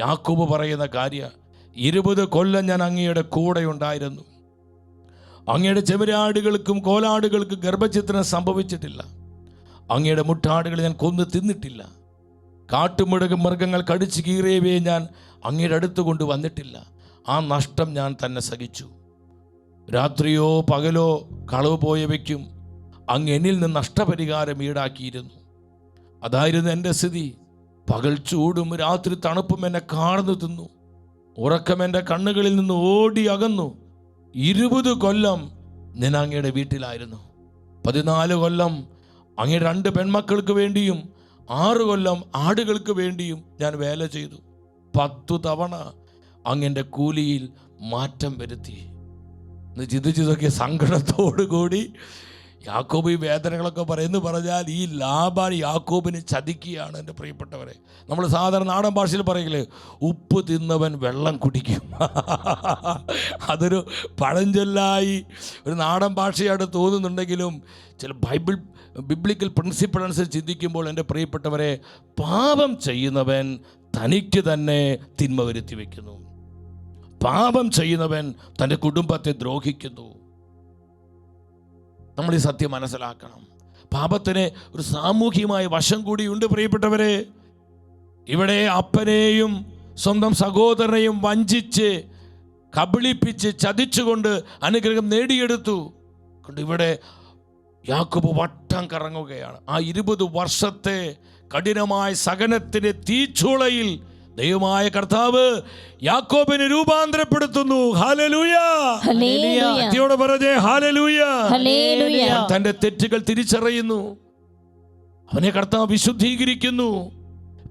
യാക്കോബ് പറയുന്ന കാര്യം, 20 കൊല്ലം ഞാൻ അങ്ങയുടെ കൂടെ ഉണ്ടായിരുന്നു. അങ്ങയുടെ ചെമ്മരിയാടുകൾക്കും കോലാടുകൾക്കും ഗർഭഛിദ്രം സംഭവിച്ചിട്ടില്ല. അങ്ങയുടെ മുട്ടാടുകളെ ഞാൻ കൊന്നു തിന്നിട്ടില്ല. മൃഗങ്ങൾ കടിച്ചു കീറിയവയെ ഞാൻ അങ്ങയുടെ അടുത്ത് കൊണ്ട് വന്നിട്ടില്ല. ആ നഷ്ടം ഞാൻ തന്നെ സഹിച്ചു. രാത്രിയോ പകലോ കളവ് പോയവയ്ക്കും അങ്ങ് എന്നിൽ നിന്ന് നഷ്ടപരിഹാരം ഈടാക്കിയിരുന്നു. അതായിരുന്നു എൻ്റെ സ്ഥിതി. പകൽ ചൂടും രാത്രി തണുപ്പും എന്നെ കാർന്നു തിന്നു. ഉറക്കം എൻ്റെ കണ്ണുകളിൽ നിന്ന് ഓടി അകന്നു. 20 കൊല്ലം ഞാൻ അങ്ങയുടെ വീട്ടിലായിരുന്നു. 14 കൊല്ലം അങ്ങയുടെ 2 പെൺമക്കൾക്ക് വേണ്ടിയും 6 കൊല്ലം ആടുകൾക്ക് വേണ്ടിയും ഞാൻ വേല ചെയ്തു. 10 തവണ അങ്ങൻ്റെ കൂലിയിൽ മാറ്റം വരുത്തി. ചിന്തിച്ചതൊക്കെ സങ്കടത്തോടുകൂടി യാക്കോബ് ഈ വേദനകളൊക്കെ പറഞ്ഞാൽ ഈ ലാബാൻ യാക്കോബിനെ ചതിക്കുകയാണ്. എൻ്റെ പ്രിയപ്പെട്ടവരെ, നമ്മൾ സാധാരണ നാടൻ ഭാഷയിൽ പറയില്ലേ, ഉപ്പ് തിന്നവൻ വെള്ളം കുടിക്കും. അതൊരു പഴഞ്ചൊല്ലായി ഒരു നാടൻ ഭാഷയായിട്ട് തോന്നുന്നുണ്ടെങ്കിലും ചില ബിബ്ലിക്കൽ പ്രിൻസിപ്പിൾ അനുസരിച്ച് ചിന്തിക്കുമ്പോൾ എൻ്റെ പ്രിയപ്പെട്ടവരെ, പാപം ചെയ്യുന്നവൻ തനിക്ക് തന്നെ തിന്മ വരുത്തി വയ്ക്കുന്നു. പാപം ചെയ്യുന്നവൻ തൻ്റെ കുടുംബത്തെ ദ്രോഹിക്കുന്നു. നമ്മൾ ഈ സത്യം മനസ്സിലാക്കണം. പാപത്തിന് ഒരു സാമൂഹികമായ വശം കൂടിയുണ്ട് പ്രിയപ്പെട്ടവരെ. ഇവിടെ അപ്പനെയും സ്വന്തം സഹോദരനെയും വഞ്ചിച്ച് കബളിപ്പിച്ച് ചതിച്ചുകൊണ്ട് അനുഗ്രഹം നേടിയെടുത്തു കൊണ്ട് ഇവിടെ യാക്കോബ് വട്ടം കറങ്ങുകയാണ്. ആ 20 വർഷത്തെ കഠിനമായ സഹനത്തിന്റെ തീച്ചൂളയിൽ ദൈവമായ കർത്താവ് യാക്കോബിനെ രൂപാന്തരപ്പെടുത്തുന്നു. ഹല്ലേലൂയ, ശക്തിയോടെ പറഞ്ഞേ ഹല്ലേലൂയ. തന്റെ തെറ്റുകൾ തിരിച്ചറിയുന്നു. അവനെ കർത്താവ് വിശുദ്ധീകരിക്കുന്നു.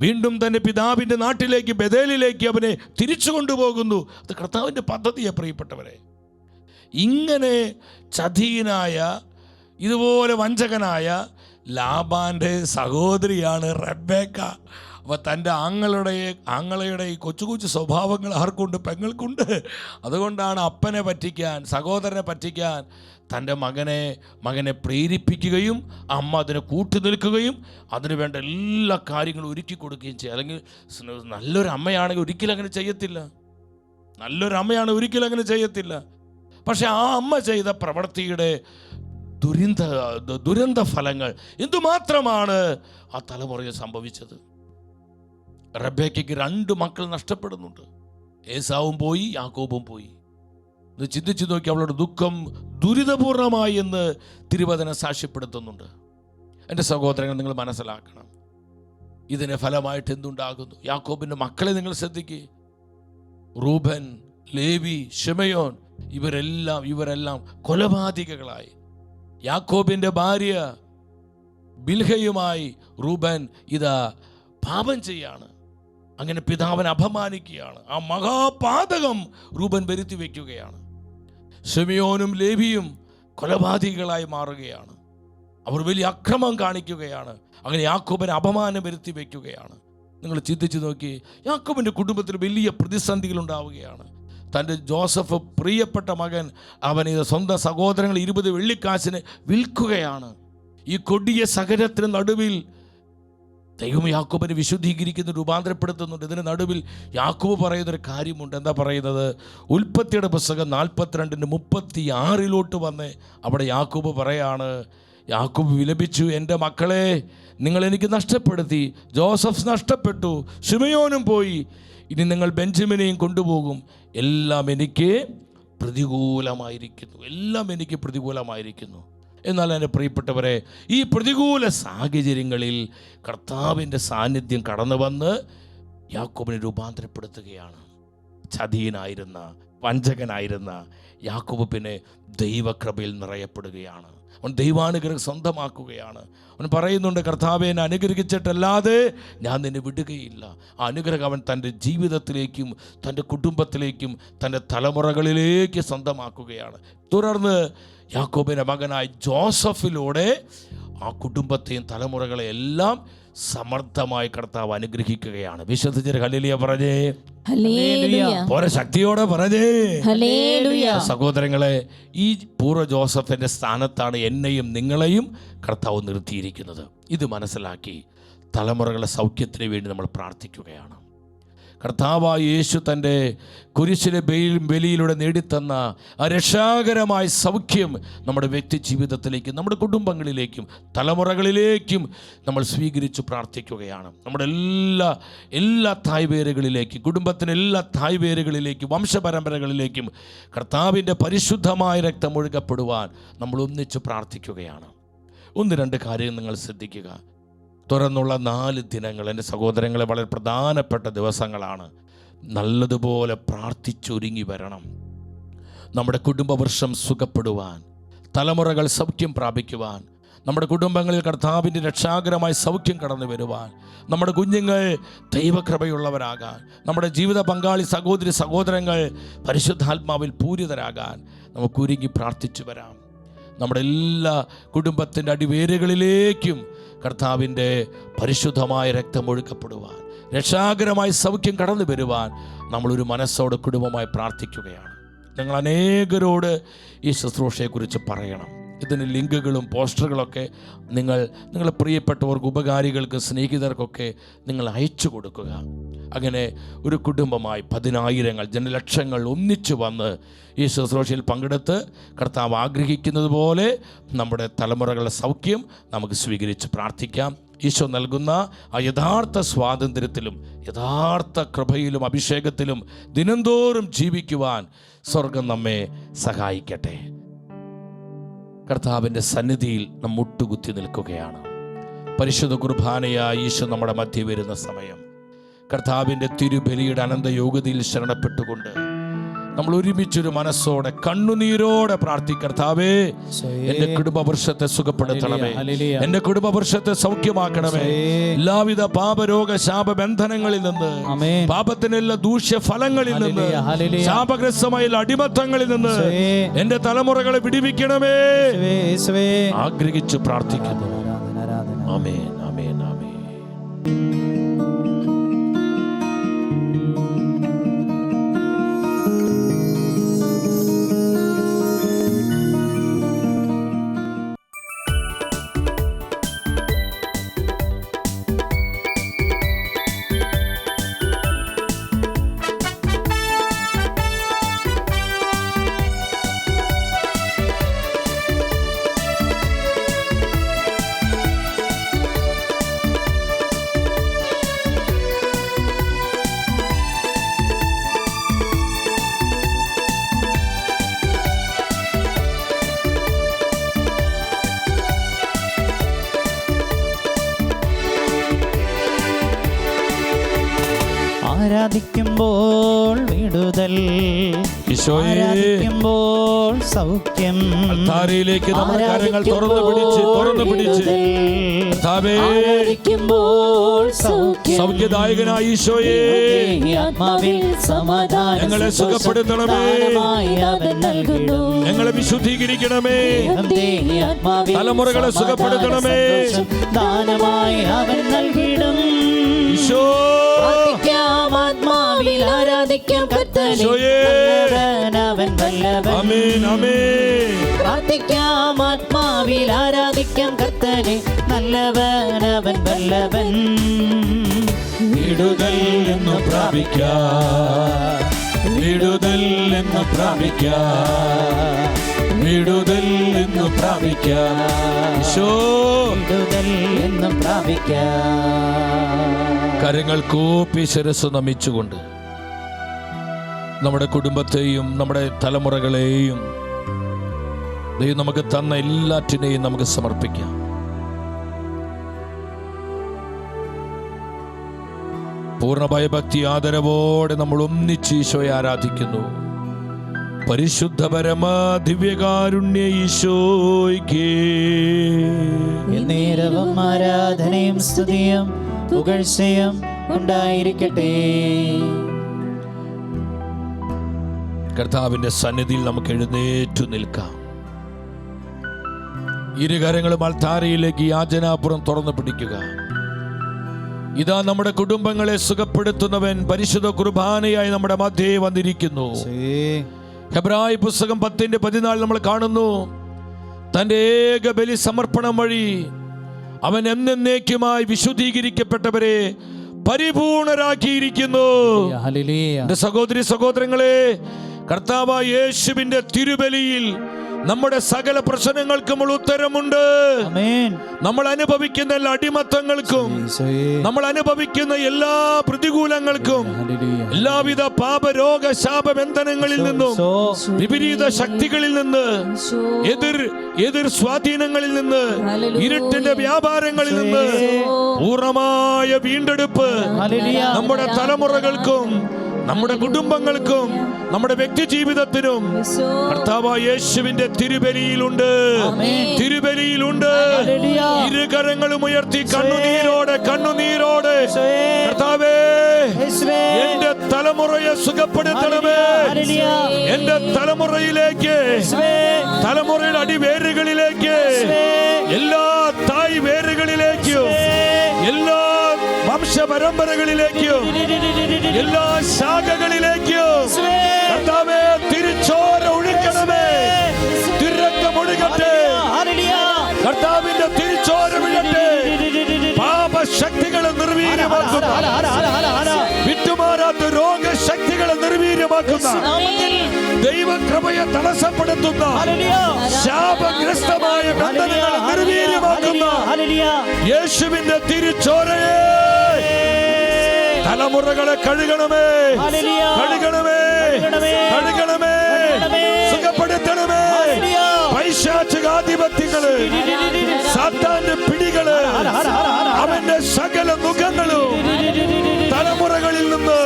വീണ്ടും തൻ്റെ പിതാവിൻ്റെ നാട്ടിലേക്ക് ബേഥേലിലേക്ക് അവനെ തിരിച്ചു കൊണ്ടുപോകുന്നു. അത് കർത്താവിൻ്റെ പദ്ധതിയെ പ്രിയപ്പെട്ടവരെ. ഇങ്ങനെ ചതിയനായ, ഇതുപോലെ വഞ്ചകനായ ലാബാൻ്റെ സഹോദരിയാണ് റബ്ബേക്ക. അപ്പോൾ തൻ്റെ ആങ്ങളയുടെ ഈ കൊച്ചു കൊച്ചു സ്വഭാവങ്ങൾ ആർക്കുണ്ട്? പെങ്ങൾക്കുണ്ട്. അതുകൊണ്ടാണ് അപ്പനെ പറ്റിക്കാൻ, സഹോദരനെ പറ്റിക്കാൻ തൻ്റെ മകനെ പ്രേരിപ്പിക്കുകയും അമ്മ അതിനെ കൂട്ടി നിൽക്കുകയും അതിനു വേണ്ട എല്ലാ കാര്യങ്ങളും ഒരുക്കി കൊടുക്കുകയും ചെയ്യും. അല്ലെങ്കിൽ നല്ലൊരു അമ്മയാണെങ്കിൽ ഒരിക്കലും അങ്ങനെ ചെയ്യത്തില്ല. നല്ലൊരു അമ്മയാണ് ഒരിക്കലും അങ്ങനെ ചെയ്യത്തില്ല. പക്ഷെ ആ അമ്മ ചെയ്ത പ്രവൃത്തിയുടെ ദുരന്ത ഫലങ്ങൾ എന്തുമാത്രമാണ് ആ തലമുറയിൽ സംഭവിച്ചത്. റബ്ബേക്കയ്ക്ക് 2 മക്കൾ നഷ്ടപ്പെടുന്നുണ്ട്. ഏസാവും പോയി, യാക്കോബും പോയി. ഇത് ചിന്തിച്ചു നോക്കി, അവളുടെ ദുഃഖം ദുരിതപൂർണമായി എന്ന് തിരുവചനം സാക്ഷ്യപ്പെടുത്തുന്നുണ്ട്. എൻ്റെ സഹോദരങ്ങൾ, നിങ്ങൾ മനസ്സിലാക്കണം, ഇതിന് ഫലമായിട്ട് എന്തുണ്ടാകുന്നു. യാക്കോബിൻ്റെ മക്കളെ നിങ്ങൾ ശ്രദ്ധിക്കുക. റൂബൻ, ലേവി, ശിമയോൻ, ഇവരെല്ലാം കൊലപാതകികളായി. യാക്കോബിൻ്റെ ഭാര്യ ബിൽഹയുമായി റൂബൻ ഇതാ പാപം ചെയ്യാണ്. അങ്ങനെ പിതാവിനെ അപമാനിക്കുകയാണ്. ആ മഹാപാതകം റൂബൻ വരുത്തി വയ്ക്കുകയാണ്. ശിമയോനും ലേവിയും കൊലപാതകികളായി മാറുകയാണ്. അവർ വലിയ അക്രമം കാണിക്കുകയാണ്. അങ്ങനെ യാക്കോബിനെ അപമാനം വരുത്തി വയ്ക്കുകയാണ്. നിങ്ങൾ ചിന്തിച്ചു നോക്കി, യാക്കോബിൻ്റെ കുടുംബത്തിൽ വലിയ പ്രതിസന്ധികൾ ഉണ്ടാവുകയാണ്. തൻ്റെ ജോസഫ്, പ്രിയപ്പെട്ട മകൻ, അവൻ ഇത് സ്വന്തം സഹോദരങ്ങൾ 20 വെള്ളിക്കാശിന് വിൽക്കുകയാണ്. ഈ കൊടിയ സഹനത്തിന് നടുവിൽ ദൈവം യാക്കോബിനെ വിശുദ്ധീകരിക്കുന്നു, രൂപാന്തരപ്പെടുത്തുന്നുണ്ട്. ഇതിന് നടുവിൽ യാക്കോബ് പറയുന്നൊരു കാര്യമുണ്ട്. എന്താ പറയുന്നത്? ഉൽപ്പത്തിയുടെ പുസ്തകം 42:36 വന്ന് അവിടെ യാക്കോബ് പറയാണ്, യാക്കോബ് വിലപിച്ചു, എൻ്റെ മക്കളെ നിങ്ങൾ എനിക്ക് നഷ്ടപ്പെടുത്തി. ജോസഫ് നഷ്ടപ്പെട്ടു, ശിമയോനും പോയി, ഇനി നിങ്ങൾ ബെഞ്ചമിനെയും കൊണ്ടുപോകും. എല്ലാം എനിക്ക് പ്രതികൂലമായിരിക്കുന്നു. എന്നാൽ എൻ്റെ പ്രിയപ്പെട്ടവരെ, ഈ പ്രതികൂല സാഹചര്യങ്ങളിൽ കർത്താവിൻ്റെ സാന്നിധ്യം കടന്നു വന്ന് യാക്കോബിനെ രൂപാന്തരപ്പെടുത്തുകയാണ്. ചതിയനായിരുന്ന, വഞ്ചകനായിരുന്ന യാക്കോബ് പിന്നെ ദൈവകൃപയിൽ നിറയപ്പെടുകയാണ്. അവൻ ദൈവാനുഗ്രഹം സ്വന്തമാക്കുകയാണ്. അവൻ പറയുന്നുണ്ട്, കർത്താവെ എന്നെ അനുഗ്രഹിച്ചിട്ടല്ലാതെ ഞാൻ നിന്നെ വിടുകയില്ല. ആ അനുഗ്രഹം അവൻ തൻ്റെ ജീവിതത്തിലേക്കും തൻ്റെ കുടുംബത്തിലേക്കും തൻ്റെ തലമുറകളിലേക്ക് സ്വന്തമാക്കുകയാണ്. തുടർന്ന് യാക്കോബിൻ്റെ മകനായ ജോസഫിലൂടെ ആ കുടുംബത്തെയും തലമുറകളെ എല്ലാം സമർത്ഥമായി കർത്താവ് അനുഗ്രഹിക്കുകയാണ്. വിശ്വസിച്ചൊരു ഹല്ലേലൂയ പറഞ്ഞേ. പോരെ ശക്തിയോടെ പറഞ്ഞേ. സഹോദരങ്ങളെ, ഈ പൂർവ്വ ജോസഫിന്റെ സ്ഥാനത്താണ് എന്നെയും നിങ്ങളെയും കർത്താവ് നിർത്തിയിരിക്കുന്നത്. ഇത് മനസ്സിലാക്കി തലമുറകളുടെ സൗഖ്യത്തിന് വേണ്ടി നമ്മൾ പ്രാർത്ഥിക്കുകയാണ്. കർത്താവായ യേശു തൻ്റെ കുരിശിലെ ബലിയിലൂടെ നേടിത്തന്ന ആ രക്ഷാകരമായ സൗഖ്യം നമ്മുടെ വ്യക്തി ജീവിതത്തിലേക്കും നമ്മുടെ കുടുംബങ്ങളിലേക്കും തലമുറകളിലേക്കും നമ്മൾ സ്വീകരിച്ച് പ്രാർത്ഥിക്കുകയാണ്. നമ്മുടെ എല്ലാ തായ്വേരുകളിലേക്കും, കുടുംബത്തിൻ്റെ എല്ലാ തായ്വേരുകളിലേക്കും, വംശപരമ്പരകളിലേക്കും കർത്താവിൻ്റെ പരിശുദ്ധമായ രക്തം ഒഴുകപ്പെടുവാൻ നമ്മൾ ഒന്നിച്ച് പ്രാർത്ഥിക്കുകയാണ്. 1-2 കാര്യം നിങ്ങൾ ശ്രദ്ധിക്കുക. തുറന്നുള്ള 4 ദിനങ്ങൾ എൻ്റെ സഹോദരങ്ങളെ വളരെ പ്രധാനപ്പെട്ട ദിവസങ്ങളാണ്. നല്ലതുപോലെ പ്രാർത്ഥിച്ചൊരുങ്ങി വരണം. നമ്മുടെ കുടുംബവർഷം സുഖപ്പെടുവാൻ, തലമുറകൾ സൗഖ്യം പ്രാപിക്കുവാൻ, നമ്മുടെ കുടുംബങ്ങളിൽ കർത്താവിൻ്റെ രക്ഷാകരമായ സൗഖ്യം കടന്നു വരുവാൻ, നമ്മുടെ കുഞ്ഞുങ്ങൾ ദൈവകൃപയുള്ളവരാകാൻ, നമ്മുടെ ജീവിത പങ്കാളി സഹോദരങ്ങൾ പരിശുദ്ധാത്മാവിൽ പൂരിതരാകാൻ നമുക്ക് ഒരുങ്ങി പ്രാർത്ഥിച്ചു വരാം. നമ്മുടെ എല്ലാ കുടുംബത്തിൻ്റെ അടിവേരുകളിലേക്കും കർത്താവിൻ്റെ പരിശുദ്ധമായ രക്തം ഒഴുക്കപ്പെടുവാൻ, രക്ഷാകരമായ സൗഖ്യം കടന്നു വരുവാൻ നമ്മളൊരു മനസ്സോടെ കുടുംബമായി പ്രാർത്ഥിക്കുകയാണ്. നിങ്ങൾ അനേകരോട് ഈ ശുശ്രൂഷയെക്കുറിച്ച് പറയണം. ഇതിന് ലിങ്കുകളും പോസ്റ്ററുകളൊക്കെ നിങ്ങളുടെ പ്രിയപ്പെട്ടവർക്ക്, ഉപകാരികൾക്ക്, സ്നേഹിതർക്കൊക്കെ നിങ്ങൾ അയച്ചു കൊടുക്കുക. അങ്ങനെ ഒരു കുടുംബമായി 10,000 ജനലക്ഷങ്ങൾ ഒന്നിച്ചു വന്ന് ഈ ശുശ്രൂഷയിൽ പങ്കെടുത്ത് കർത്താവ് ആഗ്രഹിക്കുന്നത് പോലെ നമ്മുടെ തലമുറകളുടെ സൗഖ്യം നമുക്ക് സ്വീകരിച്ച് പ്രാർത്ഥിക്കാം. ഈശോ നൽകുന്ന ആ യഥാർത്ഥ സ്വാതന്ത്ര്യത്തിലും യഥാർത്ഥ കൃപയിലും അഭിഷേകത്തിലും ദിനംതോറും ജീവിക്കുവാൻ സ്വർഗം നമ്മെ സഹായിക്കട്ടെ. കർത്താവിൻ്റെ സന്നിധിയിൽ നാം മുട്ടുകുത്തി നിൽക്കുകയാണ്. പരിശുദ്ധ കുർബാനയായി ഈശോ നമ്മുടെ മധ്യ വരുന്ന സമയം കർത്താവിൻ്റെ തിരുബലിയുടെ അനന്ത യോഗ്യതയിൽ ശരണപ്പെട്ടുകൊണ്ട് നമ്മൾ ഒരുമിച്ചൊരു മനസ്സോടെ കണ്ണുനീരോടെ പ്രാർത്ഥിക്കർത്താവേ, എന്റെ കുടുംബവൃക്ഷത്തെ സുഖപ്പെടുത്തണമേ, എന്റെ കുടുംബവൃക്ഷത്തെ സൗഖ്യമാക്കണമേ. എല്ലാവിധ പാപരോഗ ശാപബന്ധനങ്ങളിൽ നിന്ന്, പാപത്തിന്റെ എല്ലാ ദൂഷ്യഫലങ്ങളിൽ നിന്ന്, ശാപഗ്രസ്തമായ അടിമത്തങ്ങളിൽ നിന്ന് എന്റെ തലമുറകളെ വിടുവിക്കണമേ. ആഗ്രഹിച്ചു പ്രാർത്ഥിക്കുന്നു. ആമേൻ, ആമേൻ, ആമേൻ. ആരാധിക്കുമ്പോൾ വിടുതൽ, ആരാധിക്കുമ്പോൾ സൗഖ്യം. അൽത്താരയിലേക്ക് നമ്മുടെ കരങ്ങൾ തുറന്നു പിടിച്ച് ആരാധിക്കുമ്പോൾ സൗഖ്യദായകനായ ഈശോയെ, ആത്മാവിൽ സമാധാനം ഞങ്ങളെ സുഖപ്പെടുത്തണമേ, ഞങ്ങളെ വിശുദ്ധീകരിക്കണമേ, തലമുറകളെ സുഖപ്പെടുത്തണമേ. ദാനമായി അവൻ നൽകിടും. ഈശോ ആത്മാവിൽ ആരാധിക്കാം കർത്താവേ, അവൻ വല്ലഭൻ. ആമേൻ, ആമേൻ. പ്രാർത്ഥിക്കാം ആത്മാവിൽ ആരാധിക്കാം കർത്താവേ, നല്ലവൻ അവൻ വല്ലഭൻ. വിടുതൽ എന്ന് പ്രാപിക്കാം, വിടുതൽ എന്ന് പ്രാപിക്കാം, വിടുതൽ എന്ന് പ്രാപിക്കാം. ഈശോ വിടുതൽ എന്ന് പ്രാപിക്കാം. കരങ്ങൾ കൂപ്പി ശിരസ്സ് നമിച്ചുകൊണ്ട് നമ്മുടെ കുടുംബത്തെയും നമ്മുടെ തലമുറകളെയും ദൈവം നമുക്ക് തന്ന എല്ലാറ്റിനെയും നമുക്ക് സമർപ്പിക്കാം. പൂർണ്ണ ഭയഭക്തി ആദരവോടെ നമ്മൾ ഒന്നിച്ച് ഈശോയെ ആരാധിക്കുന്നു. പരിശുദ്ധ പരമ ദിവ്യകാരുണ്യ ഈശോയ്ക്ക് നേരവും ആരാധനയും സ്തുതിയും പുകഴ്ചയും ഉണ്ടായിരിക്കട്ടെ. കർത്താവിന്റെ സന്നിധിയിൽ നമുക്ക് എഴുന്നേറ്റു നിൽക്കാം. ഇരുകരങ്ങളും അൾത്താരയിലേക്ക് യാചനാപുരം തുറന്നു പിടിക്കുക. ഇതാ നമ്മുടെ കുടുംബങ്ങളെ സുഖപ്പെടുത്തുന്നവൻ പരിശുദ്ധ കുർബാനയായി നമ്മുടെ മധ്യേ വന്നിരിക്കുന്നു. ഹെബ്രായ പുസ്തകം 10:14 നമ്മൾ കാണുന്നു, തന്റെ ഏക ബലി സമർപ്പണം വഴി അവൻ എന്നേക്കുമായി വിശുദ്ധീകരിക്കപ്പെട്ടവരെ പരിപൂർണരാക്കിയിരിക്കുന്നു. എന്റെ സഹോദരി സഹോദരങ്ങളെ, കർത്താവായ യേശുവിന്റെ തിരുബലിയിൽ നമ്മുടെ സകല പ്രശ്നങ്ങൾക്കും ഉത്തരമുണ്ട്. നമ്മൾ അനുഭവിക്കുന്ന എല്ലാ അടിമത്തങ്ങൾക്കും, നമ്മൾ അനുഭവിക്കുന്ന എല്ലാ പ്രതികൂലങ്ങൾക്കും, എല്ലാവിധ പാപരോഗ ശാപബന്ധനങ്ങളിൽ നിന്നും, വിപരീത ശക്തികളിൽ നിന്ന്, എതിർ സ്വാധീനങ്ങളിൽ നിന്ന്, ഇരുട്ടിന്റെ വ്യാപാരങ്ങളിൽ നിന്ന് പൂർണ്ണമായ വീണ്ടെടുപ്പ് നമ്മുടെ തലമുറകൾക്കും നമ്മുടെ കുടുംബങ്ങൾക്കും നമ്മുടെ വ്യക്തി ജീവിതത്തിനും കർത്താവായ യേശുവിന്റെ തിരുബലിയിലുണ്ട്. ഇരുകരങ്ങളും ഉയർത്തി കണ്ണുനീരോടെ കർത്താവേ, എന്റെ തലമുറയെ സുഖപ്പെടുത്തണമേ. എന്റെ തലമുറയിലേക്ക്, തലമുറയുടെ അടിവേരുകളിലേക്ക്, എല്ലാ തായ് വേരുകളിലേക്കും, എല്ലാ വംശപരമ്പരകളിലേക്കും, എല്ലാ ശാഖകളിലേക്കും കർത്താവേ തിരുച്ചോര ഒഴുക്കണമേ. തിരക്കം ഒഴുകട്ടെ, കർത്താവിന്റെ തിരുച്ചോര ഒഴുകട്ടെ. പാപശക്തികളെ നിർവീര്യമാക്കുന്ന, വിട്ടുമാറാത്ത രോഗശക്തികളെ നിർവീര്യമാക്കുന്ന, ദൈവകൃപയെ തടസ്സപ്പെടുത്തുന്ന, ശാപഗ്രസ്തമായ ബന്ധനങ്ങളെ നിർവീര്യമാക്കുന്ന യേശുവിന്റെ തിരുച്ചോരയെ തലമുറകളെ കഴുകണമേ, സുഖപ്പെടുത്തണമേ. പൈശാചികാധിപത്യങ്ങള്, സാത്താന്റെ പിടികള്, അവന്റെ സകല മുഖങ്ങളും തലമുറകളിൽ നിന്ന്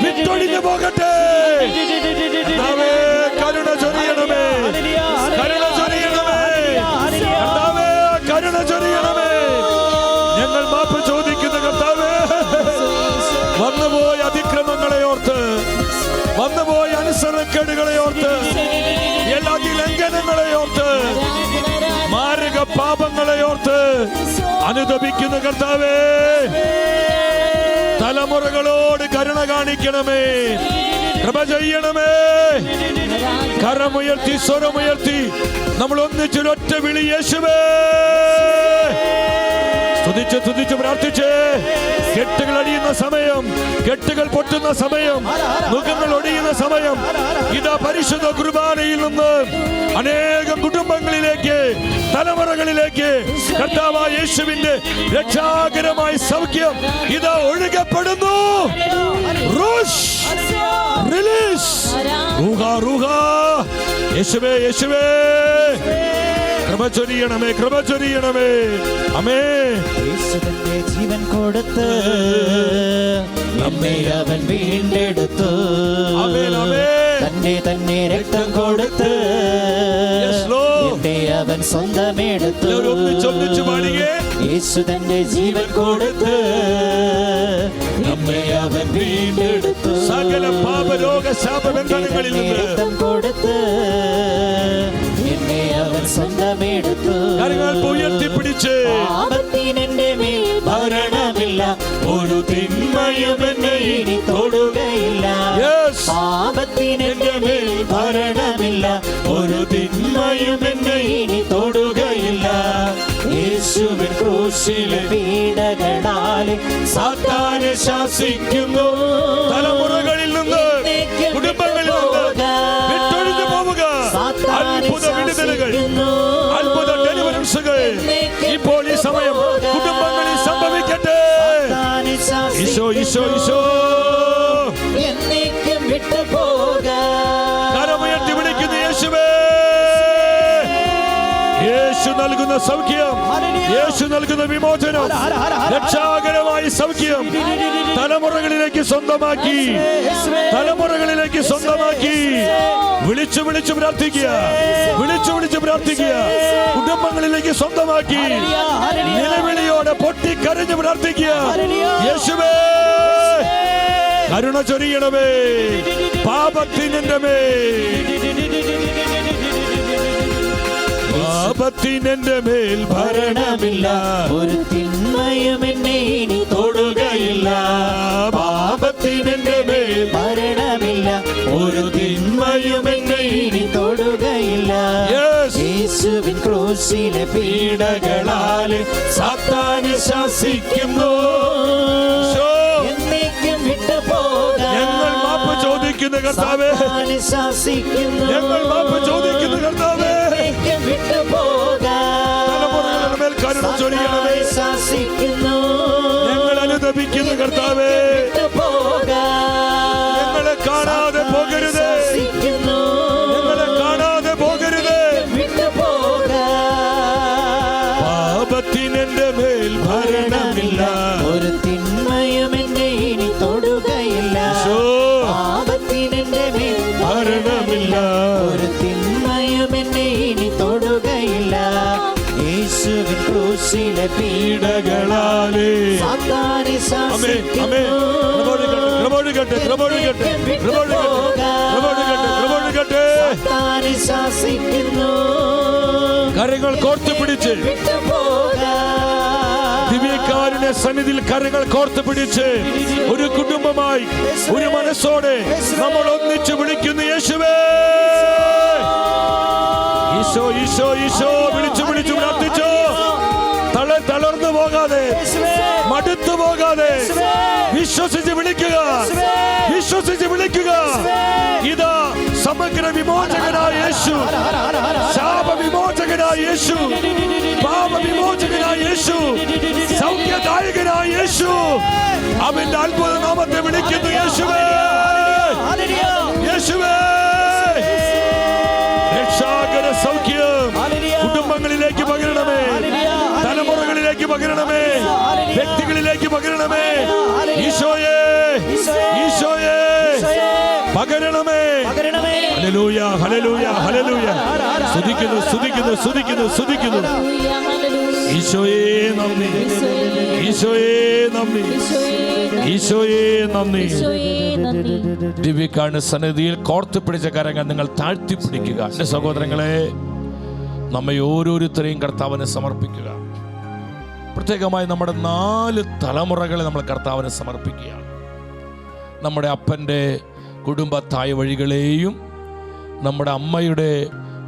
വിട്ടൊഴിഞ്ഞു പോകട്ടെ. വന്നുപോയ അനുസരണക്കേടുകളെ ഓർത്ത്, എല്ലാ ലംഘനങ്ങളെ ഓർത്ത്, മാരക പാപങ്ങളെ ഓർത്ത് അനുതപിക്കുന്ന കർത്താവേ, തലമുറകളോട് കരുണ കാണിക്കണമേ, കൃപ ചെയ്യണമേ. കരമുയർത്തി സ്വരമുയർത്തി നമ്മൾ ഒന്നിച്ചൊരൊറ്റ വിളി, യേശുവേ. സ്തുതിച്ച് സ്തുതിച്ച് പ്രാർത്ഥിച്ച്. കെട്ടുകൾ അടിയുന്ന സമയം, കെട്ടുകൾ പൊട്ടുന്ന സമയം, മുഖങ്ങൾ ഒടിയുന്ന സമയം. ഇതാ പരിശുദ്ധ കുർബാനയിൽ നിന്ന് അനേകം കുടുംബങ്ങളിലേക്ക്, തലമുറകളിലേക്ക് കർത്താവായ യേശുവിന്റെ രക്ഷാകരമായ സൗഖ്യം ഇതാ ഒഴുകപ്പെടുന്നു. റിലീസ്. യേശുവേ, യേശുവേ, കൃപ ചൊരിയണമേ, കൃപ ചൊരിയണമേ. അമേ. യേശുവിന്റെ ജീവൻ കൊടുത്ത് നമ്മെ അവൻ വീണ്ടെടുത്തു. തന്നെ രക്തം കൊടുത്ത് അവൻ സ്വന്തമെടുത്തു. യേശു തന്റെ ജീവൻ കൊടുത്ത് നമ്മെ അവൻ വീണ്ടെടുത്തു. സകല പാപരോഗ ശാപബന്ധനങ്ങളിൽ നിന്ന് രക്തം കൊടുത്ത് എന്നെ അവൻ സ്വന്തമെടുത്തു. കരങ്ങൾ ഉയർത്തിപ്പിടിച്ച്. പാപത്തിനെന്റെ മേൽ ഭരണമില്ല, ഒരു തിന്മയും എന്നെ ഇനി തൊടുകയില്ല. പാപത്തിനെന്റെ മേൽ ഭരണമില്ല, ഒരു തിന്മയും എന്നെ ഇനി തൊടുകയില്ല. യേശുവിൻ ക്രൂശിലെ പീഡകളാൽ സാത്താനെ ശാസിക്കുന്നു. തലമുറകളിൽ നിന്ന്, കുടുംബങ്ങളിൽ നിന്ന് വിട്ടൊഴിഞ്ഞു പോവുക. അത്ഭുത വിടുതലുകൾ, അത്ഭുത ഡെലിവറൻസുകൾ ഇപ്പോൾ ഈ സമയം കുടുംബങ്ങളിൽ സംഭവിക്കട്ടെ. ഈശോ, ഈശോ, ഈശോ. എന്നേക്കും വിട്ടു പോക. കരമുയർത്തി വിളിക്കുന്ന യേശുവേ. യേശു നൽകുന്ന സൗഖ്യം, യേശു നൽകുന്ന വിമോചനം, രക്ഷാകരമായ സൗഖ്യം തലമുറകളിലേക്ക് സ്വന്തമാക്കി, തലമുറകളിലേക്ക് സ്വന്തമാക്കി. വിളിച്ചു വിളിച്ചു പ്രാർത്ഥിക്കുക, വിളിച്ചു വിളിച്ചു പ്രാർത്ഥിക്കുക. കുടുംബങ്ങളിലേക്ക് സ്വന്തമാക്കി നിലവിളിയോടെ പൊട്ടിക്കരഞ്ഞു പ്രാർത്ഥിക്കുക. യേശുവേ, കരുണ ചൊരിയണമേ. പാപത്തിനെന്റെ മേൽ ഭരണമില്ല, ഒരു തിന്മയും എന്നെ ഇനി തൊടുകയില്ല. പാപത്തിനെന്റെ മേൽ ഭരണമില്ല, ഒരു തിന്മയും എന്നെ ഇനി തൊടുകയില്ല. യേശുവിൻ ക്രൂശിലെ പീഡകളാൽ സാത്താനെ ശാസിക്കുന്നു. എന്നേക്കും വിട്ടു പോക. ഞങ്ങൾ മാപ്പ് ചോദിക്കുന്ന കർത്താവേ, ഞങ്ങൾ മാപ്പ് ചോദിക്കുന്ന കർത്താവേ, വിട്ടു പോക. തലമുറകളുടെ മേൽ കരുണ ചൊരിയണമേ. ശാസിക്കുന്നു. ഞങ്ങൾ അനുതപിക്കുന്ന കർത്താവേ, പോക. ഞങ്ങളെ കാണാതെ പോകരുത്, ഞങ്ങളെ കാണാതെ പോകരുത്. വിട്ടു പോക. പാപത്തിനെന്റെ മേൽ ഭരണമില്ല, ഒരു തിന്മയും എന്നെ ഇനി തൊടുകയില്ല. പാപത്തിനെന്റെ മേൽ ഭരണമില്ല, ഒരു തിന്മയും എന്നെ ഇനി തൊടുകയില്ല. യേശുവിൻ ക്രൂശിലെ പീഡകളാലെ സാത്താനെ ശാസിക്കുന്നു. സാത്താനെ ശാസിക്കുന്നു. കരങ്ങൾ കോർത്തു പിടിച്ച് ദിവ്യകാരുണ്യ സന്നിധിയിൽ കരങ്ങൾ കോർത്തു പിടിച്ച് ഒരു കുടുംബമായി, ഒരു മനസ്സോടെ നമ്മൾ ഒന്നിച്ച് വിളിക്കുന്നു. യേശുവേ, ഈശോ, ഈശോ, ഈശോ. വിളിച്ചു വിളിച്ചു പ്രാർത്ഥിച്ചോ. തളർന്നു പോകാതെ, മടുത്തു പോകാതെ വിശ്വസിച്ച് വിളിക്കുക, വിശ്വസിച്ച് വിളിക്കുക. ഇതാ സമഗ്ര വിമോചകനായ യേശു, ശാപ വിമോചകനായ യേശു, പാപ വിമോചകനായ യേശു, സൗഖ്യദായകനായ യേശു. അവന്റെ അത്ഭുത നാമത്തെ വിളിക്കുന്നു. യേശുവേ, യേശുവേ. രക്ഷാകര സൗഖ്യം കുടുംബങ്ങളിലേക്ക് പകരണമേ, തലമുറകളിലേക്ക് പകരണമേ, വ്യക്തികളിലേക്ക് പകരണമേ. ഈശോയെ, ഈശോയെ പകരണമേ. Hallelujah, hallelujah, hallelujah. സ്തുതിക്കുന്നു, സ്തുതിക്കുന്നു, സ്തുതിക്കുന്നു, സ്തുതിക്കുന്നു. ഈശോയെ നന്ദി, ഈശോയെ നന്ദി, ഈശോയെ നന്ദി. ഈശോയേ നന്ദി. ദിവ്യകാരുണ്യ സന്നിധിയിൽ കോർത്ത് പിടിച്ച കരങ്ങൾ നിങ്ങൾ താഴ്ത്തിപ്പിടിക്കുക. എൻ്റെ സഹോദരങ്ങളെ, നമ്മെ ഓരോരുത്തരെയും കർത്താവിനെ സമർപ്പിക്കുക. പ്രത്യേകമായി നമ്മുടെ 4 തലമുറകളെ നമ്മൾ കർത്താവിനെ സമർപ്പിക്കുകയാണ്. നമ്മുടെ അപ്പൻ്റെ കുടുംബ താഴ്വഴികളെയും നമ്മുടെ അമ്മയുടെ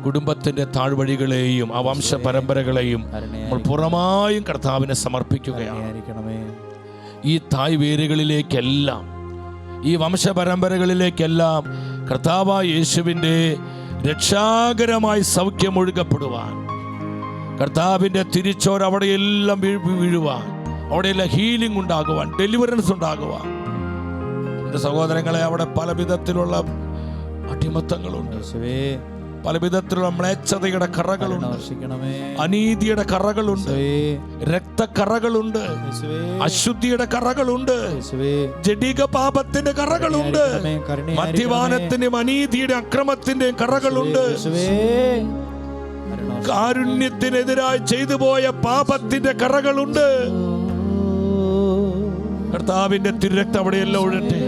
കുടുംബത്തിൻ്റെ താഴ്വഴികളെയും ആ വംശ പരമ്പരകളെയും നമ്മൾ പൂർണ്ണമായും കർത്താവിനെ സമർപ്പിക്കുകയാണ്. ഈ തായ്വേരുകളിലേക്കെല്ലാം, ഈ വംശപരമ്പരകളിലേക്കെല്ലാം കർത്താവായ യേശുവിൻ്റെ രക്ഷാകരമായി സൗഖ്യം ഒഴുകപ്പെടുവാൻ, കർത്താവിൻ്റെ തിരിച്ചോർ അവിടെയെല്ലാം വീഴുവാൻ, അവിടെയെല്ലാം ഹീലിംഗ് ഉണ്ടാകുവാൻ, ഡെലിവറൻസ് ഉണ്ടാകുവാൻ. എൻ്റെ സഹോദരങ്ങളെ, അവിടെ പല വിധത്തിലുള്ള അടിമത്തങ്ങളുണ്ട്, പല വിധത്തിലുള്ള മ്ലേച്ഛതയുടെ കറകളുണ്ട്, അനീതിയുടെ കറകളുണ്ട്, രക്തക്കറകളുണ്ട്, അശുദ്ധിയുടെ കറകളുണ്ട്, ജഡിക പാപത്തിന്റെ കറകളുണ്ട്, മദ്യപാനത്തിന്റെയും അനീതിയുടെ അക്രമത്തിന്റെയും കറകളുണ്ട്, കാരുണ്യത്തിനെതിരായി ചെയ്തു പോയ പാപത്തിന്റെ കറകളുണ്ട്. കർത്താവിന്റെ തിരുരക്തം അവിടെയെല്ലാം ഒഴുകട്ടെ.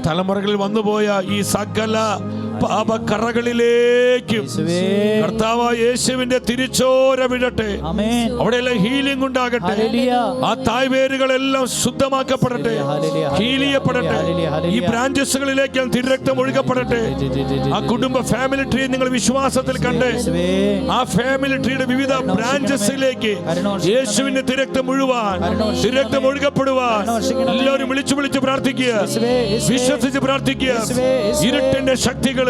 തലമുറകളിൽ വന്നുപോയ ഈ സകല പാപക്കറകളിലേക്കും കർത്താവായ യേശുവിന്റെ തിരിച്ചോര വിടട്ടെ. അവിടെയെല്ലാം ഹീലിംഗ് ഉണ്ടാകട്ടെ. ആ തായ്വേരുകളെല്ലാം ശുദ്ധമാക്കപ്പെടട്ടെ, ഹീൽ ചെയ്യപ്പെടട്ടെ. ഈ ബ്രാഞ്ചസുകളിലേക്ക് തിരുരക്തം ഒഴുകപ്പെടട്ടെ. ആ കുടുംബ ഫാമിലി ട്രീ നിങ്ങൾ വിശ്വാസത്തിൽ കണ്ട് ആ ഫാമിലി ട്രീയുടെ വിവിധ ബ്രാഞ്ചസിലേക്ക് യേശുവിന്റെ തിരുരക്തം മുഴുവാൻ, തിരുരക്തം ഒഴുകപ്പെടുവാൻ എല്ലാവരും വിളിച്ചു വിളിച്ച് പ്രാർത്ഥിക്കുക, വിശ്വസിച്ച് പ്രാർത്ഥിക്കുക. ഇരുട്ടിന്റെ ശക്തികള്,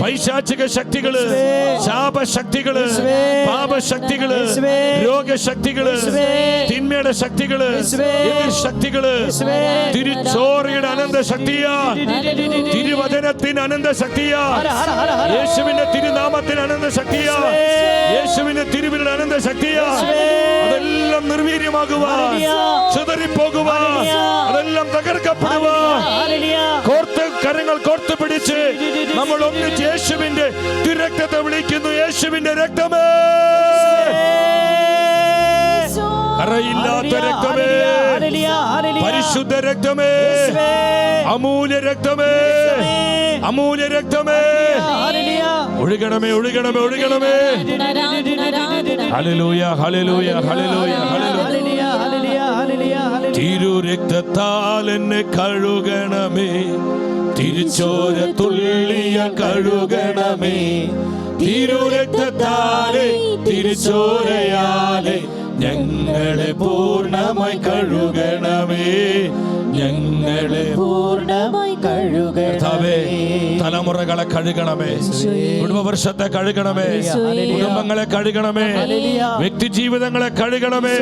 പൈശാചിക ശക്തികള്, ശാപശക്തികള്, പാപശക്തികള്, രോഗശക്തികള്, തിന്മയുടെ ശക്തികള്, എതിർ ശക്തികള്, തിരുച്ചോറയുടെ അനന്ത ശക്തിയാ, തിരുവചനത്തിന് അനന്ത ശക്തിയാ, യേശുവിന്റെ തിരുനാമത്തിന് അനന്ത ശക്തിയാ, യേശുവിന്റെ തിരുവിന്റെ അനന്ത ശക്തിയാ. അതെല്ലാം നിർവീര്യമാകുവാൻ, ചിതറിപ്പോകുവാൻ, അതെല്ലാം തകർക്കപ്പെടുവാൻ കരങ്ങൾ കോർത്ത് പിടിച്ച് നമ്മൾ ഒന്നിച്ച് യേശുവിന്റെ തിരുരക്തത്തെ വിളിക്കുന്നു. യേശുവിന്റെ രക്തമേ, കറയില്ലാത്ത രക്തമേ, പരിശുദ്ധ രക്തമേ, അമൂല്യ രക്തമേ, അമൂല്യ രക്തമേ, ഒഴുകണമേ, ഒഴുകണമേ, ഒഴുകണമേ. Hallelujah, hallelujah, hallelujah, hallelujah. തിരുരക്തത്താൽ എന്നെ കഴുകണമേ, തിരിച്ചോര തുള്ളിയ കഴുകണമേ, തിരുരക്തത്താലെ തിരിച്ചോരയാലെ ഞങ്ങളെ പൂർണ്ണമായി കഴുകണമേ, ഞങ്ങളെ പൂർണ്ണമായി കഴുകണമേ. തലമുറകളെ കഴുകണമേ, കുടുംബവർഷത്തെ കഴുകണമേ, കുടുംബങ്ങളെ കഴുകണമേ, വ്യക്തി ജീവിതങ്ങളെ കഴുകണമേ,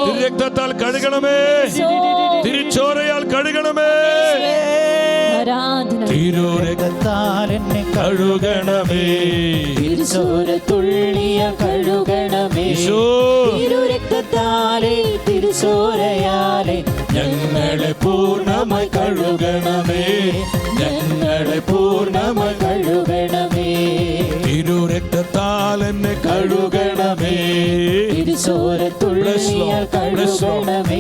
തിരുരക്തത്താൽ കഴുകണമേ, തിരിച്ചോരയാൽ കഴുകണമേ, തിരുരക്തത്താൽ എന്നെ കഴുകണമേ, തിരിച്ചോര തുള്ളിയ കഴുകണമേ, തിരുരക്തത്താലെ തിരിച്ചോരയാലെ ഞങ്ങളെ പൂർണ്ണമായി കഴുകണമേ, ഞങ്ങളെ പൂർണ്ണമായി കഴുകണമേ, തിരുരക്തത്താൽ എന്നെ കഴുകണമേ, തിരിച്ചോര തുള്ളിയ കഴുകണമേ,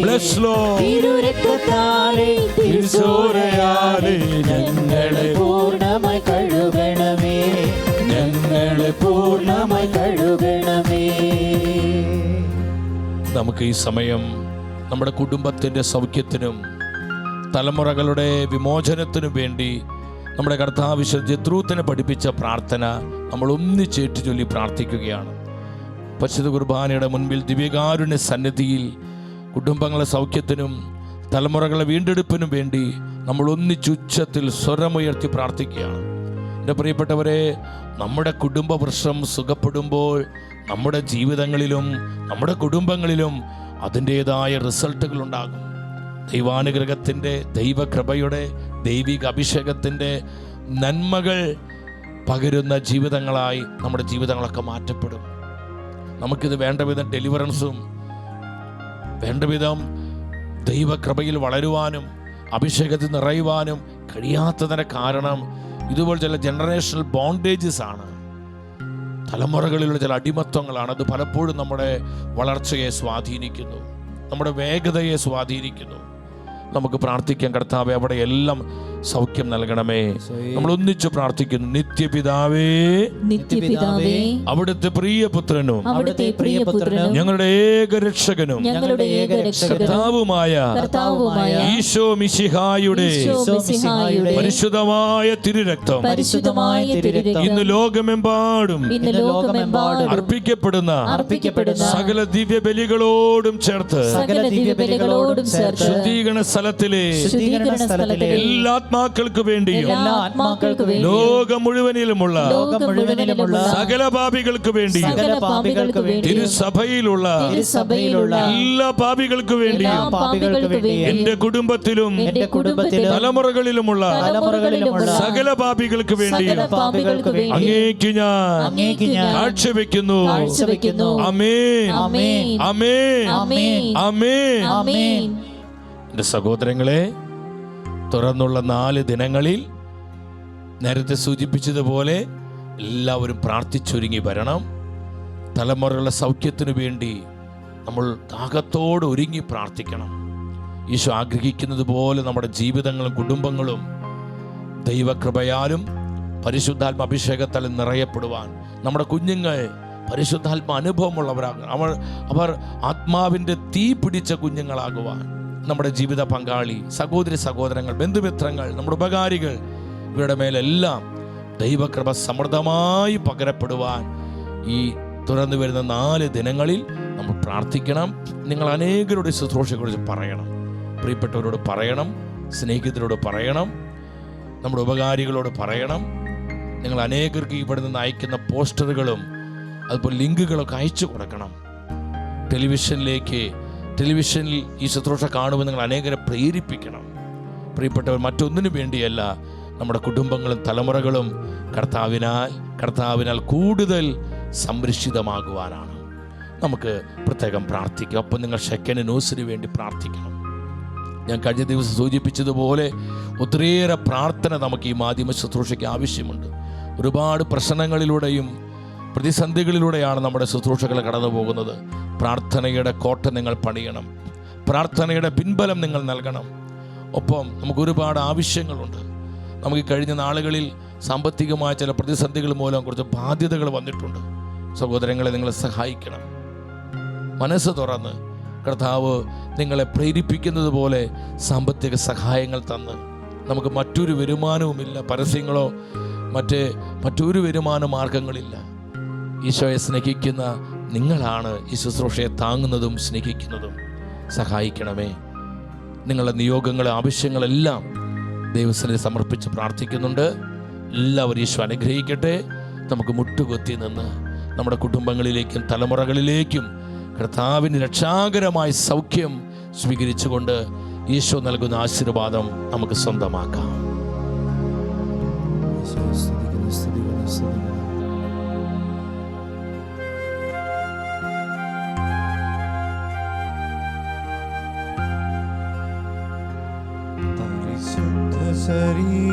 തിരുരക്തത്താലെ തിരിച്ചോരയാലെ ഞങ്ങളെ പൂർണ്ണമായി കഴുകണമേ, ഞങ്ങളെ പൂർണ്ണമായി കഴുകണമേ. നമുക്ക് ഈ സമയം നമ്മുടെ കുടുംബത്തിൻ്റെ സൗഖ്യത്തിനും തലമുറകളുടെ വിമോചനത്തിനും വേണ്ടി നമ്മുടെ കർത്താവ് ജത്രൂത്തിനെ പഠിപ്പിച്ച പ്രാർത്ഥന നമ്മൾ ഒന്നിച്ചേറ്റു ചൊല്ലി പ്രാർത്ഥിക്കുകയാണ്. പരിശുദ്ധ കുർബാനയുടെ മുൻപിൽ ദിവ്യകാരുണ്യ സന്നിധിയിൽ കുടുംബങ്ങളുടെ സൗഖ്യത്തിനും തലമുറകളുടെ വീണ്ടെടുപ്പിനും വേണ്ടി നമ്മൾ ഒന്നിച്ചുച്ചത്തിൽ സ്വരമുയർത്തി പ്രാർത്ഥിക്കുകയാണ്. എൻ്റെ പ്രിയപ്പെട്ടവരെ, നമ്മുടെ കുടുംബവൃക്ഷം സുഖപ്പെടുമ്പോൾ നമ്മുടെ ജീവിതങ്ങളിലും നമ്മുടെ കുടുംബങ്ങളിലും അതിൻ്റേതായ റിസൾട്ടുകൾ ഉണ്ടാകും. ദൈവാനുഗ്രഹത്തിൻ്റെ, ദൈവകൃപയുടെ, ദൈവിക അഭിഷേകത്തിൻ്റെ നന്മകൾ പകരുന്ന ജീവിതങ്ങളായി നമ്മുടെ ജീവിതങ്ങളൊക്കെ മാറ്റപ്പെടും. നമുക്കിത് വേണ്ട വിധം ഡെലിവറൻസും വേണ്ട വിധം ദൈവകൃപയിൽ വളരുവാനും അഭിഷേകത്തിൽ നിറയുവാനും കഴിയാത്തതിൻ്റെ കാരണം ഇതുപോലെ ചില ജനറേഷണൽ ബോണ്ടേജസ് ആണ്, തലമുറകളിലുള്ള ചില അടിമത്വങ്ങളാണ്. അത് പലപ്പോഴും നമ്മുടെ വളർച്ചയെ സ്വാധീനിക്കുന്നു, നമ്മുടെ വേഗതയെ സ്വാധീനിക്കുന്നു. നമുക്ക് പ്രാർത്ഥിക്കാം. കർത്താവേ, അവിടെ എല്ലാം സൗഖ്യം നൽകണമേ. നമ്മൾ ഒന്നിച്ചു പ്രാർത്ഥിക്കുന്നു. നിത്യപിതാവേ, നിത്യപിതാവേ, അവിടുത്തെ പ്രിയപുത്രനും അവിടുത്തെ പ്രിയപുത്രനും ഞങ്ങളുടെ ഏകരക്ഷകനും ഞങ്ങളുടെ കർത്താവുമായ ഈശോ മിശിഹായുടെ പരിശുദ്ധമായ തിരുരക്തം ഇന്ന് ലോകമെമ്പാടും അർപ്പിക്കപ്പെടുന്ന സകല ദിവ്യ ബലികളോടും ചേർത്ത് ശുദ്ധീകരണ സ്ഥലത്തിലെ എല്ലാ ആത്മാക്കൾക്ക് വേണ്ടിയും ലോകം മുഴുവനിലുമുള്ള സകല പാപികൾക്ക് വേണ്ടിയും തിരുസഭയിലുള്ള എല്ലാ പാപികൾക്ക് വേണ്ടിയും എന്റെ കുടുംബത്തിലും തലമുറകളിലുമുള്ള സകല പാപികൾക്ക് വേണ്ടിയും അങ്ങേക്ക് ഞാൻ കാഴ്ചവെക്കുന്നു. ആമേൻ, ആമേൻ, ആമേൻ. എന്റെ സഹോദരങ്ങളെ, തുറന്നുള്ള 4 ദിനങ്ങളിൽ നേരത്തെ സൂചിപ്പിച്ചതുപോലെ എല്ലാവരും പ്രാർത്ഥിച്ചൊരുങ്ങി വരണം. തലമുറകളുടെ സൗഖ്യത്തിനു വേണ്ടി നമ്മൾ ദാഹത്തോടെ ഒരുങ്ങി പ്രാർത്ഥിക്കണം. ഈശോ ആഗ്രഹിക്കുന്നത് പോലെ നമ്മുടെ ജീവിതങ്ങളും കുടുംബങ്ങളും ദൈവകൃപയാലും പരിശുദ്ധാത്മ അഭിഷേകത്താലും നിറയപ്പെടുവാൻ നമ്മുടെ കുഞ്ഞുങ്ങൾ പരിശുദ്ധാത്മ അനുഭവമുള്ളവരാകും. അവർ ആത്മാവിൻ്റെ തീ പിടിച്ച കുഞ്ഞുങ്ങളാകുവാൻ നമ്മുടെ ജീവിത പങ്കാളി, സഹോദരി സഹോദരങ്ങൾ, ബന്ധുമിത്രങ്ങൾ, നമ്മുടെ ഉപകാരികൾ, ഇവരുടെ മേലെല്ലാം ദൈവകൃപ സമൃദ്ധമായി പകരപ്പെടുവാൻ ഈ തുറന്നു വരുന്ന 4 ദിനങ്ങളിൽ നമ്മൾ പ്രാർത്ഥിക്കണം. നിങ്ങൾ അനേകരുടെ ശുശ്രൂഷയെക്കുറിച്ച് പറയണം, പ്രിയപ്പെട്ടവരോട് പറയണം, സ്നേഹിതരോട് പറയണം, നമ്മുടെ ഉപകാരികളോട് പറയണം. നിങ്ങൾ അനേകർക്ക് ഇവിടെ നിന്ന് അയക്കുന്ന പോസ്റ്ററുകളും അതുപോലെ ലിങ്കുകളൊക്കെ അയച്ചു കൊടുക്കണം. ടെലിവിഷനിൽ ഈ ശുശ്രൂഷ കാണുമ്പോൾ നിങ്ങൾ അനേകരെ പ്രേരിപ്പിക്കണം. പ്രിയപ്പെട്ടവർ, മറ്റൊന്നിനു വേണ്ടിയല്ല, നമ്മുടെ കുടുംബങ്ങളും തലമുറകളും കർത്താവിനാൽ കൂടുതൽ സംരക്ഷിതമാകുവാനാണ്. നമുക്ക് പ്രത്യേകം പ്രാർത്ഥിക്കാം. ഒപ്പം നിങ്ങൾ ഷെക്കന് ന്യൂസിന് വേണ്ടി പ്രാർത്ഥിക്കണം. ഞാൻ കഴിഞ്ഞ ദിവസം സൂചിപ്പിച്ചതുപോലെ ഒത്തിരിയേറെ പ്രാർത്ഥന നമുക്ക് ഈ മാധ്യമ ശുശ്രൂഷയ്ക്ക് ആവശ്യമുണ്ട്. ഒരുപാട് പ്രശ്നങ്ങളിലൂടെയും പ്രതിസന്ധികളിലൂടെയാണ് നമ്മുടെ ശുശ്രൂഷകൾ കടന്നു പോകുന്നത്. പ്രാർത്ഥനയുടെ കോട്ട നിങ്ങൾ പണിയണം. പ്രാർത്ഥനയുടെ പിൻബലം നിങ്ങൾ നൽകണം. ഒപ്പം നമുക്ക് ഒരുപാട് ആവശ്യങ്ങളുണ്ട്. നമുക്ക് കഴിഞ്ഞ നാളുകളിൽ സാമ്പത്തികമായ ചില പ്രതിസന്ധികൾ മൂലം കുറച്ച് ബാധ്യതകൾ വന്നിട്ടുണ്ട്. സഹോദരങ്ങളെ, നിങ്ങളെ സഹായിക്കണം. മനസ്സ് തുറന്ന് കർത്താവ് നിങ്ങളെ പ്രേരിപ്പിക്കുന്നത് പോലെ സാമ്പത്തിക സഹായങ്ങൾ തന്ന്, നമുക്ക് മറ്റൊരു വരുമാനവുമില്ല, പരസ്യങ്ങളോ മറ്റൊരു വരുമാന മാർഗങ്ങളില്ല. ഈശോയെ സ്നേഹിക്കുന്ന നിങ്ങളാണ് ഈ ശുശ്രൂഷയെ താങ്ങുന്നതും സ്നേഹിക്കുന്നതും. സഹായിക്കണമേ. നിങ്ങളുടെ നിയോഗങ്ങളെ, ആവശ്യങ്ങളെല്ലാം ദൈവസന്നിധിയിൽ സമർപ്പിച്ച് പ്രാർത്ഥിക്കുന്നുണ്ട്. എല്ലാവരും ഈശോ അനുഗ്രഹിക്കട്ടെ. നമുക്ക് മുട്ടുകുത്തി നിന്ന് നമ്മുടെ കുടുംബങ്ങളിലേക്കും തലമുറകളിലേക്കും കർത്താവിന് രക്ഷാകരമായ സൗഖ്യം സ്വീകരിച്ചുകൊണ്ട് ഈശോ നൽകുന്ന ആശീർവാദം നമുക്ക് സ്വന്തമാക്കാം.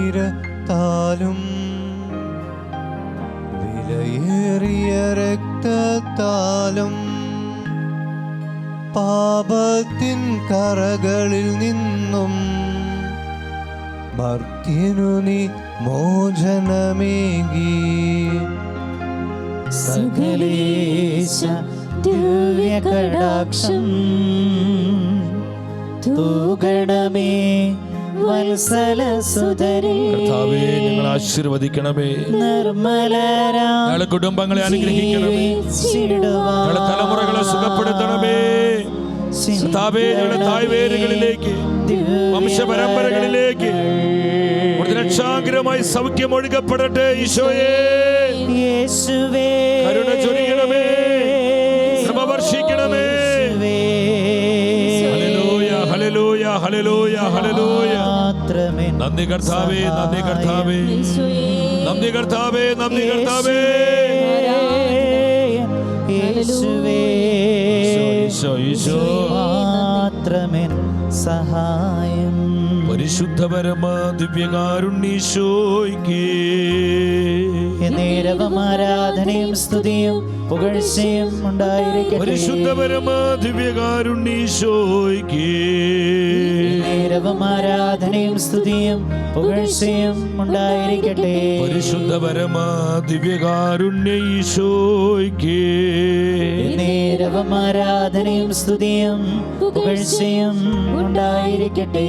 ശരീരത്താലും വിലയേറിയ രക്തത്താലും പാപത്തിൻ കറകളിൽ നിന്നും മർത്യനു നീ മോചനമേകി. സകലേശ ദിവ്യകടാക്ഷം തൂകണമേ കർത്താവേ, നിങ്ങൾ ആശീർവദിക്കണമേ. ഞങ്ങളുടെ കുടുംബങ്ങളെ അനുഗ്രഹിക്കണമേ. ഞങ്ങളുടെ തലമുറകളെ സുഖപ്പെടുത്തണമേ. കർത്താവേ, ഞങ്ങളുടെ തായ്വേരുകളിലേക്ക്, വംശപരമ്പരകളിലേക്ക് രക്ഷാകരമായി സൗഖ്യം ഒഴുകപ്പെടട്ടെ. ഈശോയെ, കരുണ ചൊരിയണമേ, കൃപ വർഷിക്കണമേ. Hallelujah, hallelujah, hallelujah. നന്ദി കർത്താവേ, നന്ദി കർത്താവേ, നന്ദി കർത്താവേ, നന്ദി കർത്താവേ. ഈശോ, ഈശോ, മാത്രമേ സഹായം. പരിശുദ്ധ പരമ ദിവ്യകാരുണ്യീശോയ്ക്ക് എന്നേരവും ആരാധനയും സ്തുതിയും പുകഴ്ചയും ഉണ്ടായിരിക്കട്ടെ. പരിശുദ്ധ പരമ ദിവ്യകാരുണ്യീശോയ്ക്ക് എന്നേരവും ആരാധനയും സ്തുതിയും പുകഴ്ചയും ഉണ്ടായിരിക്കട്ടെ. പരിശുദ്ധ പരമ ദിവ്യകാരുണ്യീശോയ്ക്ക് എന്നേരവും ആരാധനയും സ്തുതിയും പുകഴ്ചയും ഉണ്ടായിരിക്കട്ടെ.